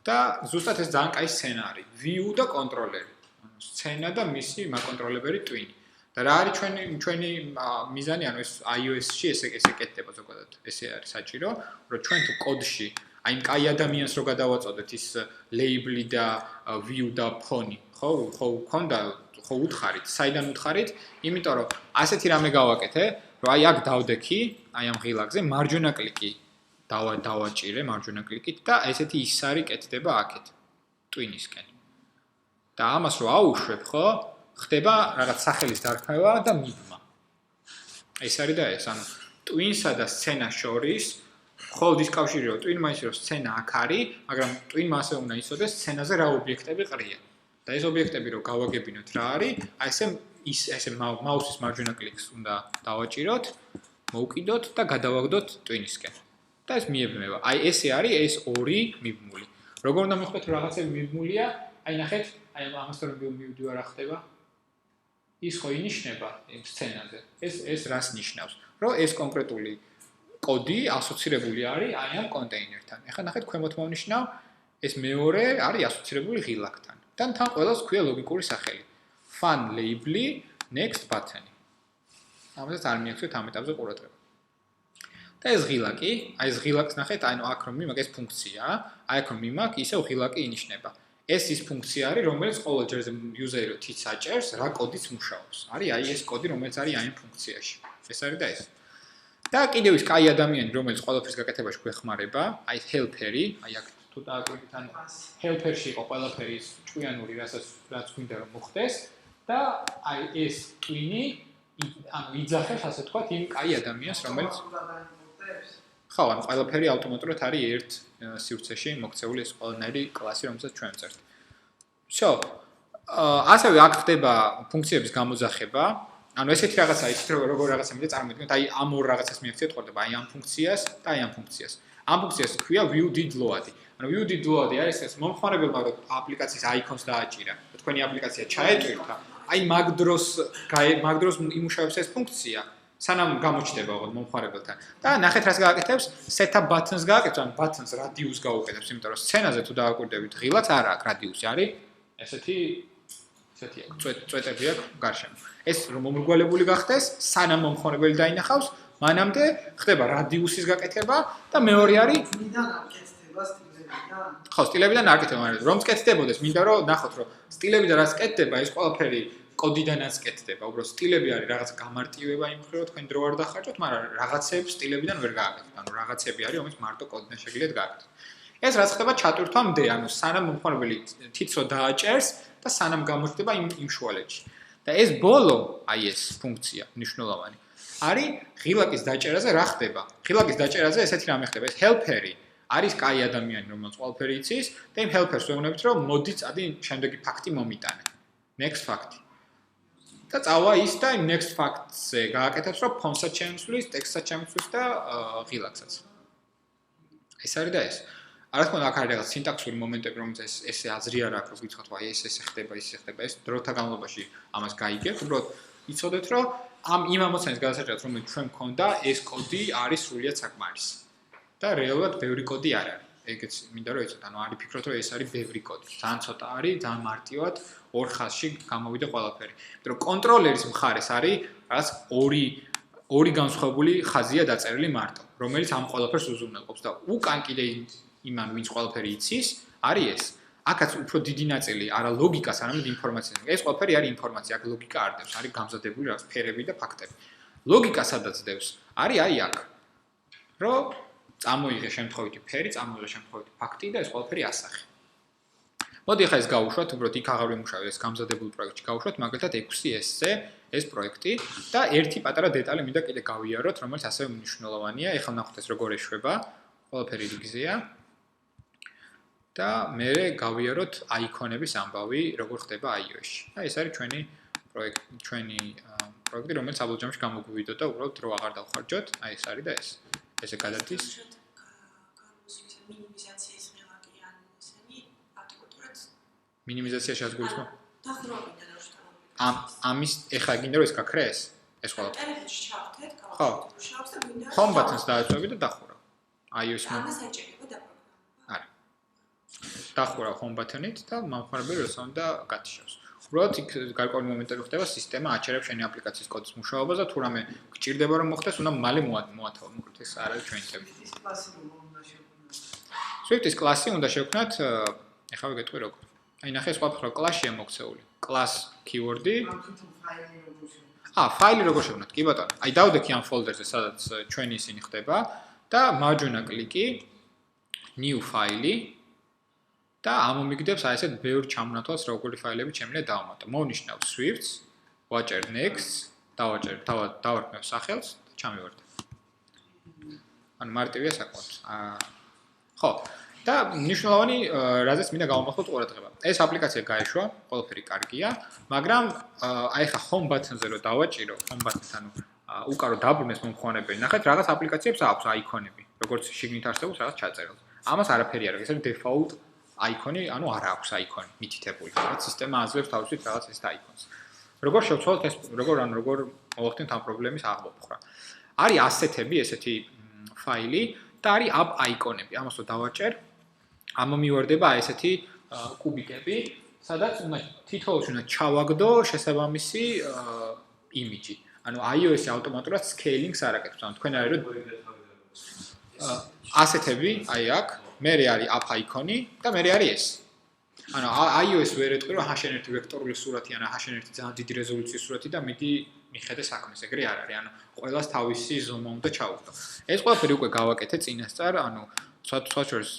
და ზუსტად ეს ძალიან კაი სცენა არის. view და კონტროლერი. სცენა და მისი მაკონტროლებელი ტვინი. და რა არის ჩვენი მიზანი, ანუ ეს iOS-ში ესე კეთდება ზოგადად. ესე არის საჭირო, რომ ჩვენ თუ კოდში აი იმ კაი ადამიანს რო გადავაწოდეთ ის label-ი და view და ფონი, ხო ქონდა, ხო უთხარით, საიდან უთხარით? იმიტომ რომ ასეთი რამე გავაკეთე, რომ აი აქ დავდექი, აი ამ ღილაკზე მარჯვენა კლიკი დავაჭირე მარჯვენა კლიკით და ესეთი ისარი კეთდება აქეთ, ტვინისკენ. და ამას რო აუშვებ, ხო, ხდება რაღაც სახელის დარქმევა და მიბმა. ეს არის და ეს, ანუ ტვინსა და სცენას შორის მხოლოდ ის კავშირი, რომ ტვინმა იცის, რომ სცენა აქ არის, მაგრამ ტვინმა ასე უნდა იცოდეს სცენაზე რა ობიექტები ყრია. და ეს ობიექტები რო გავაგებინოთ რა არის, აი ესე მაუსის მარჯვენა კლიკს უნდა დავაჭიროთ, მოვკიდოთ და გადავაგდოთ ტვინისკენ. და ეს მიებმება. აი ესე არის ეს ორი მიბმული. როგორ უნდა მიხვდეთ რომ რაღაცები მიბმულია? აი ნახეთ, აი ამას რომ მივდივარ რა ხდება? ის ხო ინიშნება იმ სცენაზე. ეს რას ნიშნავს? რომ ეს კონკრეტული კოდი ასოცირებული არის აი ამ კონტეინერთან. ეხლა ნახეთ, ქვემოთ მოვნიშნავ, ეს მეორე არის ასოცირებული ღილაკთან. და თან ყველას ქვია ლოგიკური სახელი. fun label-ი, next button-ი. ამასაც არ მიაქცევთ ამ ეტაპზე ყურადღება. და ეს ღილაკი, აი ეს ღილაკს ნახეთ, ანუ აქ რომ მიმაქ ეს ფუნქციაა, აი აქ რომ მიმაქ, ისევ ღილაკი ინიშნება. ეს ის ფუნქცია არის, რომელიც ყოველ ჯერზე user-ი რო თიც აჭერს, რა კოდიც მუშაობს. არის აი ეს კოდი, რომელიც არის აი ამ ფუნქციაში. ეს არის და ეს. და კიდევ ის კაი ადამიანი, რომელიც ყველაფრის გაკეთებაში გვეხმარება, აი helper-ი, აი აქ თუ დააკვირდით, ანუ helper-ში იყო ყველაფერი ის ჭკვიანური, რაც გვინდა რომ მოხდეს და აი ეს twin-ი ანუ იძახებს ასე თქვა იმ კაი ადამიანს, რომელიც ხო, ანუ ყველაფერი ავტომატურად არის ერთ სივრცეში მოქცეული ეს ყველანაირი კლასი, რომელსაც ჩვენ ვწერთ. всё. ასევე აქ ხდება ფუნქციების გამოძახება. ანუ ესეთი რაღაცა ისეთ როგორ რაღაცა მინდა წარმოვიდგინოთ, აი ამ ორ რაღაცას მიაქციეთ ყურდება, აი ამ ფუნქციას და აი ამ ფუნქციას. ამ ფუნქციას ქვია view did load-ი. ანუ view did load-ი არის ეს მომხმარებელმა რო აპლიკაციის აიკონს დააჭირა. თქვენი აპლიკაცია ჩაეტვირთა, აი მაგ დროს იმუშავებს ეს ფუნქცია. სანამ გამოჩნდება ოღონდ მომხმარებელთან. და ნახეთ რას გააკეთებს, setup buttons გააკეთებს, ანუ buttons radius გაუკეთებს, იმიტომ რომ სცენაზე თუ დააკვირდებით, ღილაც არ აქვს radius-ი, არის ესეთი წვეტები აქვს გარშემო. ეს რომ მომრგვალებული გახდეს, სანამ მომხმარებელი დაინახავს, მანამდე ხდება radius-ის გაკეთება და მეორე არის მიდან არ კეთდება სტილებიდან. ხო, სტილებიდან არ კეთდება, მაგრამ რომც კეთდებოდეს, მინდა რომ ნახოთ, რომ სტილებიდან რაც კეთდება, ეს ყველაფერი კოდიდანაც კეთდება. უბრალოდ სტილები არის რაღაც გამარტივება იმ მხრივ, თქვენ დრო არ დახარჯოთ, მაგრამ რაღაცებს სტილებიდან ვერ გააკეთებთ. ანუ რაღაცები არის, რომელიც მარტო კოდიდან შეგიძლიათ გააკეთოთ. ეს რაც ხდება ჩატვირთვამდე, ანუ სანამ მომხმარებელი თითო დააჭერს და სანამ გამოჩნდება იმ შუალედში. და ეს ბოლო, აი ეს ფუნქცია მნიშვნელოვანი. არის ღილაკის დაჭერაზე რა ხდება? ღილაკის დაჭერაზე ესეთი რამე ხდება. ეს helper-ი არის კაი ადამიანი, რომელიც ყველაფერი იცის და იმ helper-ს ვეუბნებით, რომ მოდი წადი შემდეგი ფაქტი მომიტანე. next fact. და წავა ის და იმ next fact-ზე გააკეთებს, რომ ფონსაც შემცვლის, ტექსტსაც შემცვლის და ღილაკსაც. ეს არის და ეს. არა თქმა უნდა, აქ არის რაღაც სინტაქსური მომენტები, რომელსაც ესე აზრი არ აქვს, რომ გითხრათ, აი ეს ხდება, ეს დროთა განმავლობაში ამას გაიგებთ, უბრალოდ იცოდეთ, რომ იმ ამოცანის გადასაჭრელად, რომელიც ჩვენ მქონდა, ეს კოდი არის სრულიად საკმარისი. და რეალურად ბევრი კოდი არ არის. ეგეც მინდა რომ იცოდეთ, ანუ არ იფიქროთ, რომ ეს არის ბევრი კოდი. ძალიან ცოტა არის, ძალიან მარტივად ორ ხაზში გამოვიდა ყველაფერი. იმიტომ რომ კონტროლერის მხარეს არის რაღაც ორი განსხვავებული ხაზია დაწერილი მარტო, რომელიც ამ ყველაფერს უზრუნველყოფს და უკან კიდე იმან ვინც ყველაფერი იცის, არის ეს. აქაც უფრო დიდი ნაწილი არა ლოგიკას, არამედ ინფორმაციას. ეს ყველაფერი არის ინფორმაცია, აქ ლოგიკა არ დევს, არის გამზადებული რაღაც ფერები და ფაქტები. ლოგიკა სადაც დევს, არის აი აქ. რომ წამოიღე შემთხვევითი ფერი, წამოიღე შემთხვევითი ფაქტი და ეს ყველაფერი ასახე. მოდი ახლა ეს გავუშვათ, უბრალოდ იქ აღარ ვიმუშავე, ეს გამზადებულ პროექტში გავუშვათ, მაგალითად 6S-ზე ეს პროექტი და ერთი პატარა დეტალი მინდა კიდე გავიაროთ, რომელიც ასევე მნიშვნელოვანია. ეხლა ნახოთ ეს როგორ ეშვება, ყველაფერი რიგზეა. და მე გავიაროთ აიკონების ამბავი, როგორ ხდება iOS-ში. და ეს არის ჩვენი პროექტი, რომელიც აბოლჯამში გამოგვივიდო და უბრალოდ დრო აღარ დავხარჯოთ. აი ეს არის და ეს. ესე გადადის. მინიმიზაციის ღილაკი ან ესენი ავტომატურად მინიმიზაცია შეგვიძლია. დახურავდა და ამის ეხლა გინდა რომ ეს გაქრეს? ეს ყველა. ტელეფონში ჩავხდეთ, ხო. შავს და გინდა home buttons დააწვევი და დახურა. iOS-მა. ამას აჭირდება დაპროგრამება. არა. დახურა home button-ით და მომხმარებელი როცა უნდა გათიშავს. უბრალოდ იქ გარკვეული მომენტები ხდება, სისტემა აჩერებს შენი აპლიკაციის კოდის მუშაობას და თუ რამე გჭირდება რომ მოხდეს, უნდა მალე მოათავო. მოკლედ ეს არ არის ჩვენი წევრი. ის კლასი რომ უნდა შევქმნათ. Swift-ის კლასი უნდა შევქმნათ, ეხლა ვიგეტყვი როგორ. აი ნახე ეს ყველაფერი კლასშია მოქცეული. class keyword-ი. ამ თვითონ ფაილი როგორ შევქმნათ. ფაილი როგორ შევქმნათ? კი ბატონო. აი დავდექი ამ ფოლდერზე, სადაც ჩვენი ისინი ხდება და მარჯვენა კლიკი new file და ამომიგდებს აი ესეთ ბევრ ჩამონათვალს, როგორი ფაილები შემიძლია დავამატო. მოვნიშნავ Swift-ს, ვაჭერ next, დავარქმევ სახელს და ჩამივარდა. ანუ მარტივია საკმაოდ. ხო. და მნიშვნელოვანი რაზეც მინდა გავამახვილოთ ყურადღება. ეს აპლიკაცია გაეშვა, ყველაფერი კარგია, მაგრამ აი ხა home button-ზე რო დავაჭირო, home button-ს ანუ უკარო დაბრუნეს მომხმარებელი. ნახეთ, რაღაც აპლიკაციებს აქვს აიკონები, როგორც შიგნით არსებობს რაღაც ჩაწერილს. ამას არაფერი არ აქვს, ეს არის default აიკონი, ანუ არ აქვს აიკონი მითითებული. რაც სისტემა აძლევს თავისით რაღაც ეს აიკონს. როგორ შევცვალოთ ეს, როგორ მოვახდინოთ ამ პრობლემის აღმოფხვრა. არის ასეთები, ესეთი ფაილი და არის app აიკონები. ამას რო დავაჭერ, ამომივარდება ესეთი კუბიკები, სადაც უნდა თითოეულში უნდა ჩავაგდო შესაბამისი იმიჯი. ანუ iOS-ი ავტომატურად scaling-ს არ აკეთებს. ანუ თქვენ არის რომ ასეთები, აი აქ, მე არის app აიკონი და მე არის ეს. ანუ iOS ვერ ეტყვი რომ H1 ვექტორული სურათი ან H1 ძალიან დიდი რეზოლუციის სურათი და მიდი მიხედე საქმეს, ეგრე არ არის. ანუ ყველას თავისი ზომა უნდა ჩაუყო. ეს ყველაფერი უკვე გავაკეთე წინასწარ, ანუ სოციალურს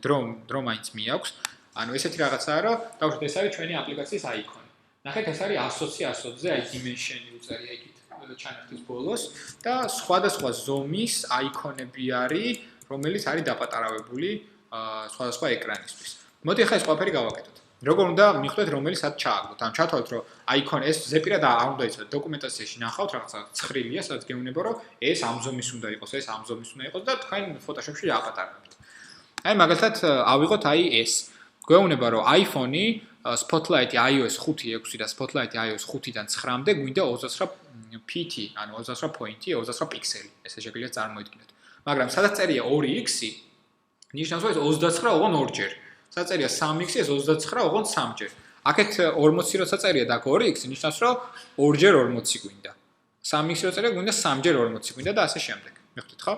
დრო მაინც მიაქვს. ანუ ესეთი რაღაცაა, რომ დავუშვათ ეს არის ჩვენი აპლიკაციის აიკონი. ნახეთ, ეს არის 100-ზე, აი dimension-ი უწერია იქით ჩანართის ბოლოს და სხვადასხვა ზომის აიკონები არის, რომელიც არის დაპატარავებული სხვადასხვა ეკრანისთვის. მოდი ახლა ეს ყველაფერი გავაკეთოთ. როგორ უნდა მიხვდეთ რომელსაც ჩააგდოთ? ანუ ჩათვალეთ, რომ აიკონი ეს ზეპირად არ უნდა იცოდეთ, დოკუმენტაციაში ნახავთ რაღაცა ცხრილია, სადაც გეუბნება, რომ ეს ამ ზომის უნდა იყოს, ეს ამ ზომის უნდა იყოს და თქვენ Photoshop-ში აპატარებთ. აი მაგალითად ავიღოთ აი ეს. გვეუბნება, რომ iPhone-ი Spotlight iOS 5.6 და Spotlight iOS 5-დან 9-მდე გვინდა 29 pt, ანუ 29 პოინტი, 29 პიქსელი. ესე შეგიძლიათ წარმოიდგინოთ. მაგრამ სადაც წერია 2x-ი, ნიშნავს, რომ ეს 29 ოღონ 2-ჯერ. საწერია 3x-ი, ეს 29 ოღონ 3-ჯერ. აქეთ 40 როცა წერია და 2x-ი, ნიშნავს, რომ 2-ჯერ 40 გვინდა. 3x-ი როცა წერია, გვინდა 3-ჯერ 40 გვინდა და ასე შემდეგ. მიხვდით ხო?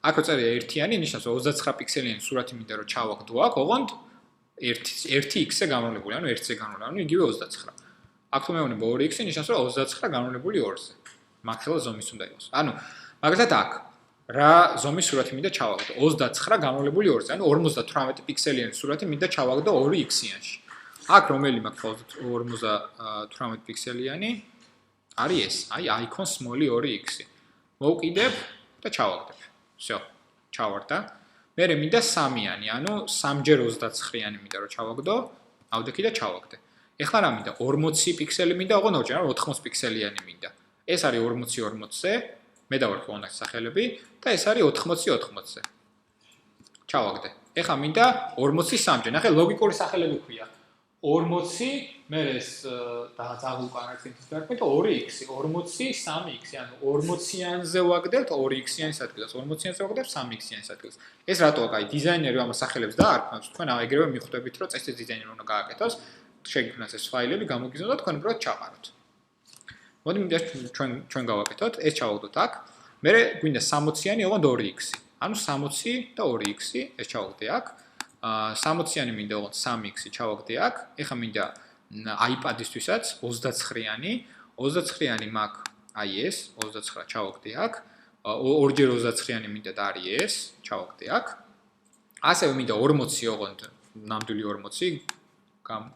აქ რო წერია ერთიანი, ნიშნავს, რომ 29 პიქსელიანი სურათი მინდა რომ ჩავაგდო აქ, ოღონდ 1x-ზე განვლებული, ანუ 1-ზე განვლებული, ანუ იგივე 29. აქ თუ მეუბნება 2x-ი, ნიშნავს, რომ 29 განვლებული 2-ზე. მაგხელა ზომის უნდა იყოს. ანუ მაგალითად აქ რა ზომის სურათი მინდა ჩავაგდო? 29 განვლებული 2-ზე, ანუ 58 პიქსელიანი სურათი მინდა ჩავაგდო 2x-იანში. აქ რომელი მაქვს 58 პიქსელიანი? არის ეს, აი icon small 2x-ი. მოვკიდებ და ჩავაგდებ. всё, ჩავარდა. მერე მინდა 3-იანი, ანუ 3-ჯერ 29-იანი მინდა რომ ჩავაგდო, ავდექი და ჩავაგდე. ეხლა რა მინდა? 40 პიქსელი მინდა, ოღონ 2-ჯერ, ანუ 80 პიქსელიანი მინდა. ეს არის 40-40-ზე, მე დავარქვა კონტაქტ სახელები და ეს არის 80-80-ზე. ჩავაგდე. ეხლა მინდა 43-ჯერ. ნახე, ლოგიკური სახელები ქვია. 40, მერე ეს დაღულკან აქცენტის გარკვე და 2x, 40, 3x, ანუ 40-იანზე ვაგდებთ 2x-იანის ადგილას, 40-იანზე ვაგდებთ 3x-იანის ადგილას. ეს რატოა, აი, დიზაინერი ამას სახელებს დაარქმევს, თქვენ ეგრევე მიხვდებით, რომ წესის დიზაინერი უნდა გააკეთოს, შეგიქმნას ეს ფაილები, გამოგიზნოთ და თქვენ უბრალოდ ჩაყაროთ. მოდი მინდა ჩვენ გავაკეთოთ, ეს ჩავაგდოთ აქ. მერე გვინდა 60-იანი, ოღონდ 2x. ანუ 60 და 2x, ეს ჩავაგდე აქ. 60-იანი მინდა ოღონდ 3x-ი ჩავაგდე აქ. ეხლა მინდა iPad-ისთვისაც 29-იანი, 29-იანი მაქვს აი ეს, 29 ჩავაგდე აქ. 2-ჯერ 29-იანი მინდა და არის ეს, ჩავაგდე აქ. ასევე მინდა 40 ოღონდ, ნამდვილი 40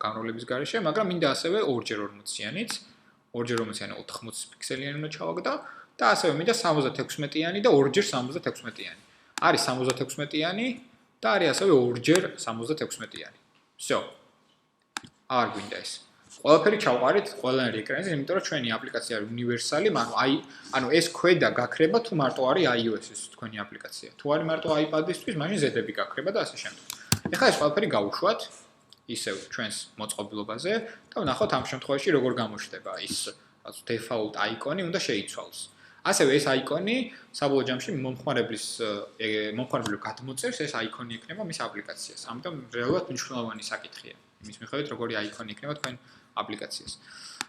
განროლების გარეშე, მაგრამ მინდა ასევე 2-ჯერ 40-იანიც, 2-ჯერ 40-იანი 80 პიქსელიანი უნდა ჩავაგდო და ასევე მინდა 76-იანი და 2-ჯერ 76-იანი. არის 76-იანი და არის ასევე 2-ჯერ 76-იანი. всё. არ გვინდა ეს. ყველაფერი ჩავყარით ყველანაირი ეკრანზე, იმიტომ რომ ჩვენი აპლიკაცია არის უნივერსალი, ანუ ეს ქვედა გაქრება თუ მარტო არის iOS-ის თქვენი აპლიკაცია. თუ არის მარტო iPad-ისთვის, მაშინ ზედები გაქრება და ასე შემდეგ. ეხლა ეს ყველაფერი გავუშვათ ისევ ჩვენს მოწყობილობაზე და ვნახოთ ამ შემთხვევაში როგორ გამოჩნდება ის default icon-ი უნდა შეიცვალოს. ასევე ეს აიკონი საბოლოო ჯამში მომხმარებლებს გადმოწერს ეს აიკონი იქნება მის აპლიკაციას. ამიტომ რეალურად მნიშვნელოვანი საკითხია. იმის მიხედვით როგორი აიკონი იქნება თქვენ აპლიკაციას.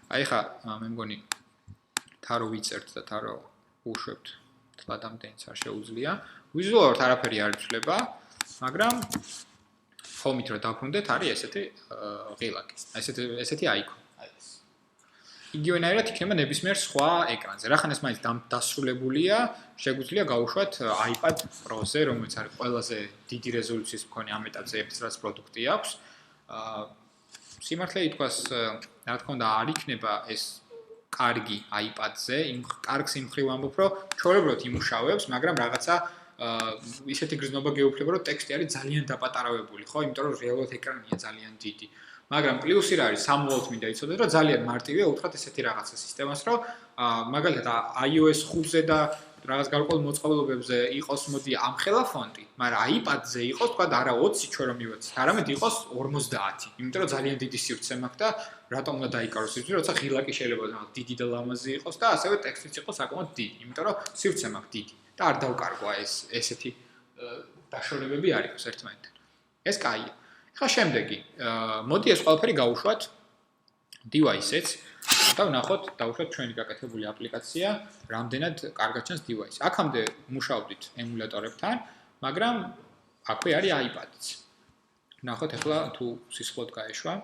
აი ხა მე მგონი თარო ვიწერთ და თარო უშვებთ. თლად ამდენიც არ შეუძლია. ვიზუალურად არაფერი არ იცვლება, მაგრამ ფორმით რომ დავფრუნდეთ არის ესეთი ღილაკი. ესეთი აიკონი. იგივენაირად იქნება ნებისმიერ სხვა ეკრანზე. რახან ეს მაინც დასრულებულია, შეგვიძლია გავუშვათ iPad Pro-ზე, რომელიც არის ყველაზე დიდი რეზოლუციის მქონე ამ ეტაპზე ეფსრას პროდუქტი აქვს. სიმართლე ითქვას, რა თქმა უნდა, არ იქნება ეს კარგი iPad-ზე, კარგს იმ მხრივ ამბობ, რომ ჩვეულებრივად იმუშავებს, მაგრამ რაღაცა ისეთი გრძნობა გეუფლება, რომ ტექსტი არის ძალიან დაპატარავებული, ხო? იმიტომ რომ რეალურად ეკრანია ძალიან დიდი. მაგრამ პლუსი რა არის, სამუვალოდ მინდა იცოდეთ, რომ ძალიან მარტივია უთხრათ ესეთი რაღაცა სისტემას, რომ მაგალითად iOS 5-ზე და რაღაც გარკვეულ მოწყობილობებზე იყოს მოდი ამხელა ფონტი, მაგრამ iPad-ზე იყოს, თქვა არა 20 ჩვენ რომ მივეცით, არამედ იყოს 50. იმიტომ რომ ძალიან დიდი სივრცე მაქვს და რატომ უნდა დაიკაროს სივრცე, როცა ღილაკი შეიძლება რაღაც დიდი და ლამაზი იყოს და ასევე ტექსტიც იყოს საკმაოდ დიდი, იმიტომ რომ სივრცე მაქვს დიდი და არ დავკარგვა ესეთი დაშორებები არ იყოს ერთმანეთთან. ეს კაია. ხა შემდეგი, მოდი ეს ყველაფერი გავუშვათ device-იც და ვნახოთ, დავუშვათ ჩვენი გაკეთებული აპლიკაცია, რამდენად კარგად ჩანს device. აქამდე მუშაობდით ემულატორებთან, მაგრამ აქვე არის iPad-იც. ვნახოთ ახლა თუ სისხლოდ გაეშვა.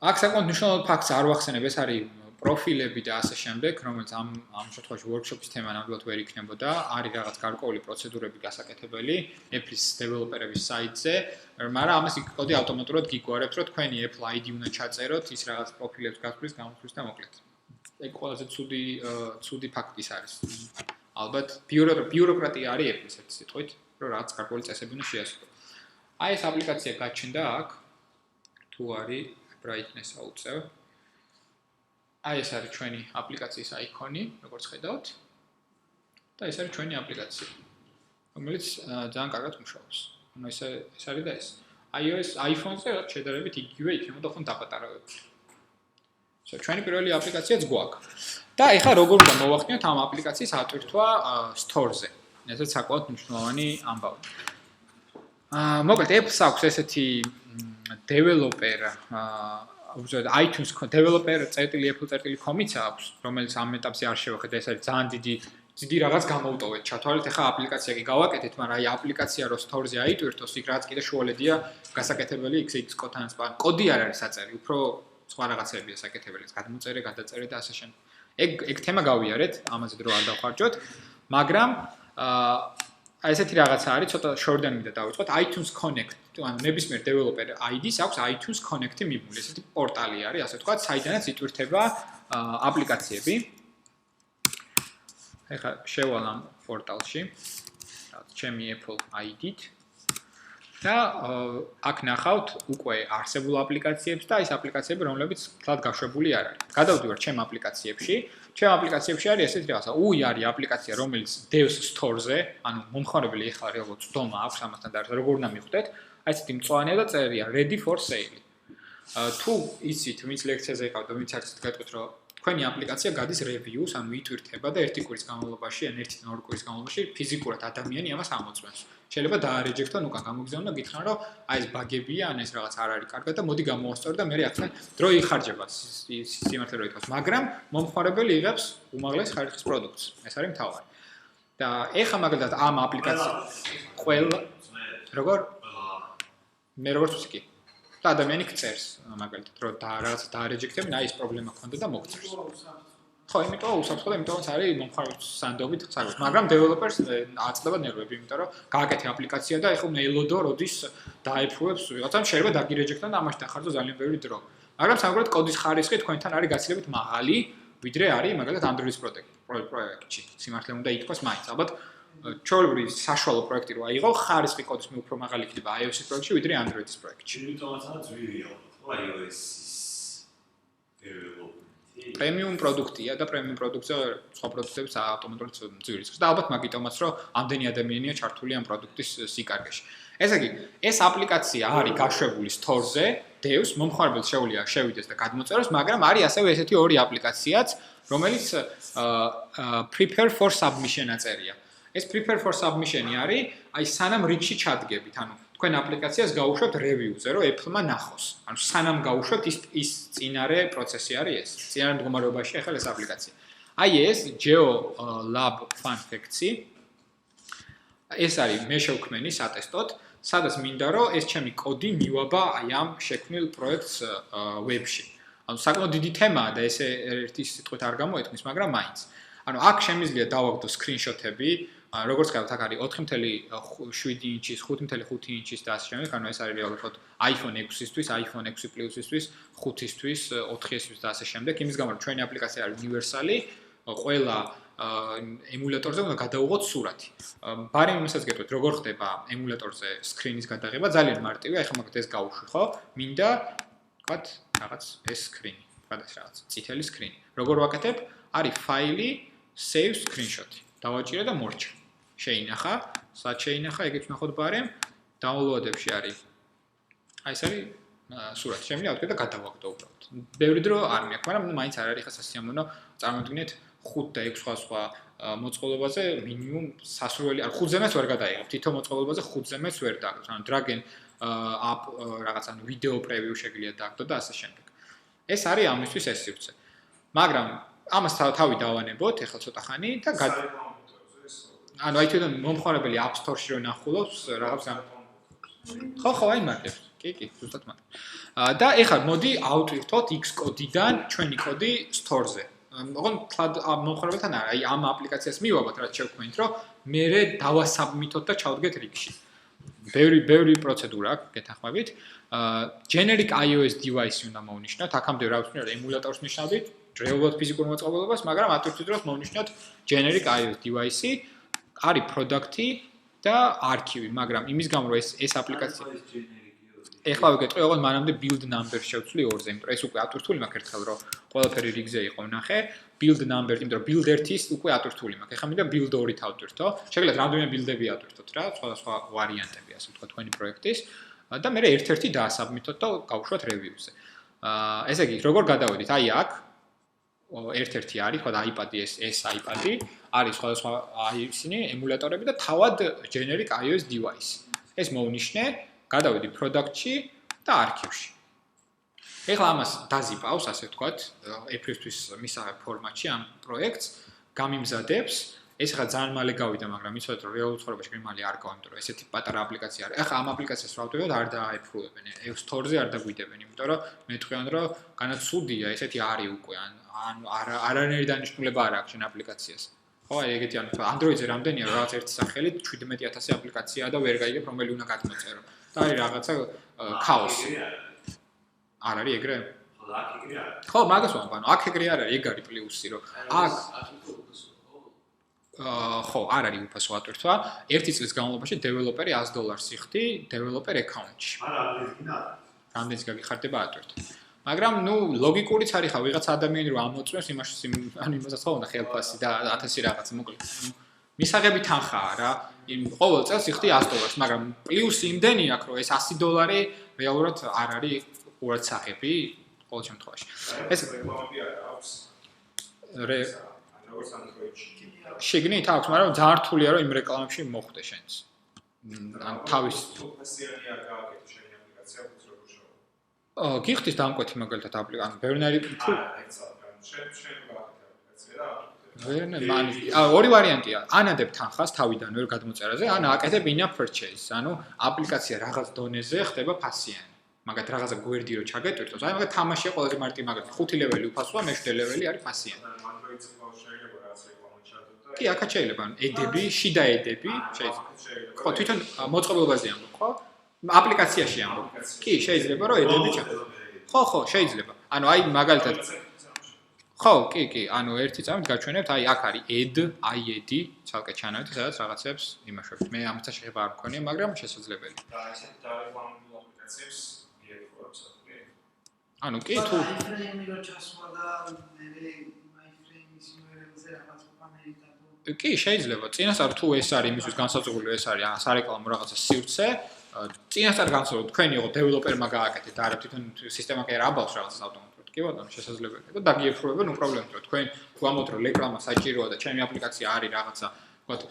აქ საკმაოდ მნიშვნელოვანი ფაქტს არ ვახსენებ, ეს არის პროფილები და ასე შემდეგ, რომელიც ამ შემთხვევაში workshop-ის თემა ნამდვილად ვერ იქნებოდა, არის რაღაც გარკვეული პროცედურები გასაკეთებელი Apple-ის დეველოპერების საიტზე, მაგრამ ამას კოდი ავტომატურად გიგვარებს, რომ თქვენი Apple ID უნდა ჩაწეროთ, ის რაღაც პროფილებს გასვლის, გამოხსვის და მოკლედ. ეგ ყველაზე ცუდი ფაქტი არის. ალბათ ბიუროკრატია არის Apple-ის ერთ სიტყვით, რომ რაღაც გარკვეული წესები უნდა შეასრულოს. აი ეს აპლიკაცია გაჩნდა აქ, თუ არის brightness აუწევ. აი ეს არის ჩვენი აპლიკაციის აიკონი, როგორც ხედავთ. და ეს არის ჩვენი აპლიკაცია, რომელიც ძალიან კარგად მუშაობს. ანუ ეს არის და ეს. iOS iPhone-ზე შედარებით იგივე იქნება და ხომ დაპატარავებული. ჩვენი პირველი აპლიკაციაც გვაქვს. და ეხლა როგორ უნდა მოვახდინოთ ამ აპლიკაციის ატვირთვა store-ზე. ესეც საკმაოდ მნიშვნელოვანი ამბავი. მოკლედ Apple-ს აქვს ესეთი developer iTunes developer.apple.com-იც აქვს, რომელიც ამ ეტაპზე არ შევხედე, ეს არის ძალიან დიდი რაღაც გამოუტოვეთ. ჩათვალეთ, ეხლა აპლიკაცია კი გავაკეთეთ, მაგრამ აი აპლიკაცია რო store-ზე აიტვირთოს, იქ რაც კიდე შუალედია გასაკეთებელი XX კოდთან სპან. კოდი არ არის საწერი, უფრო სხვა რაღაცებია საკეთებელი, გადმოწერე, გადაწერე და ასე შემდეგ. ეგ თემა გავიარეთ, ამაზე დრო არ დავხარჯოთ, მაგრამ აი ესეთი რაღაცა არის, ცოტა შორდან მინდა დავიწყოთ. iTunes Connect, ანუ ნებისმიერ developer ID-ს აქვს iTunes Connect-ი მიბმული, ესეთი პორტალი არის, ასე ვთქვათ, საიდანაც იტვირთება აპლიკაციები. ეხლა შევალ ამ პორტალში, ჩემი Apple ID-ით და აქ ნახავთ უკვე არსებულ აპლიკაციებს და ის აპლიკაციები, რომლებიც თლად გაშვებული არ არის. გადავდივარ ჩემ აპლიკაციებში. ჩემ აპლიკაციებში არის ესეთი რაღაცა, არის აპლიკაცია, რომელიც Devs Store-ზე, ანუ მომხმარებელი ეხლა როგორც ცდომა აქვს ამასთან და როგორ უნდა მივხვდეთ, აი ესეთი მწვანეა და წერია ready for sale. თუ იცით, ვინც ლექციაზე იყავთ და ვინც არც გეტყვით, რომ თქვენი აპლიკაცია გადის reviews, ანუ იტვირთება და ერთი კვირის განმავლობაში, ან ერთი და ორი კვირის განმავლობაში ფიზიკურად ადამიანი ამას ამოწმებს. შეიძლება დაარეჯექტონ უკან გამოგზავნონ და გითხრან, რომ აი ეს ბაგებია, ან ეს რაღაც არ არის კარგად და მოდი გამოვასწორო და მე ახლა დრო იხარჯება სიმართლე რო ითქოს, მაგრამ მომხმარებელი იღებს უმაღლეს ხარისხის პროდუქტს. ეს არის მთავარი. და ეხლა მაგალითად ამ აპლიკაციას ყველა როგორ მე როგორც ვსკი და ადამიანი გწერს მაგალითად რომ რაღაცა დაარეჯექტებინ, აი ეს პრობლემა ქონდა და მოგწერს. ხო, იმიტომ უსაფრთხო და იმიტომაც არის მომხმარებლის სანდობით საკუთრ. მაგრამ developers აწდება ნერვები, იმიტომ რომ გააკეთე აპლიკაცია და ეხლა უნდა ელოდო, როდის დაეფრუებს ვიღაცამ, შეიძლება დაგირეჯექტონ და ამაში დახარჯო ძალიან ბევრი დრო. მაგრამ სამაგერად კოდის ხარისხი თქვენთან არის გაცილებით მაღალი, ვიდრე არის მაგალითად Android-ის პროექტში. სიმართლე უნდა ითქვას მაინც. ალბათ ჩვეულებრივი საშუალო პროექტი რო აიღო, ხარისხი კოდის მე უფრო მაღალი იქნება iOS-ის პროექტში, ვიდრე Android-ის პროექტში. იმიტომაც ძვირია, iOS-ის პრემიუმ პროდუქტია და პრემიუმ პროდუქტზე სხვა პროდუქტებს ავტომატურად ძვირიცავს. და ალბათ მაგიტომაც რომ ამდენი ადამიანია ჩართული ამ პროდუქტის სიკარგეში. ესე იგი, ეს აპლიკაცია არის გაშვებული store-ზე, Devs, მომხმარებელს შეუძლია შევიდეს და გადმოწეროს, მაგრამ არის ასევე ესეთი ორი აპლიკაციაც, რომელიც prepare for submission აწერია. ეს prepare for submission-ი არის, აი სანამ რიგში ჩადგებით, ანუ თქვენ აპლიკაციას გაუშვებთ review-ზე, რომ Apple-მა ნახოს. ანუ სანამ გაუშვებთ ის წინარე პროცესი არის ეს. წინარე მდგომარეობაში ახლა ეს აპლიკაცია. აი ეს GeoLab Fun Facts-ი. ეს არის მე შევქმენი სატესტოდ, სადაც მინდა რომ ეს ჩემი კოდი მივაბა აი ამ შექმნილ პროექტს web-ში. ანუ საკმაოდ დიდი თემაა და ესე ერთი სიტყვით არ გამოეთქმის, მაგრამ მაინც. ანუ აქ შემიძლია დავაგდო screenshot-ები, როგორც გავთ აქ არის 4.7 ინჩის, 5.5 ინჩის და ასე შემდეგ, ანუ ეს არის რეალურად iPhone 6-ისთვის, iPhone 6 Plus-ისთვის, 5-ისთვის, 4-ისთვის და ასე შემდეგ. იმის გამო რომ ჩვენი აპლიკაცია არის უნივერსალი, ყველა ემულატორზე უნდა გადაუღოთ სურათი. ბარემ იმასაც გეტყვით, როგორ ხდება ემულატორზე screen-ის გადაღება, ძალიან მარტივია, ეხლა მაგათ ეს გავუშვი, ხო? მინდა, ვთქვათ, რაღაც ეს screen-ი, ვთქვათ რაღაც წითელი screen-ი. როგორ ვაკეთებ? არის ფაილი save screenshot-ი. დავაჭირე და მორჩა. შეინახა, სად შეინახა, ეგეც ნახოთ ბარემ, დაუნლოადებში არის. აი ეს არის სურათი. შემიძლია ავდგე და გადავაგდო უბრალოდ. ბევრი დრო არ მეაქვს, მაგრამ მაინც არ არის ხა სასიამოვნო, წარმოვიდგინეთ 5 და 6 სხვა მოწყობილობაზე მინიმუმ სასურველი, ან 5-ზე მეც ვერ გადაიღებ. თითო მოწყობილობაზე 5-ზე მეც ვერ დააგდო. ანუ drag and up რაღაც ანუ ვიდეო preview შეგიძლია დააგდო და ასე შემდეგ. ეს არის ამისთვის ეს სივრცე. მაგრამ ამას თავი დავანებოთ, ეხლა ცოტა ხანი და ანუ აი თვითონ მომხმარებელი App Store-ში რო ნახულობს რაღაც ხო, აი მაგებს. კი, ზუსტად მაგ. და ეხლა მოდი ავტვირთოთ Xcode-დან ჩვენი კოდი store-ზე. ოღონდ მომხმარებელთან არა, აი ამ აპლიკაციას მივაბოთ, რაც შევქმნით, რომ მე დავასაბმითოთ და ჩავდგეთ რიგში. ბევრი პროცედურა აქვს, გეთანხმებით. Generic iOS device უნდა მოვნიშნოთ, აქამდე რა ვთქვი, ემულატორს ნიშნავდით, რეალურად ფიზიკურ მოწყობილობას, მაგრამ ატვირთვით დროს მოვნიშნოთ generic iOS device-ი, არის product-ი და archive, მაგრამ იმის გამო რომ ეს აპლიკაცია ეხლა ვიგეთყვი, ოღონდ მანამდე build number შევცვლი 2-ზე, იმიტომ რომ ეს უკვე ატვირთული მაქვს ერთხელ რომ ყველაფერი რიგზე იყო ნახე, build number, იმიტომ რომ build 1-ის უკვე ატვირთული მაქვს. ეხლა მინდა build 2-ით ავტვირთო. შეგიძლიათ რამდენიმე build-ები ატვირთოთ რა, სხვადასხვა ვარიანტები, ასე ვთქვათ, თქვენი პროექტის და მე ერთ-ერთი დაასაბმითოთ და გავუშვათ review-ზე. ესე იგი, როგორ გადავედით? აი აქ ერთ-ერთი არის, თქვა iPad-ი ეს iPad-ი, არის სხვადასხვა ისინი ემულატორები და თავად generic iOS device. ეს მოვნიშნე, გადავედი product-ში და archive-ში. ეხლა ამას დაზიპავს, ასე ვთქვათ, Apple-თვის მისაღებ ფორმატში ამ პროექტს, გამიმზადებს. ეს ახლა ძალიან მალე გავიდა, მაგრამ იცოდეთ რომ რეალურ ცხოვრებაში გემალი არ გავა, იმიტომ რომ ესეთი პატარა აპლიკაცია არის. ახლა ამ აპლიკაციას რა ვთქვათ, არ დააეფრულებენ, Store-ზე არ დაგვიდებენ, იმიტომ რომ მეტყვიან რომ განაცუდია, ესეთი არის უკვე, ან არანაირი დანიშნულება არ აქვს შენ აპლიკაციას. ხო, აი ეგეთი ანუ Android-ზე რამდენია რაღაც ერთი სახელით 17000 აპლიკაციაა და ვერ გაიგებ რომელი უნდა გადმოწერო. და არის რაღაცა ქაოსი. არ არის ეგრე? ხო, მაგას ვამბობ, ანუ აქ ეგრე არ არის, ეგ არის პლუსი, რომ აქ ხო, არ არის უფასო ატვირთვა. 1 წლის განმავლობაში დეველოპერი $100 იხდი დეველოპერ account-ში. რამდენიც გაგიხარდება ატვირთვა. მაგრამ, ლოგიკურიც არის ხა, ვიღაც ადამიანი რომ ამოწმებს იმაში, ანუ იმასაც ხო უნდა ხელფასი და 1000 რაღაც, მოკლედ. მისაღები თანხაა რა. ყოველ წელს იხდი $100, მაგრამ პლუსი იმდენი აქვს, რომ ეს $100 რეალურად არ არის ყურადსაღები ყოველ შემთხვევაში. ეს რეკლამები აქვს. როგორც Android-ში. შეგნით აქვს, მაგრამ ძალიან რთულია რომ იმ რეკლამებში მოხვდე შენც. ან თავის ფასიანი არ გააკეთე შენი აპლიკაცია უფრო როგორ შევ. გიხდის დამკვეთი მაგალითად აპლიკაცია, ბევრნაირი შენ გააკეთე აპლიკაცია და ორი ვარიანტია. ან ადებ თანხას თავიდან ვერ გადმოწერაზე, ან აკეთებ in-app purchase. ანუ აპლიკაცია რაღაც დონეზე ხდება ფასიანი. მაგათ რაღაცა გვერდი რო ჩაგეტვირთოს. აი მაგათ თამაშია ყველაზე მარტივი მაგათი 5 ლეველი უფასოა, მე-7 ლეველი არის ფასიანი. Android-ზე შეიძლება რაღაც რეკლამა ჩადოთ და კი, აქაც შეიძლება, ედები, შიდა ედები, შეიძლება. ხო, თვითონ მოწყობილობაზე ამბობ, ხო? აპლიკაციაში ამბობ. კი, შეიძლება რომ ედები ჩადოთ. ხო, შეიძლება. ანუ აი მაგალითად ხო, კი, ანუ ერთი წამით გაჩვენებთ, აი აქ არის ed, ცალკე ჩანავით, სადაც რაღაცებს იმაშობთ. მე ამასაც შეიძლება არ მქონია, მაგრამ შესაძლებელი. და ესეთი დარეკლამებულ აპლიკაციებს მიეფუძნებს აფრე. ანუ კი თუ iframe-ი რო ჩასვა და მე iframe-ის იმერელზე რაღაც პანელი და კი, შეიძლება. წინასწარ თუ ეს არის იმისთვის განსაზღვრული, ეს არის სარეკლამო რაღაცა სივრცე, წინასწარ განსაზღვრული თქვენი იყო დეველოპერმა გააკეთეთ, არა თვითონ სისტემა კი არ აბავს რაღაცას ავტომატურად. კი ბატონო, შესაძლებელია და დაგიეფრუებენ უპრობლემოდ, რომ თქვენ გვამოთ რომ რეკლამა საჭიროა და ჩემი აპლიკაცია არის რაღაცა, ვთქვათ,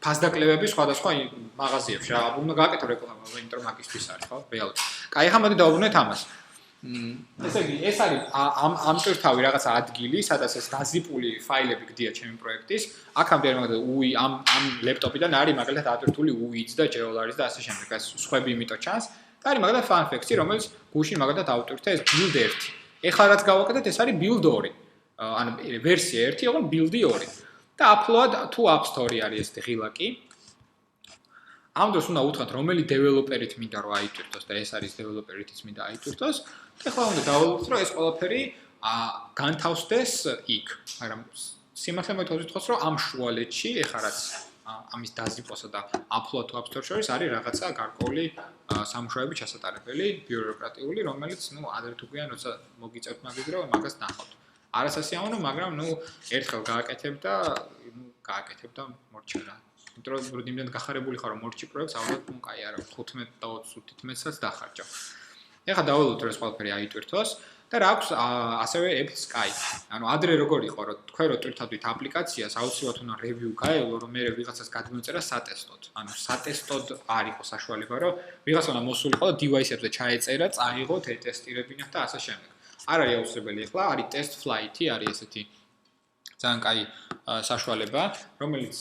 ფასდაკლებები სხვადასხვა მაღაზიებში რა, უნდა გააკეთო რეკლამა, იმიტომ რომ მაგისთვის არის, ხო? რეალურად. კაი, ახლა მოდი დავუბრუნდეთ ამას. ესე იგი, ეს არის ამ ტვირთავი რაღაცა ადგილი, სადაც ეს დაზიპული ფაილები გდია ჩემი პროექტის. აქამდე მაგალითად UI ამ ლეპტოპიდან არის მაგალითად ატვირთული UI-ც და Jewelaris და ასე შემდეგ. ეს სხვები იმიტომ ჩანს. და არის მაგალითად fun facts-ი, რომელიც გუშინ მაგალითად ავტვირთე ეს build 1. ეხლა რაც გავაკეთეთ, ეს არის build 2. ანუ ვერსია 1, ოღონდ build 2. და upload to App Store არის ეს ღილაკი. ამ დროს უნდა უთხრათ, რომელი დეველოპერით მინდა რომ აიტვირთოს და ეს არის დეველოპერითიც მინდა აიტვირთოს. და ახლა უნდა დავუბრუნდეთ, რომ ეს ყველაფერი განთავსდეს იქ. მაგრამ სიმართლე მეთქოს, რომ ამ შუალედში ეხლა რაც ამის დაზიპოსა და upload to App Store შორის არის რაღაცა გარკვეული სამუშაოები ჩასატარებელი, ბიუროკრატიული, რომელიც, ადრე თუ გვიან, როცა მოგიწევთ მაგით, რომ მაგას ნახავთ. არასასიამოვნო, მაგრამ, ერთხელ გააკეთებ და მორჩა რა. იმიტომ რომ იმდენ გახარებული ხარ, რომ მორჩი პროექტს, ალბათ, კაი არა, 15 და 20-15-საც დახარჯავ. ეხლა დავალოთ, რომ ეს ყველაფერი აიტვირთოს და რა აქვს ასევე Apple Sky. ანუ ადრე როგორ იყო, რომ თქვენ რო ტვირთავთ აპლიკაციას, აუცილებლად უნდა review გაევლო, რომ მე ვიღაცას გადმოწერა სატესტოდ. ანუ სატესტოდ არ იყო საშუალება, რომ ვიღაცა უნდა მოსულიყო და device-ებზე ჩაეწერა, წაიღოთ, ეტესტირებინათ და ასე შემდეგ. არ არის აუცილებელი ეხლა, არის test flight-ი, არის ესეთი ძალიან კაი საშუალება, რომელიც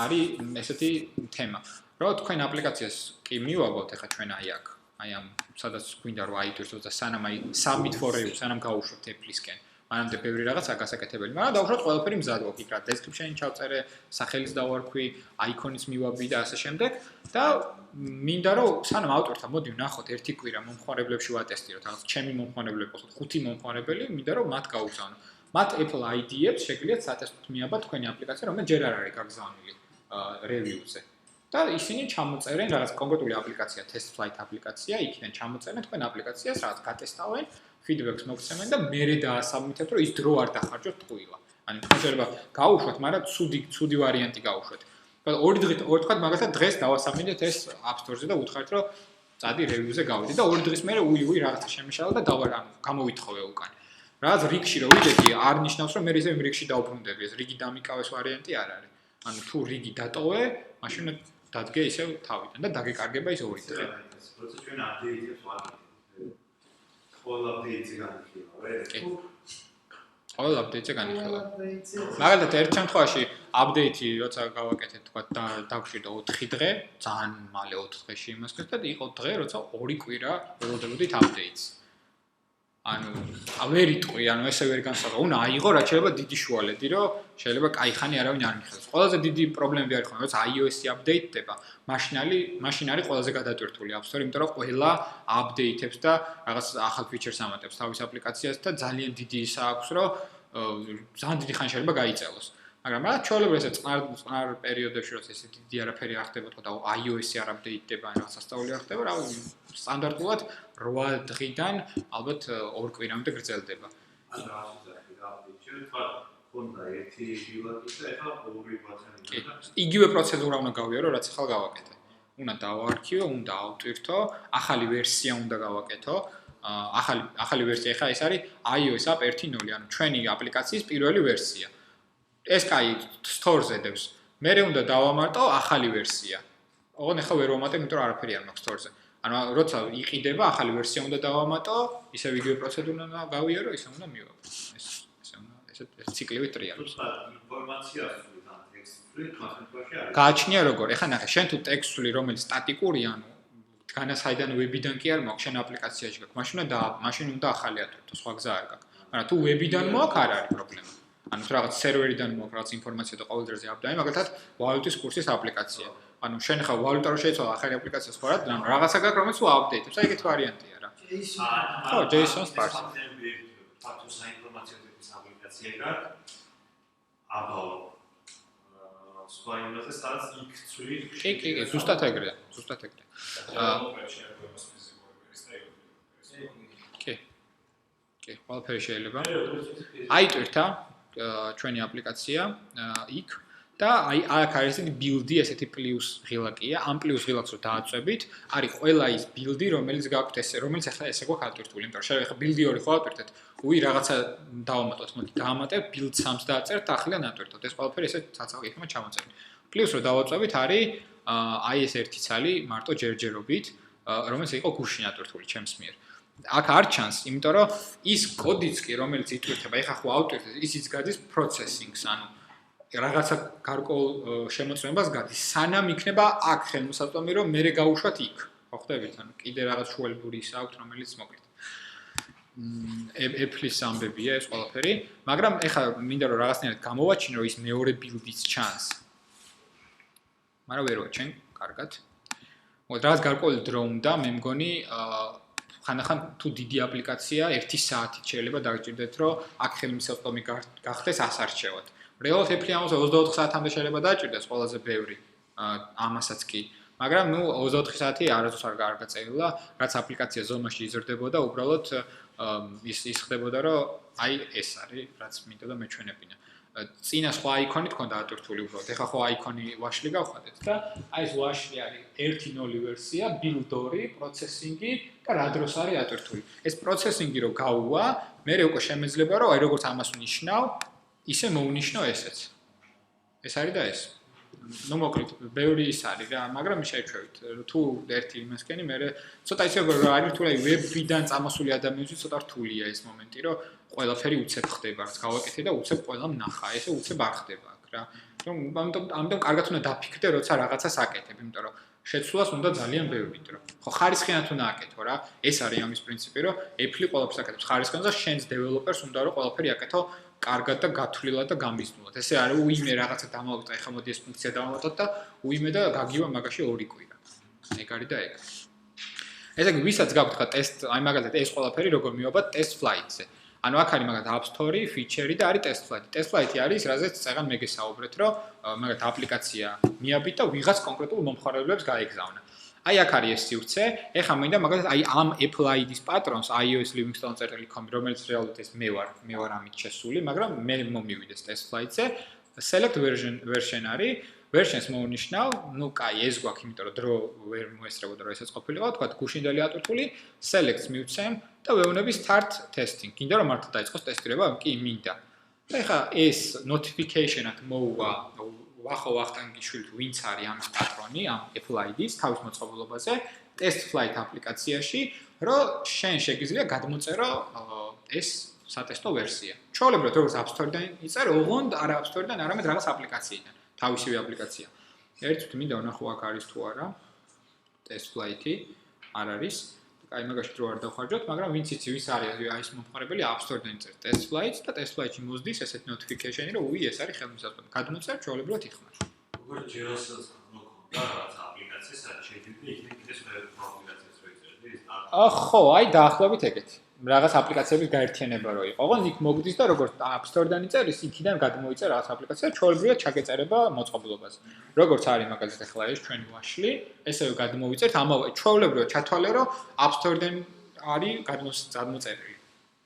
არის ესეთი თემა. რომ თქვენ აპლიკაციას კი მივაბოთ ეხლა ჩვენ აი აქ აი ამ სადაც გვინდა რომ აიტვირთოს და სანამ აი submit for review სანამ გავუშვებთ Apple-ისკენ. მანამდე ბევრი რაღაცა გასაკეთებელი. მაგრამ დავუშვათ ყველაფერი მზად გვაქვს იქ რა description-ი ჩავწერე, სახელის დავარქვი, აიკონის მივაბი და ასე შემდეგ და მინდა რომ სანამ ავტორთა მოდი ვნახოთ ერთი კვირა მომხმარებლებში ვატესტიროთ, რაღაც ჩემი მომხმარებლები ყოთ 5 მომხმარებელი, მინდა რომ მათ გავუგზავნო. მათ Apple ID-ებს შეგიძლიათ სატესტოდ მიაბა თქვენი აპლიკაცია, რომელიც ჯერ არ არის გაგზავნილი review-ზე. და ისინი ჩამოწერენ რაღაც კონკრეტული აპლიკაცია, test flight აპლიკაცია, იქიდან ჩამოწერენ თქვენ აპლიკაციას, რაღაც გატესტავენ, feedback-ს მოგცემენ და მერე დაასაბმითებთ, რომ ის დრო არ დახარჯოთ ტყუილა. ანუ თქვენ შეიძლება გაუშვათ, მაგრამ ცუდი ვარიანტი გაუშვათ. ორი თქვათ მაგალითად დღეს დავასაბმითეთ ეს App Store-ზე და უთხრათ, რომ წადი review-ზე გავიდი და ორი დღის მერე უი რაღაცა შემეშალა და გამოვითხოვე უკან. რაღაც რიგში რო ვიდექი, არ ნიშნავს, რომ მე ისე იმ რიგში დავბრუნდები, ეს რიგი დამიკავეს ვარიანტი არ არის. ანუ თუ რიგი დატოვე, მაშინ დადგე ისევ თავიდან და დაგეკარგება ის ორი დღე. როცა ჩვენ update-ებს ვაკეთებთ. ყველა update-ი განიხილავ, კი. ყველა update-ზე განიხილავ. მაგალითად ერთ შემთხვევაში update-ი როცა გავაკეთეთ, თქვა დაგვჭირდა 4 დღე, ძალიან მალე 4 დღეში იმას გქონდა და იყო დღე, როცა 2 კვირა ველოდებოდით update-ს. ანუ ვერ იტყვი, ანუ ესე ვერ განსაკუთრება. უნდა აიღო, რაც შეიძლება დიდი შუალედი, რომ შეიძლება კაი ხანი არავინ არ მიხედოს. ყველაზე დიდი პრობლემები არის ხოლმე, როცა iOS-ი აპდეიტდება, მაშინ არის ყველაზე გადატვირთული App Store, იმიტომ რომ ყველა აპდეიტებს და რაღაც ახალ ფიჩერს ამატებს თავის აპლიკაციას და ძალიან დიდი ისა აქვს, რომ ძალიან დიდი ხანი შეიძლება გაიწელოს. მაგრამ რა ჩვეულებრივ ესე წყნარ პერიოდებში როცა ესე დიდი არაფერი არ ხდება და iOS-ი არ აპდეიტდება, ან რაღაც სასწაული არ ხდება, რა სტანდარტულად 8 დღიდან ალბათ 2 კვირამდე გრძელდება. ანუ რა შეიძლება თქვა ხონდა ერთი ბილაკი და ეხლა ორი ბათანი და იგივე პროცედურა უნდა გავიარო, რაც ახლა გავაკეთე. უნდა დავარქიო, უნდა ავტვირთო, ახალი ვერსია უნდა გავაკეთო. ახალი ვერსია ახლა ეს არის iOS App 1.0, ანუ ჩვენი აპლიკაციის პირველი ვერსია. ეს კაი store-ზე დებს. მე უნდა დავამატო ახალი ვერსია. ოღონდ ახლა ვერ ვამატებ, იმიტომ რომ არაფერი არ მაქვს store-ზე. ანუ როცა იყიდება ახალი ვერსია უნდა დავამატო, ისევ იგივე პროცედურა უნდა გავიარო, ისე უნდა მივაყო. ესე უნდა ეს ციკლივი ტრიალებს. ინფორმაციას ვიდან ტექსტური მათემატიკაში არის. გააჩნია როგორ? ეხლა ნახე, შენ თუ ტექსტული რომელიც სტატიკური, ანუ განასაიდან ვებიდან კი არ მაქვს, შენ აპლიკაციაში გაქვს, მაშინ უნდა ახალი ატვირთო, სხვა გზა არ გაქვს. მაგრამ თუ ვებიდან მაქვს, არ არის პრობლემა. ანუ თუ რაღაც სერვერიდან მაქვს რაღაც ინფორმაცია და ყოველ დროზე აპდეიტი, მაგალითად, ვალუტის კურსის აპლიკაცია. ანუ შენ ხა ვალუტა რო შეიცვალა ახალი აპლიკაცია სხვა რა, რაღაცა გაქვს, რომელიც უაპდეიტებს. აი ეგეთ ვარიანტია რა. ხო, JSON-ს პარსი. ფაქტოს საინფორმაციო აპლიკაცია გაქვს. აბა სხვა იმაზე სადაც იქცვი. კი, ზუსტად ეგრეა. კი, ყველაფერი შეიძლება. აიტვირთა ჩვენი აპლიკაცია იქ და აი აქ არის ესეთი build-ი, ესეთი პლუს ღილაკია. ამ პლუს ღილაკს რო დააწვევით, არის ყველა ის build-ი, რომელიც გაქვთ ესე, რომელიც ახლა ესე გვაქვს ატვირთული. იმიტომ რომ შეიძლება ახლა build-ი 2 ხო ატვირთეთ. უი რაღაცა დავამატოთ, მოდი დავამატებ build 3-ს დააწერთ და ახლა ნატვირთოთ. ეს ყველაფერი ესე ცალ-ცალკე იქნება ჩამოწერილი. პლუს რო დავაწვევით, არის აი ეს ერთი ცალი მარტო ჯერჯერობით, რომელიც იყო გუშინ ატვირთული ჩემს მიერ. აქ არ ჩანს, იმიტომ რომ ის კოდიც კი, რომელიც იტვირთება, ეხლა ხო ავტვირთეთ, ისიც გადის processing-ს, ანუ რაღაცა გარკვეულ შემოწმებას გადის. სანამ იქნება აქ ხელმისაწვდომი, რომ მე გავუშვათ იქ. ხო ხდებით? ანუ კიდე რაღაც შუალედური ის აქვს, რომელიც მოკლედ. Apple-ის ამბებია ეს ყველაფერი, მაგრამ ეხლა მინდა რომ რაღაცნაირად გამოვაჩინო ის მეორე build-იც ჩანს. მაგრამ ვერ ვაჩენ, კარგად. მოკლედ რაღაც გარკვეული დრო უნდა, მე მგონი ხანდახან თუ დიდი აპლიკაცია 1 საათით შეიძლება დაგჭირდეთ, რომ აქ ხელმისაწვდომი გახდეს ასარჩევად. რეალურად Apple-ი ამაზე 24 საათამდე შეიძლება დაჭირდეს ყველაზე ბევრი ამასაც კი. მაგრამ ნუ 24 საათი არასდროს არ გაგაწევილა, რაც აპლიკაცია ზომაში იზრდებოდა, უბრალოდ ის ხდებოდა, რომ აი ეს არის, რაც მინდოდა მეჩვენებინა. წინა სხვა აიკონი თქონდა ატვირთული უბრალოდ. ეხლა ხო აიკონი ვაშლი გავხადეთ და აი ეს ვაშლი არის 1.0 ვერსია, build 2, processing-ი და რა დროს არის ატვირთული. ეს processing-ი რო გაუვა, მე უკვე შემეძლება, რომ აი როგორც ამას ვნიშნავ, ისე მოვნიშნო ესეც. ეს არის და ეს. ნუ მოკლედ, ბევრი ის არის რა, მაგრამ შეჩვევით. თუ ერთი იმასკენი, მე ცოტა ისე როგორ არის რთული, ვებიდან წამოსული ადამიანისთვის ცოტა რთულია ეს მომენტი, რომ ყველაფერი უცებ ხდება, რაც გავაკეთე და უცებ ყველამ ნახა, ესე უცებ არ ხდება აქ რა. ამიტომ კარგად უნდა დაფიქრდე, როცა რაღაცას აკეთებ, იმიტომ რომ შეცვლას უნდა ძალიან ბევრი დრო. ხო, ხარისხიანად უნდა აკეთო რა. ეს არის ამის პრინციპი, რომ Apple ყველაფერს აკეთებს ხარისხიანად და შენს დეველოპერს უნდა რომ ყველაფერი აკეთო კარგად და გათვლილად და გამიზნულად. ესე არის უიმე რაღაცა დამოვაკეთე, ეხლა მოდი ეს ფუნქცია დავამატოთ და უიმე და გაგივა მაგაში 2 კვირა. ეგ არის და ეგ. ესე იგი, ვისაც გაქვთ ხა ტესტ, აი მაგალითად ეს ყველაფერი როგორ მივაბად test flight-ზე. ანუ აქ არის მაგალითად App Store, feature და არის test flight. Test flight არის, რაზეც წეგან მე გესაუბრეთ, რომ მაგალითად აპლიკაცია მიაბით და ვიღაც კონკრეტულ მომხმარებლებს გაეგზავნა. აი აქ არის ეს სივრცე. ეხლა მინდა მაგალითად აი ამ Apple ID-ს პატრონს iOS-livingstone.com, რომელიც რეალურად ეს მე ვარ ამით შესული, მაგრამ მე მომივიდეს test flight-ზე. Select version არის. Versions მოუნიშნავ, ну, კაი, ეს გვაქვს, იმიტომ რომ დრო ვერ მოესწრებოდა, რომ ესეც ყოფილიყო, თქვა გუშინდელი ატვირთული, selects მივცემ და ვეუბნები start testing. კიდე რომ მართლა დაიწყოს ტესტირება, კი, მინდა. და ეხლა ეს notification-ად მოუვა ვახტანგიშვილთ, ვინც არის ამის პატრონი, ამ Apple ID-ს თავის მოწყობილობაზე, test flight აპლიკაციაში, რომ შენ შეგიძლია გადმოწერო ეს სატესტო ვერსია. ჩვეულებრივად როგორც App Store-დან იწერო, ოღონდ არა App Store-დან, არამედ რაღაც აპლიკაციიდან. თავისივე აპლიკაცია. ერთით მინდა ვნახო აქ არის თუ არა. test flight-ი არ არის. აი მაგაში დრო არ დავხარჯოთ, მაგრამ ვინც იცი ვის არის აი ეს მომხმარებელი App Store-დან იწერ test flight-ს და test flight-ში მოსდის ესეთ notification-ი, რომ უი ეს არის ხელმისაწვდომი. გადმოწერ ჩვეულებრივად იხმარ. როგორ ჯეროსაც მოგონდა რაღაც აპლიკაცია, სადაც შეიძლება იქნებ კიდეს მე აპლიკაციას ვეწერდი. ხო, აი დაახლოებით ეგეთი. რაღაც აპლიკაციების გაერთიანება რო იყო. ოღონდ იქ მოგდის და როგორც App Store-დან იწერის, იქიდან გადმოიწერ რაღაც აპლიკაცია, ჩვეულებრივად ჩაგეწერება მოწყობილობაზე. როგორც არის მაგალითად ახლა ეს ჩვენი Washly, ესევე გადმოიწერთ, ამავე ჩვეულებრივად ჩათვალე, რომ App Store-დან არის გადმოწერილი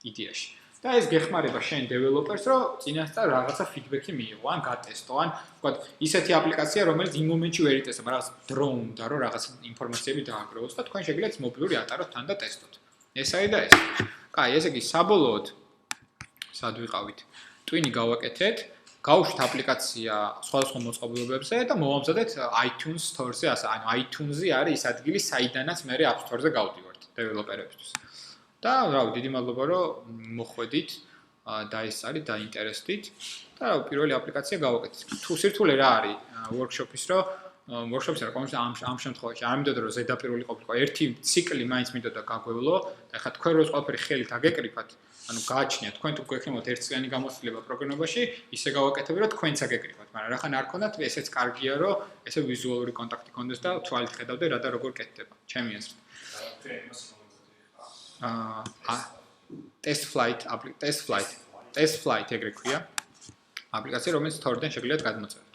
იდეაში. და ეს გეხმარება შენ დეველოპერს, რომ წინასწარ რაღაცა ფიდბექი მიიღო, ან გატესტო, ან ვთქვათ, ისეთი აპლიკაცია, რომელიც იმ მომენტში ვერ იტესტება, რაღაც დრო უნდა, რომ რაღაც ინფორმაციები დააგროვოს და თქვენ შეგიძლიათ მობილური ატაროთ თან და ტესტოთ. ეს არის და ეს. კაი, ესე იგი საბოლოოდ სად ვიყავით? Twin-ი გავაკეთეთ, გავუშვით აპლიკაცია სხვადასხვა მოწყობილობებზე და მოვამზადეთ iTunes Store-ზე, ანუ iTunes-ი არის ის ადგილი, საიდანაც მე App Store-ზე გავდივართ დეველოპერებისთვის. და რავი, დიდი მადლობა, რომ მოხვედით და ეს არის დაინტერესდით და პირველი აპლიკაცია გავაკეთეთ. თუ სირთულე რა არის workshop-ის, რომ workshop-ს რა კონკრეტულად ამ შემთხვევაში არ მინდოდა რომ ზედაპირული ყოფილიყო ერთი ციკლი მაინც მინდოდა გაგვევლო და ხა თქვენ რო ყველაფერი ხელით აგეკრიფათ ანუ გააჩნიათ თქვენ თუ გვექნებათ ერთწლიანი გამოცდილება პროგრამებაში ისე გავაკეთები რომ თქვენც აგეკრიფათ მაგრამ რახან არ ქონდათ ესეც კარგია რომ ესე ვიზუალური კონტაქტი ქონდეს და თვალით ხედავდე რა და როგორ კეთდება ჩემი აზრით test flight ეგრე ქვია აპლიკაცია რომელიც Store-დან შეგიძლიათ გადმოწეროთ